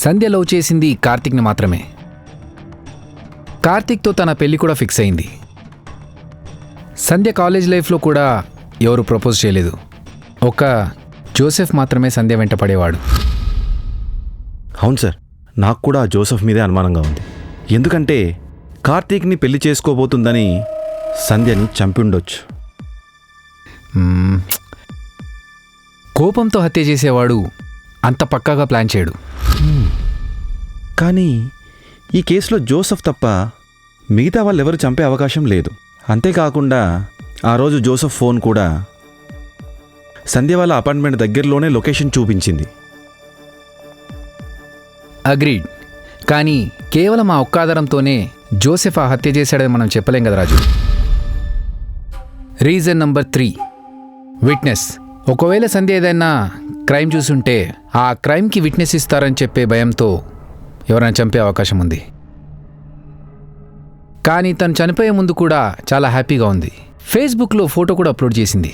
Speaker 6: సంధ్య లవ్ చేసింది కార్తిక్ని మాత్రమే. కార్తిక్తో తన పెళ్లి కూడా ఫిక్స్ అయింది. సంధ్య కాలేజ్ లైఫ్లో కూడా ఎవరు ప్రపోజ్ చేయలేదు. ఒక జోసెఫ్ మాత్రమే సంధ్య వెంట పడేవాడు.
Speaker 8: అవును సార్, నాకు కూడా ఆ జోసెఫ్ మీదే అనుమానంగా ఉంది. ఎందుకంటే కార్తీక్ని పెళ్లి చేసుకోబోతుందని సంధ్యని చంపి ఉండొచ్చు.
Speaker 6: కోపంతో హత్య చేసేవాడు అంత పక్కాగా ప్లాన్ చేయడు.
Speaker 8: కానీ ఈ కేసులో జోసెఫ్ తప్ప మిగతా వాళ్ళెవరు చంపే అవకాశం లేదు. అంతేకాకుండా ఆ రోజు జోసెఫ్ ఫోన్ కూడా సంధ్య వాళ్ళ అపార్ట్మెంట్ దగ్గరలోనే లొకేషన్ చూపించింది.
Speaker 6: అగ్రీడ్. కానీ కేవలం ఆ ఒక్క ఆధారంతోనే జోసెఫ్ ఆ హత్య చేశాడని మనం చెప్పలేం కదా రాజు. Reason number 3, witness. ఒకవేళ సంధ్య ఏదైనా క్రైమ్ చూసుంటే ఆ క్రైమ్కి విట్నెస్ ఇస్తారని చెప్పే భయంతో ఎవరైనా చంపే అవకాశం ఉంది. కానీ తను చనిపోయే ముందు కూడా చాలా హ్యాపీగా ఉంది. ఫేస్బుక్లో ఫోటో కూడా అప్లోడ్ చేసింది.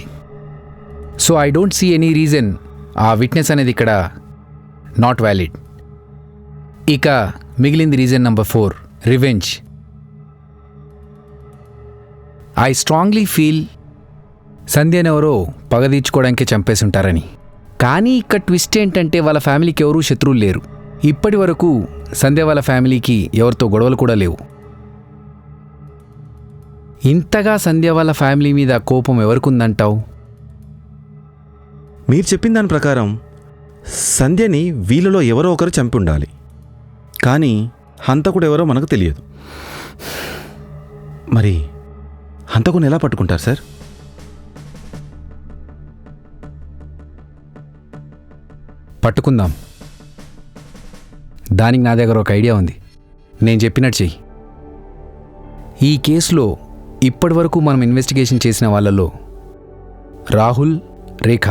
Speaker 6: So I don't see any reason ఆ విట్నెస్ అనేది ఇక్కడ నాట్ వ్యాలిడ్. ఇక మిగిలింది reason number 4, revenge. I strongly feel సంధ్యనెవరో పగ తీర్చుకోవడానికే చంపేసి ఉంటారని. కానీ ఇక్కడ ట్విస్ట్ ఏంటంటే వాళ్ళ ఫ్యామిలీకి ఎవరూ శత్రువులు లేరు. ఇప్పటి వరకు సంధ్య వాళ్ళ ఫ్యామిలీకి ఎవరితో గొడవలు కూడా లేవు. ఇంతగా సంధ్య వాళ్ళ ఫ్యామిలీ మీద కోపం ఎవరికుందంటావు?
Speaker 8: మీరు చెప్పిన దాని ప్రకారం సంధ్యని వీళ్ళలో ఎవరో ఒకరు చంపి ఉండాలి. కానీ హంతకుడు ఎవరో మనకు తెలియదు. మరి హంతకుని ఎలా పట్టుకుంటారు సార్?
Speaker 6: పట్టుకుందాం. దానికి నా దగ్గర ఒక ఐడియా ఉంది. నేను చెప్పినట్టు చెయ్యి. ఈ కేసులో ఇప్పటివరకు మనం ఇన్వెస్టిగేషన్ చేసిన వాళ్ళలో రాహుల్, రేఖ,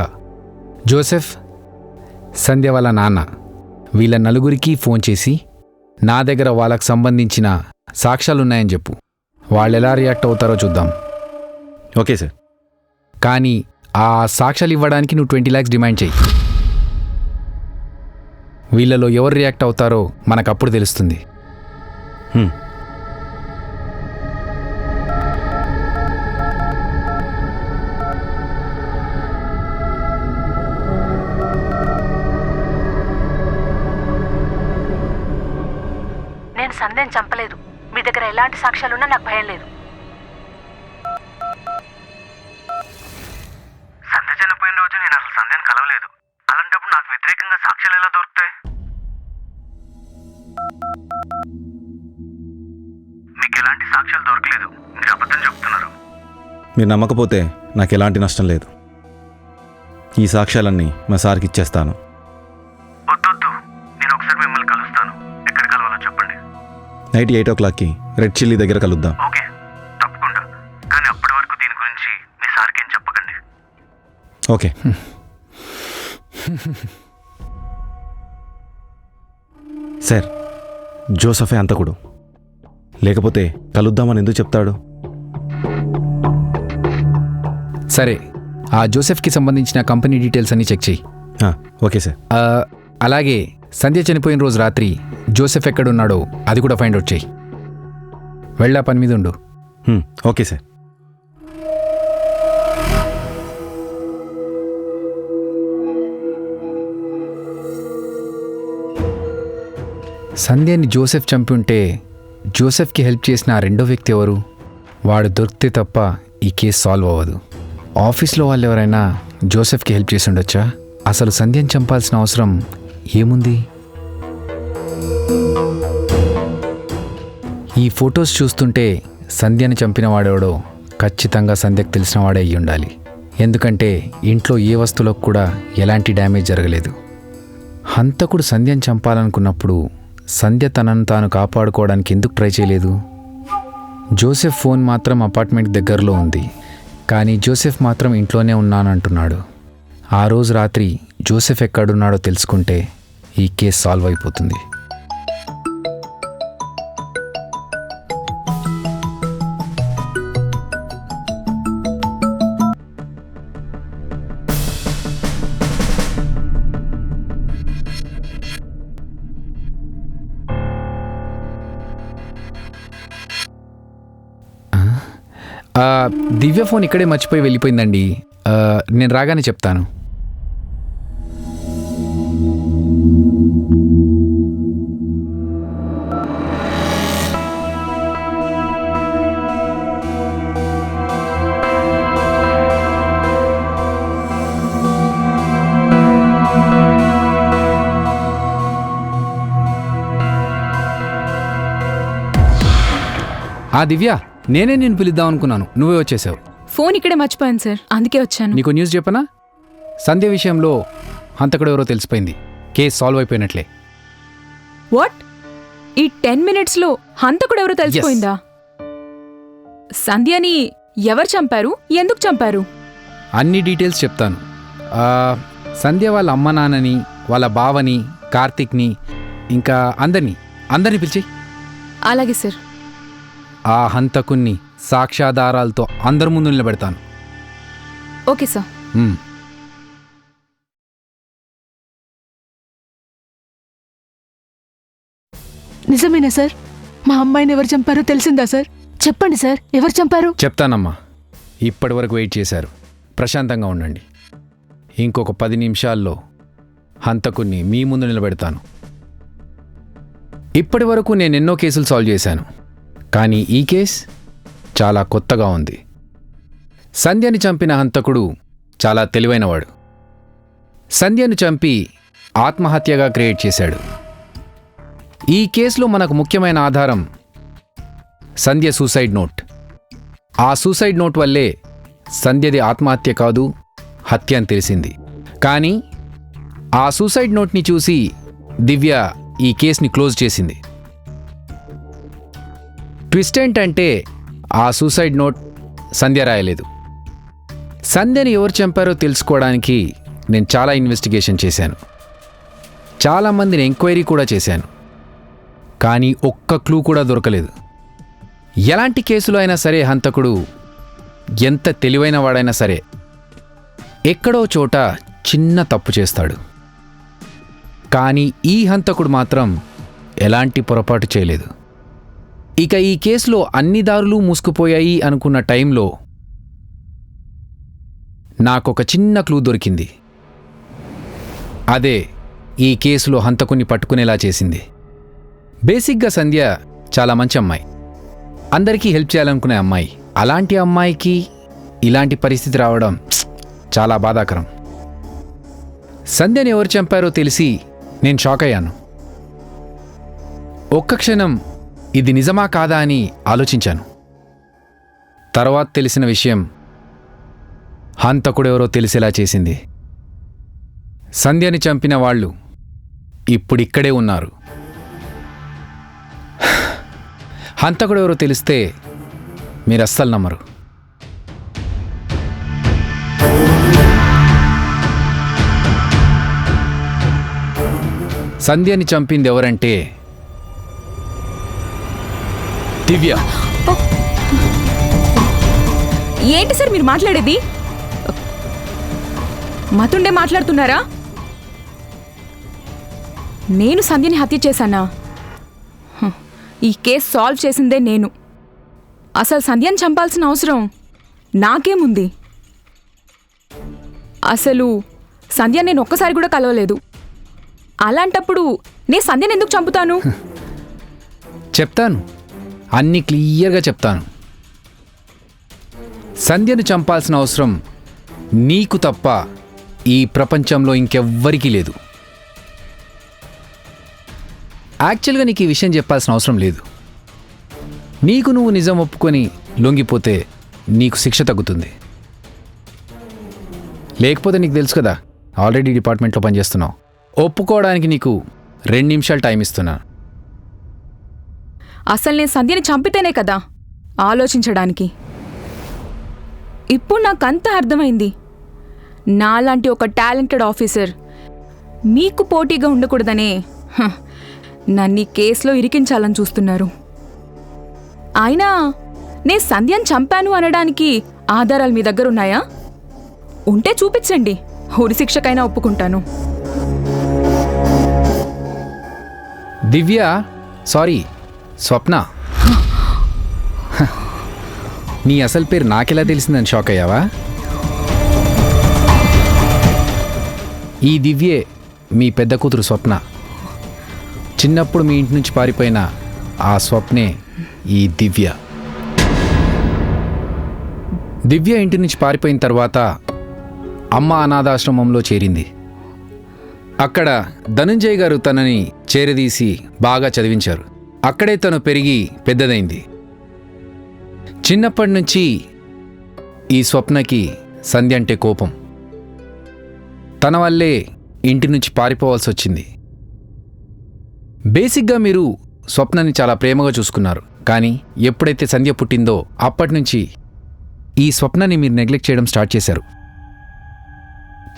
Speaker 6: జోసెఫ్, సంధ్య వాళ్ళ నాన్న, వీళ్ళ నలుగురికి ఫోన్ చేసి నా దగ్గర వాళ్ళకు సంబంధించిన సాక్ష్యాలున్నాయని చెప్పు. వాళ్ళు ఎలా రియాక్ట్ అవుతారో చూద్దాం.
Speaker 8: Okay sir.
Speaker 6: కానీ ఆ సాక్ష్యాలు ఇవ్వడానికి నువ్వు 20 lakhs డిమాండ్ చెయ్యి. వీళ్ళలో ఎవరు రియాక్ట్ అవుతారో మనకప్పుడు తెలుస్తుంది.
Speaker 3: నేను సంధ్యను చంపలేదు. మీ దగ్గర ఎలాంటి సాక్ష్యాలున్నా నాకు భయం లేదు.
Speaker 10: సంధ్య చనిపోయిన రోజు నేను అసలు సంధ్యను కలవలేదు. అలాంటప్పుడు నాకు వ్యతిరేకంగా సాక్ష్యాలు ఎలా దొరుకుతాయి? మీకు ఎలాంటి సాక్ష్యాలు దొరకలేదు. మీరు అబద్ధం చెప్తున్నారు.
Speaker 8: మీరు నమ్మకపోతే నాకు ఎలాంటి నష్టం లేదు. ఈ సాక్ష్యాలన్నీ మా సార్కి ఇచ్చేస్తాను.
Speaker 10: వద్దొద్దు, నేను ఒకసారి మిమ్మల్ని కలుస్తాను. ఎక్కడ కలవాలో చెప్పండి.
Speaker 8: నైట్ 8 o'clockకి రెడ్ చిల్లీ దగ్గర కలుద్దాం.
Speaker 10: ఓకే, తప్పకుండా. కానీ అప్పటి వరకు దీని గురించి మీ సార్కి ఏం చెప్పకండి.
Speaker 8: ఓకే. సార్, జోసఫే హంతకుడు. లేకపోతే కలుద్దామని ఎందుకు చెప్తాడు?
Speaker 6: సరే, ఆ జోసెఫ్కి సంబంధించిన కంపెనీ డీటెయిల్స్ అన్నీ చెక్ చెయ్యి.
Speaker 8: Okay sir.
Speaker 6: అలాగే సంధ్య చనిపోయిన రోజు రాత్రి జోసెఫ్ ఎక్కడున్నాడో అది కూడా ఫైండ్ అవుట్ చెయ్యి. వెళ్ళా పని మీద ఉండు.
Speaker 8: Okay sir.
Speaker 6: సంధ్యని జోసెఫ్ చంపి ఉంటే జోసెఫ్కి హెల్ప్ చేసిన ఆ రెండో వ్యక్తి ఎవరు? వాడు దొరికితే తప్ప ఈ కేసు సాల్వ్ అవ్వదు. ఆఫీస్లో వాళ్ళు ఎవరైనా జోసెఫ్కి హెల్ప్ చేసి ఉండొచ్చా? అసలు సంధ్యని చంపాల్సిన అవసరం ఏముంది? ఈ ఫొటోస్ చూస్తుంటే సంధ్యని చంపిన వాడెవడో ఖచ్చితంగా సంధ్యకు తెలిసిన వాడే అయ్యి ఉండాలి. ఎందుకంటే ఇంట్లో ఏ వస్తువులకు కూడా ఎలాంటి డ్యామేజ్ జరగలేదు. హంతకుడు సంధ్యని చంపాలనుకున్నప్పుడు సంధ్య తనను తాను కాపాడుకోవడానికి ఎందుకు ట్రై చేయలేదు? జోసెఫ్ ఫోన్ మాత్రం అపార్ట్మెంట్ దగ్గరలో ఉంది, కానీ జోసెఫ్ మాత్రం ఇంట్లోనే ఉన్నానంటున్నాడు. ఆ రోజు రాత్రి జోసెఫ్ ఎక్కడున్నాడో తెలుసుకుంటే ఈ కేసు సాల్వ్ అయిపోతుంది. దివ్య ఫోన్ ఇక్కడే మర్చిపోయి వెళ్ళిపోయిందండి. నేను రాగానే చెప్తాను. దివ్య, నేనే నేను పిలుద్దాం అనుకున్నాను, నువ్వే వచ్చేసావు.
Speaker 5: ఫోన్ ఇక్కడే మర్చిపోయాను సార్, అందుకే వచ్చాను.
Speaker 6: నీకు న్యూస్ చెప్పనా? సంధ్య విషయంలో హంతకుడు ఎవరో తెలిసిపోయింది. కేసు సాల్వ్ అయిపోయినట్లే.
Speaker 5: వాట్? ఈ 10 minutesలో హంతకుడు ఎవరో తెలిసిపోయిందా? సంధ్యని ఎవరు చంపారు, ఎందుకు చంపారు?
Speaker 6: అన్ని డీటెయిల్స్ చెప్తాను. సంధ్య వాళ్ళ అమ్మ నాన్నని, వాళ్ళ బావని, కార్తిక్ని, ఇంకా అందరినీ పిలిచి.
Speaker 5: అలాగే సార్.
Speaker 6: ఆ హంతకుణ్ణి సాక్ష్యాధారాలతో అందరి ముందు నిలబెడతాను.
Speaker 5: Okay sir.
Speaker 4: నిజమేనా సార్? మా అమ్మాయిని ఎవరు చంపారో తెలిసిందా సార్? చెప్పండి సార్, ఎవరు చంపారు?
Speaker 6: చెప్తానమ్మా. ఇప్పటి వరకు వెయిట్ చేశారు, ప్రశాంతంగా ఉండండి. ఇంకొక 10 నిమిషాల్లో హంతకుణ్ణి మీ ముందు నిలబెడతాను. ఇప్పటి వరకు నేను ఎన్నో కేసులు సాల్వ్ చేశాను, కానీ ఈ కేస్ చాలా కొత్తగా ఉంది. సంధ్యని చంపిన హంతకుడు చాలా తెలివైనవాడు. సంధ్యను చంపి ఆత్మహత్యగా క్రియేట్ చేశాడు. ఈ కేసులో మనకు ముఖ్యమైన ఆధారం సంధ్య సూసైడ్ నోట్. ఆ సూసైడ్ నోట్ వల్లే సంధ్యది ఆత్మహత్య కాదు, హత్య అని తెలిసింది. కానీ ఆ సూసైడ్ నోట్ని చూసి దివ్య ఈ కేసుని క్లోజ్ చేసింది. ట్విస్ట్ ఏంటంటే ఆ సూసైడ్ నోట్ సంధ్య రాయలేదు. సంధ్యని ఎవరు చంపారో తెలుసుకోవడానికి నేను చాలా ఇన్వెస్టిగేషన్ చేశాను, చాలామందిని ఎంక్వైరీ కూడా చేశాను, కానీ ఒక్క క్లూ కూడా దొరకలేదు. ఎలాంటి కేసులో అయినా సరే హంతకుడు ఎంత తెలివైన వాడైనా సరే ఎక్కడో చోట చిన్న తప్పు చేస్తాడు. కానీ ఈ హంతకుడు మాత్రం ఎలాంటి పొరపాటు చేయలేదు. ఇక ఈ కేసులో అన్ని దారులు మూసుకుపోయాయి అనుకున్న టైంలో నాకొక చిన్న క్లూ దొరికింది. అదే ఈ కేసులో హంతకుని పట్టుకునేలా చేసింది. బేసిక్గా సంధ్య చాలా మంచి అమ్మాయి, అందరికీ హెల్ప్ చేయాలనుకునే అమ్మాయి. అలాంటి అమ్మాయికి ఇలాంటి పరిస్థితి రావడం చాలా బాధాకరం. సంధ్యని ఎవరు చంపారో తెలిసి నేను షాక్ అయ్యాను. ఒక్క క్షణం ఇది నిజమా కాదా అని ఆలోచించాను. తర్వాత తెలిసిన విషయం హంతకుడెవరో తెలిసేలా చేసింది. సంధ్యని చంపిన వాళ్ళు ఇప్పుడిక్కడే ఉన్నారు. హంతకుడెవరో తెలిస్తే మీరు అస్సలు నమ్మరు. సంధ్యని చంపింది ఎవరంటే దివ్య.
Speaker 5: ఏంటి సార్ మీరు మాట్లాడేది? మతుండే మాట్లాడుతున్నారా? నేను సంధ్యని హత్య చేశానా? ఈ కేసు సాల్వ్ చేసిందే నేను. అసలు సంధ్యని చంపాల్సిన అవసరం నాకేముంది? అసలు సంధ్య నేను ఒక్కసారి కూడా కలవలేదు. అలాంటప్పుడు నేను సంధ్యని ఎందుకు చంపుతాను?
Speaker 6: చెప్తాను, అన్నీ క్లియర్గా చెప్తాను. సంధ్యను చంపాల్సిన అవసరం నీకు తప్ప ఈ ప్రపంచంలో ఇంకెవ్వరికీ లేదు. యాక్చువల్గా నీకు ఈ విషయం చెప్పాల్సిన అవసరం లేదు. నీకు నువ్వు నిజం ఒప్పుకొని లొంగిపోతే నీకు శిక్ష తగ్గుతుంది. లేకపోతే నీకు తెలుసు కదా, ఆల్రెడీ డిపార్ట్మెంట్లో పనిచేస్తున్నావు. ఒప్పుకోవడానికి నీకు 2 నిమిషాలు టైం ఇస్తున్నా.
Speaker 5: అసలు నేను సంధ్యని చంపితేనే కదా ఆలోచించడానికి. ఇప్పుడు నాకంతా అర్థమైంది. నాలాంటి ఒక టాలెంటెడ్ ఆఫీసర్ మీకు పోటీగా ఉండకూడదనే నన్ను ఈ కేసులో ఇరికించాలని చూస్తున్నారు. అయినా నేను సంధ్యను చంపాను అనడానికి ఆధారాలు మీ దగ్గర ఉన్నాయా? ఉంటే చూపించండి, ఉరిశిక్షకైనా ఒప్పుకుంటాను.
Speaker 6: దివ్య, సారీ స్వప్న. నీ అసలు పేరు నాకెలా తెలిసిందని షాక్ అయ్యావా? ఈ దివ్యే మీ పెద్ద కూతురు స్వప్న. చిన్నప్పుడు మీ ఇంటి నుంచి పారిపోయిన ఆ స్వప్నే ఈ దివ్య. దివ్య ఇంటి నుంచి పారిపోయిన తర్వాత అమ్మ అనాథాశ్రమంలో చేరింది. అక్కడ ధనంజయ్ గారు తనని చేరదీసి బాగా చదివించారు. అక్కడే తను పెరిగి పెద్దదైంది. చిన్నప్పటి నుంచి ఈ స్వప్నకి సంధ్య అంటే కోపం. తన వల్లే ఇంటి నుంచి పారిపోవాల్సి వచ్చింది. బేసిక్గా మీరు స్వప్నని చాలా ప్రేమగా చూసుకున్నారు. కానీ ఎప్పుడైతే సంధ్య పుట్టిందో అప్పటి నుంచి ఈ స్వప్నని మీరు నెగ్లెక్ట్ చేయడం స్టార్ట్ చేశారు.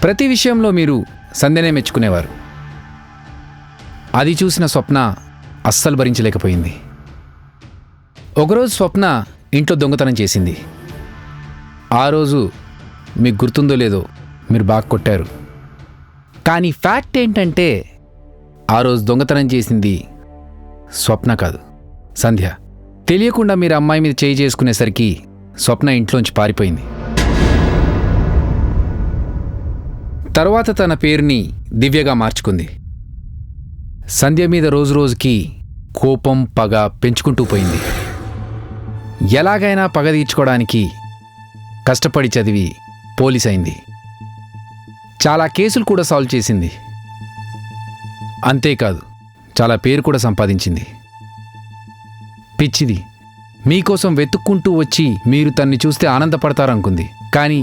Speaker 6: ప్రతి విషయంలో మీరు సంధ్యనే మెచ్చుకునేవారు. అది చూసిన స్వప్న అస్సలు భరించలేకపోయింది. ఒకరోజు స్వప్న ఇంట్లో దొంగతనం చేసింది. ఆ రోజు మీకు గుర్తుందో లేదో మీరు బాగా కొట్టారు. కానీ ఫ్యాక్ట్ ఏంటంటే ఆ రోజు దొంగతనం చేసింది స్వప్న కాదు, సంధ్య. తెలియకుండా మీరు అమ్మాయి మీద చేయి చేసుకునేసరికి స్వప్న ఇంట్లోంచి పారిపోయింది. తర్వాత తన పేరుని దివ్యగా మార్చుకుంది. సంధ్య మీద రోజురోజుకి కోపం, పగ పెంచుకుంటూ పోయింది. ఎలాగైనా పగ తీర్చుకోవడానికి కష్టపడి చదివి పోలీస్ అయింది. చాలా కేసులు కూడా సాల్వ్ చేసింది. అంతేకాదు, చాలా పేరు కూడా సంపాదించింది. పిచ్చిది, మీకోసం వెతుక్కుంటూ వచ్చి మీరు తన్ని చూస్తే ఆనందపడతారనుకుంది. కానీ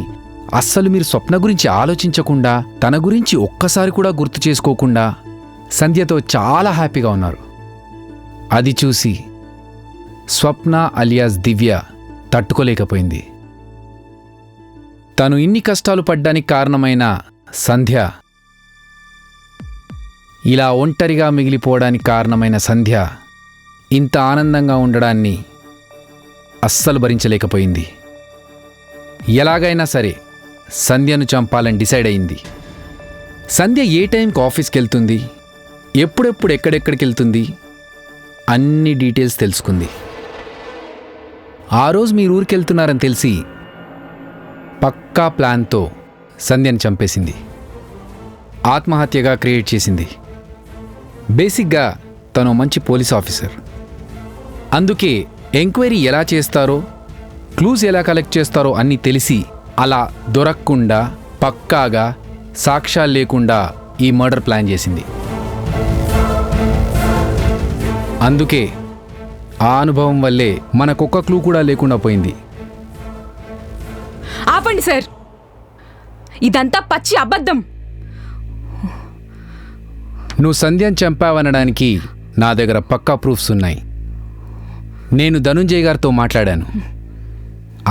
Speaker 6: అస్సలు మీరు స్వప్న గురించి ఆలోచించకుండా, తన గురించి ఒక్కసారి కూడా గుర్తు చేసుకోకుండా సంధ్యతో చాలా హ్యాపీగా ఉన్నారు. అది చూసి స్వప్న అలియాస్ దివ్య తట్టుకోలేకపోయింది. తను ఇన్ని కష్టాలు పడ్డానికి కారణమైన సంధ్య, ఇలా ఒంటరిగా మిగిలిపోవడానికి కారణమైన సంధ్య ఇంత ఆనందంగా ఉండడాన్ని అస్సలు భరించలేకపోయింది. ఎలాగైనా సరే సంధ్యను చంపాలని డిసైడ్ అయింది. సంధ్య ఏ టైంకి ఆఫీస్కి వెళ్తుంది, ఎప్పుడెప్పుడు ఎక్కడెక్కడికి వెళ్తుంది, అన్ని డీటెయిల్స్ తెలుసుకుంది. ఆ రోజు మీరు ఊరికి వెళ్తున్నారని తెలిసి పక్కా ప్లాన్తో సంధ్యను చంపేసింది. ఆత్మహత్యగా క్రియేట్ చేసింది. బేసిక్గా తను మంచి పోలీస్ ఆఫీసర్. అందుకే ఎంక్వైరీ ఎలా చేస్తారో, క్లూస్ ఎలా కలెక్ట్ చేస్తారో అన్నీ తెలిసి అలా దొరక్కుండా పక్కాగా సాక్ష్యాలు లేకుండా ఈ మర్డర్ ప్లాన్ చేసింది. అందుకే ఆ అనుభవం వల్లే మనకొక్క క్లూ కూడా లేకుండా పోయింది.
Speaker 5: ఆపండి సార్, ఇదంతా పచ్చి అబద్ధం.
Speaker 6: నువ్వు సంధ్యను చంపావనడానికి నా దగ్గర పక్కా ప్రూఫ్స్ ఉన్నాయి. నేను ధనుంజయ్ గారితో మాట్లాడాను.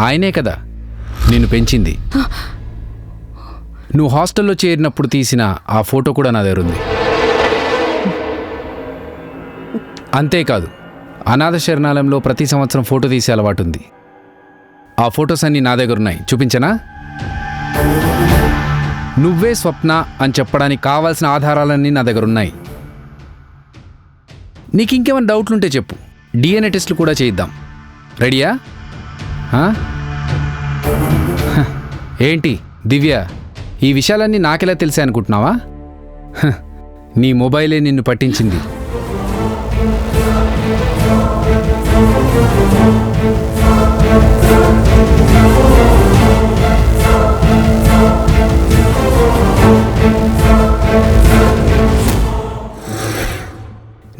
Speaker 6: ఆయనే కదా నిన్ను పెంచింది. నువ్వు హాస్టల్లో చేరినప్పుడు తీసిన ఆ ఫోటో కూడా నా దగ్గర ఉంది. అంతేకాదు, అనాథ శరణాలయంలో ప్రతి సంవత్సరం ఫోటో తీసే అలవాటు ఉంది. ఆ ఫొటోస్ అన్నీ నా దగ్గర ఉన్నాయి, చూపించనా? నువ్వే స్వప్న అని చెప్పడానికి కావాల్సిన ఆధారాలన్నీ నా దగ్గర ఉన్నాయి. నీకు ఇంకేమైనా డౌట్లుంటే చెప్పు, DNA టెస్ట్లు కూడా చేయిద్దాం. రెడీయా? ఏంటి దివ్య, ఈ విషయాలన్నీ నాకెలా తెలిసే అనుకుంటున్నావా? నీ మొబైలే నిన్ను పట్టించింది.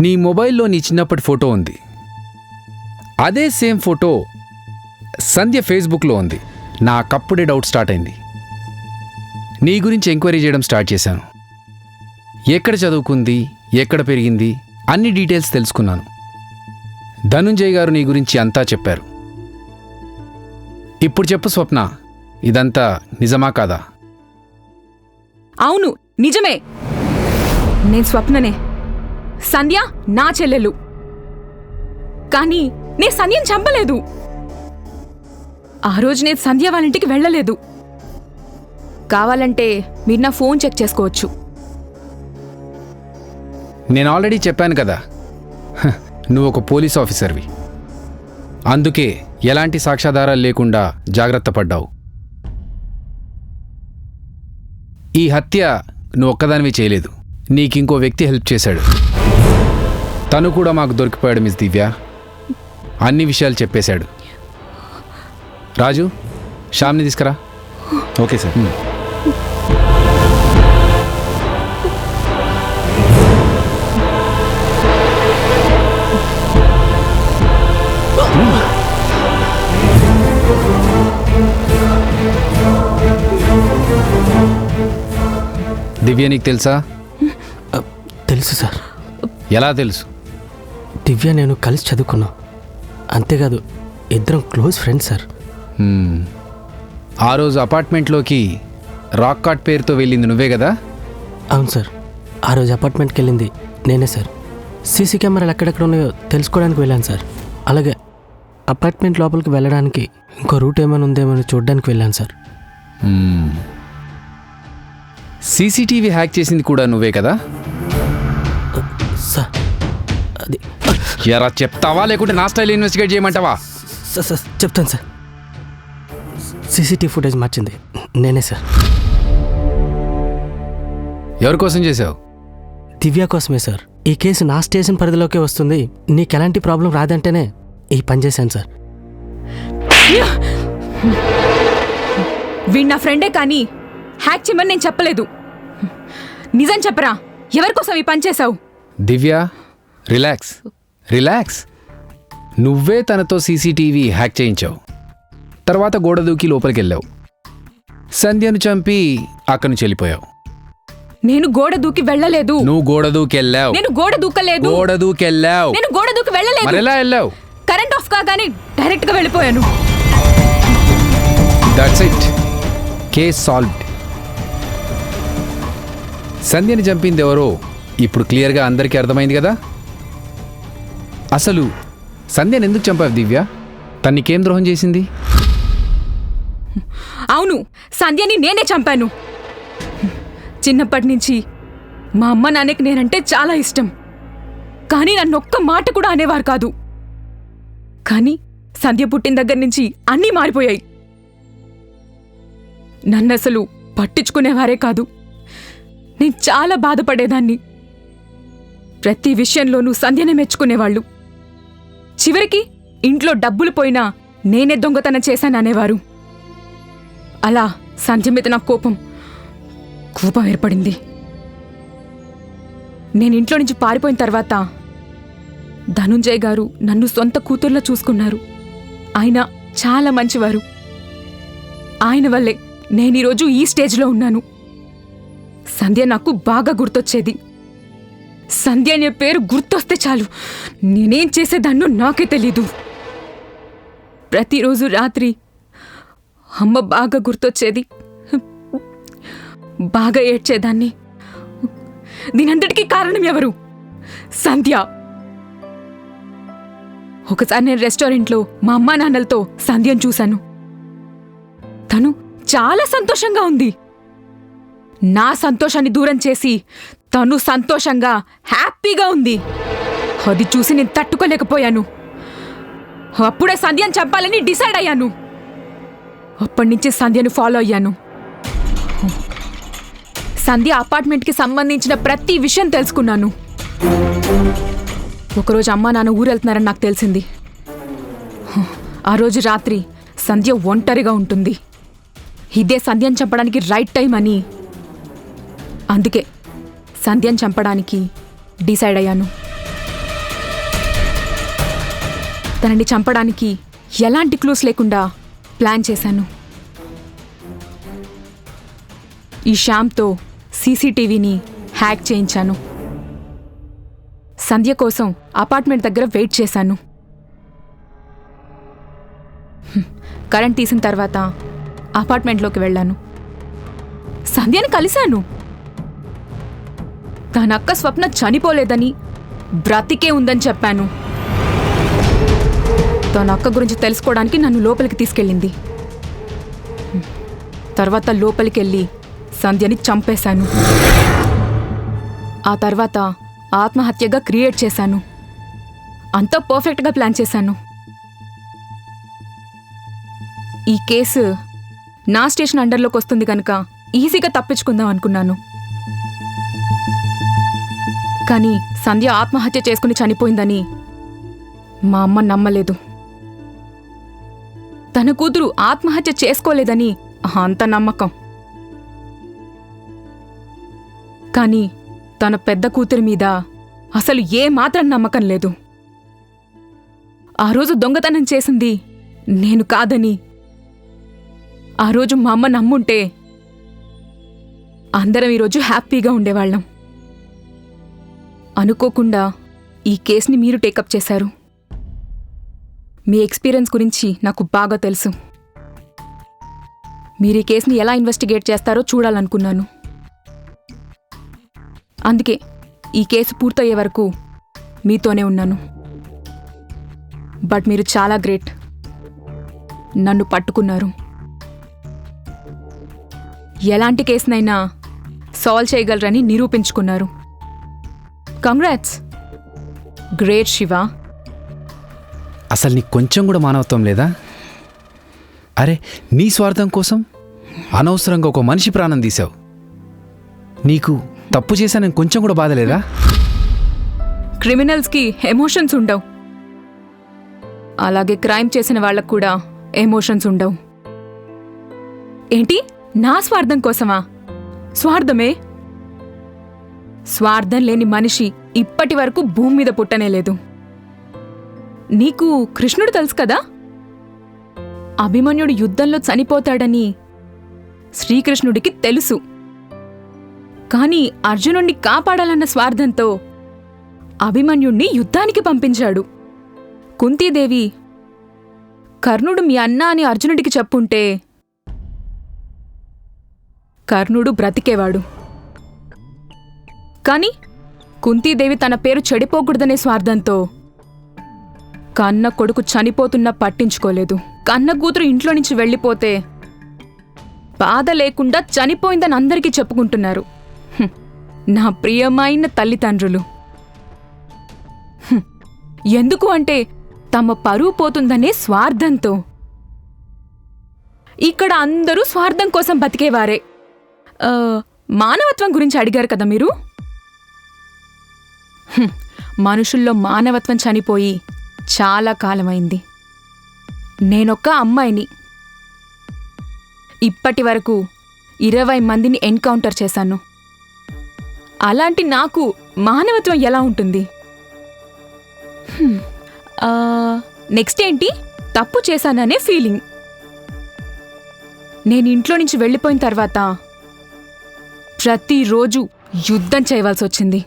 Speaker 6: నీ మొబైల్లో నీ చిన్నప్పటి ఫోటో ఉంది. అదే సేమ్ ఫోటో సంధ్య ఫేస్బుక్లో ఉంది. నాకప్పుడే డౌట్ స్టార్ట్ అయింది. నీ గురించి ఎంక్వైరీ చేయడం స్టార్ట్ చేశాను. ఎక్కడ చదువుకుంది, ఎక్కడ పెరిగింది, అన్ని డీటెయిల్స్ తెలుసుకున్నాను. ధనుంజయ్ గారు నీ గురించి అంతా చెప్పారు. ఇప్పుడు చెప్పు స్వప్న, ఇదంతా నిజమా కాదా?
Speaker 5: అవును, నిజమే. నేను స్వప్ననే. సంధ్య నా చెల్లెలు. కానీ నేను సంధ్యను చంపలేదు. ఆ రోజు నేను సంధ్య వాళ్ళ ఇంటికి వెళ్ళలేదు. కావాలంటే మీరు నా ఫోన్ చెక్ చేసుకోవచ్చు.
Speaker 6: నేను ఆల్రెడీ చెప్పాను కదా, నువ్వు ఒక పోలీస్ ఆఫీసర్వి. అందుకే ఎలాంటి సాక్ష్యాధారాలు లేకుండా జాగ్రత్త పడ్డావు. ఈ హత్య నువ్వు ఒక్కదానివి చేయలేదు, నీకింకో వ్యక్తి హెల్ప్ చేశాడు. తను కూడా మాకు దొరికిపోయాడు మిస్ దివ్య. అన్ని విషయాలు చెప్పేశాడు. రాజు, శ్యామ్ని తీసుకురా.
Speaker 8: Okay sir.
Speaker 6: దివ్య నీకు తెలుసా?
Speaker 16: తెలుసు సార్.
Speaker 6: ఎలా తెలుసు?
Speaker 16: దివ్య నేను కలిసి చదువుకున్నాం. అంతేకాదు, ఇద్దరం క్లోజ్ ఫ్రెండ్స్ సార్.
Speaker 6: ఆ రోజు అపార్ట్మెంట్లోకి రాక్ కార్ట్ పేరుతో వెళ్ళింది నువ్వే కదా?
Speaker 16: అవును సార్. ఆ రోజు అపార్ట్మెంట్కి వెళ్ళింది నేనే సార్. సీసీ కెమెరాలు ఎక్కడెక్కడ ఉన్నాయో తెలుసుకోవడానికి వెళ్ళాను సార్. అలాగే అపార్ట్మెంట్ లోపలికి వెళ్ళడానికి ఇంకో రూట్ ఏమైనా ఉందేమో చూడడానికి వెళ్ళాను సార్.
Speaker 6: సీసీటీవీ హ్యాక్ చేసింది కూడా నువ్వే కదా?
Speaker 16: సార్ అది
Speaker 6: ఎరా చెప్తావా లేకుంటే నా స్టైల్ ఇన్వెస్టిగేట్ చేయమంటావా?
Speaker 16: సార్ చెప్తాను సార్. సీసీటీవీ ఫుటేజ్ మార్చింది నేనే సార్.
Speaker 6: ఎవరి కోసం చేసావు?
Speaker 16: దివ్య కోసమే సార్. ఈ కేసు నా స్టేషన్ పరిధిలోకే వస్తుంది, నీకు ఎలాంటి ప్రాబ్లం రాదంటేనే ఈ పని చేశాను సార్.
Speaker 5: వీడు నా ఫ్రెండే కానీ హ్యాక్ చేయమని నేను చెప్పలేదు. నిజం చెప్పరా, ఎవరి కోసం ఈ పని చేశావు?
Speaker 6: దివ్య, రిలాక్స్ రిలాక్స్. నువ్వే తనతో సీసీటీవీ హ్యాక్ చేయించావు. తర్వాత గోడ దూకి లోపలికి వెళ్ళావు. సంధ్యను చంపి అక్కడి నుంచి వెళ్ళిపోయావు.
Speaker 5: నేను గోడ దూకి వెళ్ళలేదు.
Speaker 6: నువ్వు గోడ దూకెళ్ళావు.
Speaker 5: నేను గోడ దూకలేదు.
Speaker 6: గోడ దూకెళ్ళావు.
Speaker 5: నేను గోడ దూకి వెళ్ళలేదు.
Speaker 6: మరెలా వెళ్ళావు?
Speaker 5: కరెంట్ ఆఫ్ కాగానే డైరెక్ట్ గా వెళ్ళిపోయాను.
Speaker 6: That's it, case solved. సంధ్యని చంపింది ఎవరో ఇప్పుడు క్లియర్గా అందరికీ అర్థమైంది కదా? అసలు సంధ్యను ఎందుకు చంపావు దివ్య? తనకేం ద్రోహం చేసింది?
Speaker 5: అవును, సంధ్యని నేనే చంపాను. చిన్నప్పటి నుంచి మా అమ్మ నాన్నకి నేనంటే చాలా ఇష్టం. కానీ నన్ను ఒక్క మాట కూడా అనేవారు కాదు. కానీ సంధ్య పుట్టిన దగ్గర నుంచి అన్నీ మారిపోయాయి. నన్ను అసలు పట్టించుకునేవారే కాదు. నేను చాలా బాధపడేదాన్ని. ప్రతి విషయంలోనూ సంధ్యనే మెచ్చుకునేవాళ్ళు. చివరికి ఇంట్లో డబ్బులు పోయినా నేనే దొంగతనం చేశాననేవారు. అలా సంధ్య మీద నాకు కోపం ఏర్పడింది. నేను ఇంట్లో నుంచి పారిపోయిన తర్వాత ధనుంజయ్ గారు నన్ను సొంత కూతుర్లా చూసుకున్నారు. ఆయన చాలా మంచివారు. ఆయన వల్లే నేను ఈరోజు ఈ స్టేజ్లో ఉన్నాను. సంధ్య నాకు బాగా గుర్తొచ్చేది. సంధ్య అనే పేరు గుర్తొస్తే చాలు నేనేం చేసేదాన్నో నాకే తెలీదు. ప్రతిరోజు రాత్రి అమ్మ బాగా గుర్తొచ్చేది. బాగా ఏడ్చేదాన్ని. దీనంతటికీ కారణం ఎవరు? సంధ్య. ఒకసారి నేను రెస్టారెంట్లో మా అమ్మా నాన్నలతో సంధ్యను చూశాను. తను చాలా సంతోషంగా ఉంది. నా సంతోషాన్ని దూరం చేసి తను సంతోషంగా హ్యాపీగా ఉంది. అది చూసి నేను తట్టుకోలేకపోయాను. అప్పుడే సంధ్యను చంపాలని డిసైడ్ అయ్యాను. అప్పటి నుంచి సంధ్యను ఫాలో అయ్యాను. సంధ్య అపార్ట్మెంట్కి సంబంధించిన ప్రతి విషయం తెలుసుకున్నాను. ఒకరోజు అమ్మా నాన్న ఊరెళ్తున్నారని నాకు తెలిసింది. ఆ రోజు రాత్రి సంధ్య ఒంటరిగా ఉంటుంది. ఇదే సంధ్యను చంపడానికి రైట్ టైం అని. అందుకే సంధ్యను చంపడానికి డిసైడ్ అయ్యాను. తనని చంపడానికి ఎలాంటి క్లూస్ లేకుండా ప్లాన్ చేశాను. ఈ శ్యామ్తో సీసీటీవీని హ్యాక్ చేయించాను. సంధ్య కోసం అపార్ట్మెంట్ దగ్గర వెయిట్ చేశాను. కరెంట్ తీసిన తర్వాత అపార్ట్మెంట్లోకి వెళ్ళాను. సంధ్యని కలిశాను. తన అక్క స్వప్న చనిపోలేదని, బ్రతికే ఉందని చెప్పాను. తన అక్క గురించి తెలుసుకోవడానికి నన్ను లోపలికి తీసుకెళ్ళింది. తర్వాత లోపలికి వెళ్ళి సంధ్యని చంపేశాను. ఆ తర్వాత ఆత్మహత్యగా క్రియేట్ చేశాను. అంతా పర్ఫెక్ట్గా ప్లాన్ చేశాను. ఈ కేసు నా స్టేషన్ అండర్లోకి వస్తుంది కనుక ఈజీగా తప్పించుకుందాం అనుకున్నాను. కానీ సంధ్య ఆత్మహత్య చేసుకుని చనిపోయిందని మా అమ్మ నమ్మలేదు. తన కూతురు ఆత్మహత్య చేసుకోలేదని అంత నమ్మకం. కానీ తన పెద్ద కూతురి మీద అసలు ఏ మాత్రం నమ్మకం లేదు. ఆ రోజు దొంగతనం చేసింది నేను కాదని ఆ రోజు మా అమ్మ నమ్ముంటే అందరం ఈరోజు హ్యాపీగా ఉండేవాళ్ళం. అనుకోకుండా ఈ కేసుని మీరు టేకప్ చేశారు. మీ ఎక్స్పీరియన్స్ గురించి నాకు బాగా తెలుసు. మీరు ఈ కేసుని ఎలా ఇన్వెస్టిగేట్ చేస్తారో చూడాలనుకున్నాను. అందుకే ఈ కేసు పూర్తయ్యే వరకు మీతోనే ఉన్నాను. బట్ మీరు చాలా గ్రేట్. నన్ను పట్టుకున్నారు. ఎలాంటి కేసునైనా సాల్వ్ చేయగలరని నిరూపించుకున్నారు. కంగ్రాట్స్. గ్రేట్ శివ.
Speaker 6: అసలు నీకు కొంచెం కూడా మానవత్వం లేదా? అరే, నీ స్వార్థం కోసం అనవసరంగా ఒక మనిషి ప్రాణం తీశావు. నీకు తప్పు చేశానని కొంచెం కూడా బాధ లేదా?
Speaker 5: క్రిమినల్స్కి ఎమోషన్స్ ఉండవు. అలాగే క్రైమ్ చేసిన వాళ్ళకు కూడా ఎమోషన్స్ ఉండవు. ఏంటి, నా స్వార్థం కోసమా? స్వార్థమే. స్వార్థం లేని మనిషి ఇప్పటి వరకు భూమి మీద పుట్టనేలేదు. నీకు కృష్ణుడు తెలుసు కదా? అభిమన్యుడు యుద్ధంలో చనిపోతాడని శ్రీకృష్ణుడికి తెలుసు. కాని అర్జునుణ్ణి కాపాడాలన్న స్వార్థంతో అభిమన్యుణ్ణి యుద్ధానికి పంపించాడు. కుంతీదేవి కర్ణుడు మీ అన్న అని అర్జునుడికి చెప్పుంటే కర్ణుడు బ్రతికేవాడు. కాని కుంతీదేవి తన పేరు చెడిపోకూడదనే స్వార్థంతో కన్న కొడుకు చనిపోతున్నా పట్టించుకోలేదు. కన్న కూతురు ఇంట్లో నుంచి వెళ్ళిపోతే బాధ లేకుండా చనిపోయిందని అందరికీ చెప్పుకుంటున్నారు. నా ప్రియమైన తల్లిదండ్రులు. ఎందుకు అంటే తమ పరువు పోతుందనే స్వార్థంతో. ఇక్కడ అందరూ స్వార్థం కోసం బతికేవారే. మానవత్వం గురించి అడిగారు కదా మీరు. మనుషుల్లో మానవత్వం చనిపోయి చాలా కాలమైంది. నేనొక్క అమ్మాయిని. ఇప్పటి వరకు 20 మందిని ఎన్కౌంటర్ చేశాను. అలాంటి నాకు మానవత్వం ఎలా ఉంటుంది? నెక్స్ట్ ఏంటి? తప్పు చేశాననే ఫీలింగ్. నేను ఇంట్లో నుంచి వెళ్ళిపోయిన తర్వాత ప్రతిరోజు యుద్ధం చేయవలసి వచ్చింది.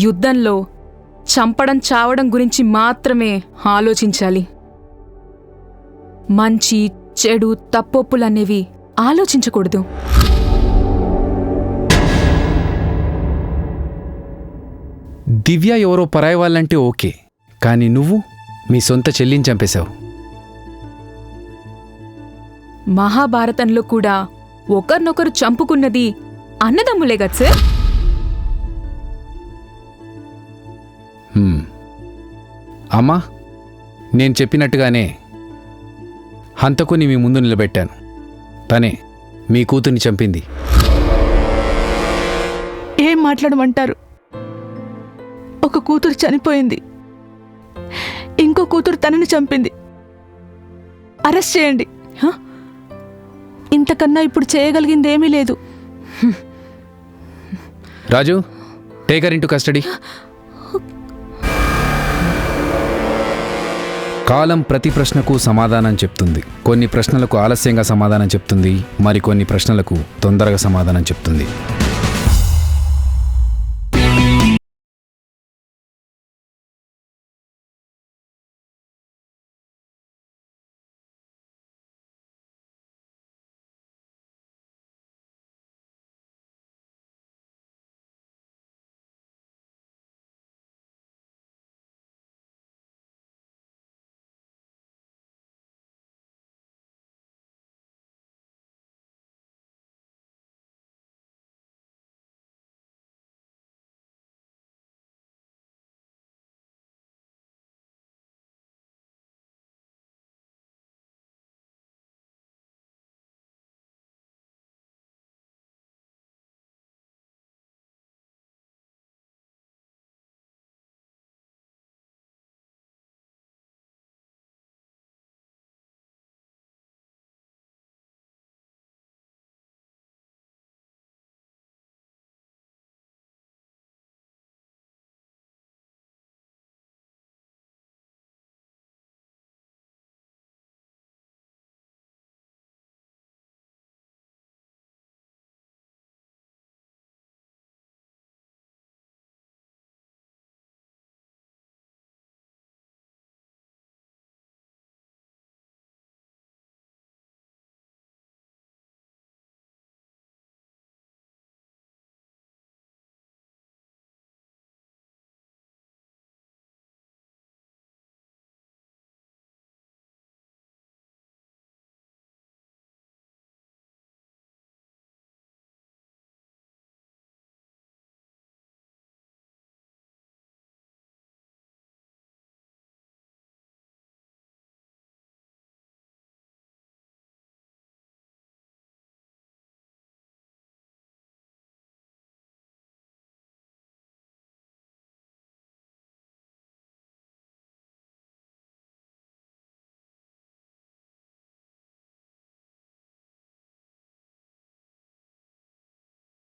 Speaker 5: యుద్ధంలో చంపడం చావడం గురించి మాత్రమే ఆలోచించాలి. మంచి చెడు తప్పొప్పులనేవి ఆలోచించకూడదు.
Speaker 6: దివ్య ఎవరో పరాయి వాళ్ళంటే ఓకే, కానీ నువ్వు మీ సొంత చెల్లిని చంపేశావు.
Speaker 5: మహాభారతంలో కూడా ఒకరినొకరు చంపుకున్నది అన్నదమ్ములే కదా సార్?
Speaker 6: అమ్మా, నేను చెప్పినట్టుగానే హంతకుని మీ ముందు నిలబెట్టాను. తనే మీ కూతుర్ని చంపింది.
Speaker 4: ఏం మాట్లాడమంటారు? ఒక కూతురు చనిపోయింది, ఇంకో కూతురు తనని చంపింది. అరెస్ట్ చేయండి. ఇంతకన్నా ఇప్పుడు చేయగలిగింది ఏమీ లేదు.
Speaker 6: రాజు, టేక్ హర్ ఇంటూ కస్టడీ. కాలం ప్రతి ప్రశ్నకు సమాధానం చెప్తుంది. కొన్ని ప్రశ్నలకు ఆలస్యంగా సమాధానం చెప్తుంది, మరికొన్ని ప్రశ్నలకు తొందరగా సమాధానం చెప్తుంది.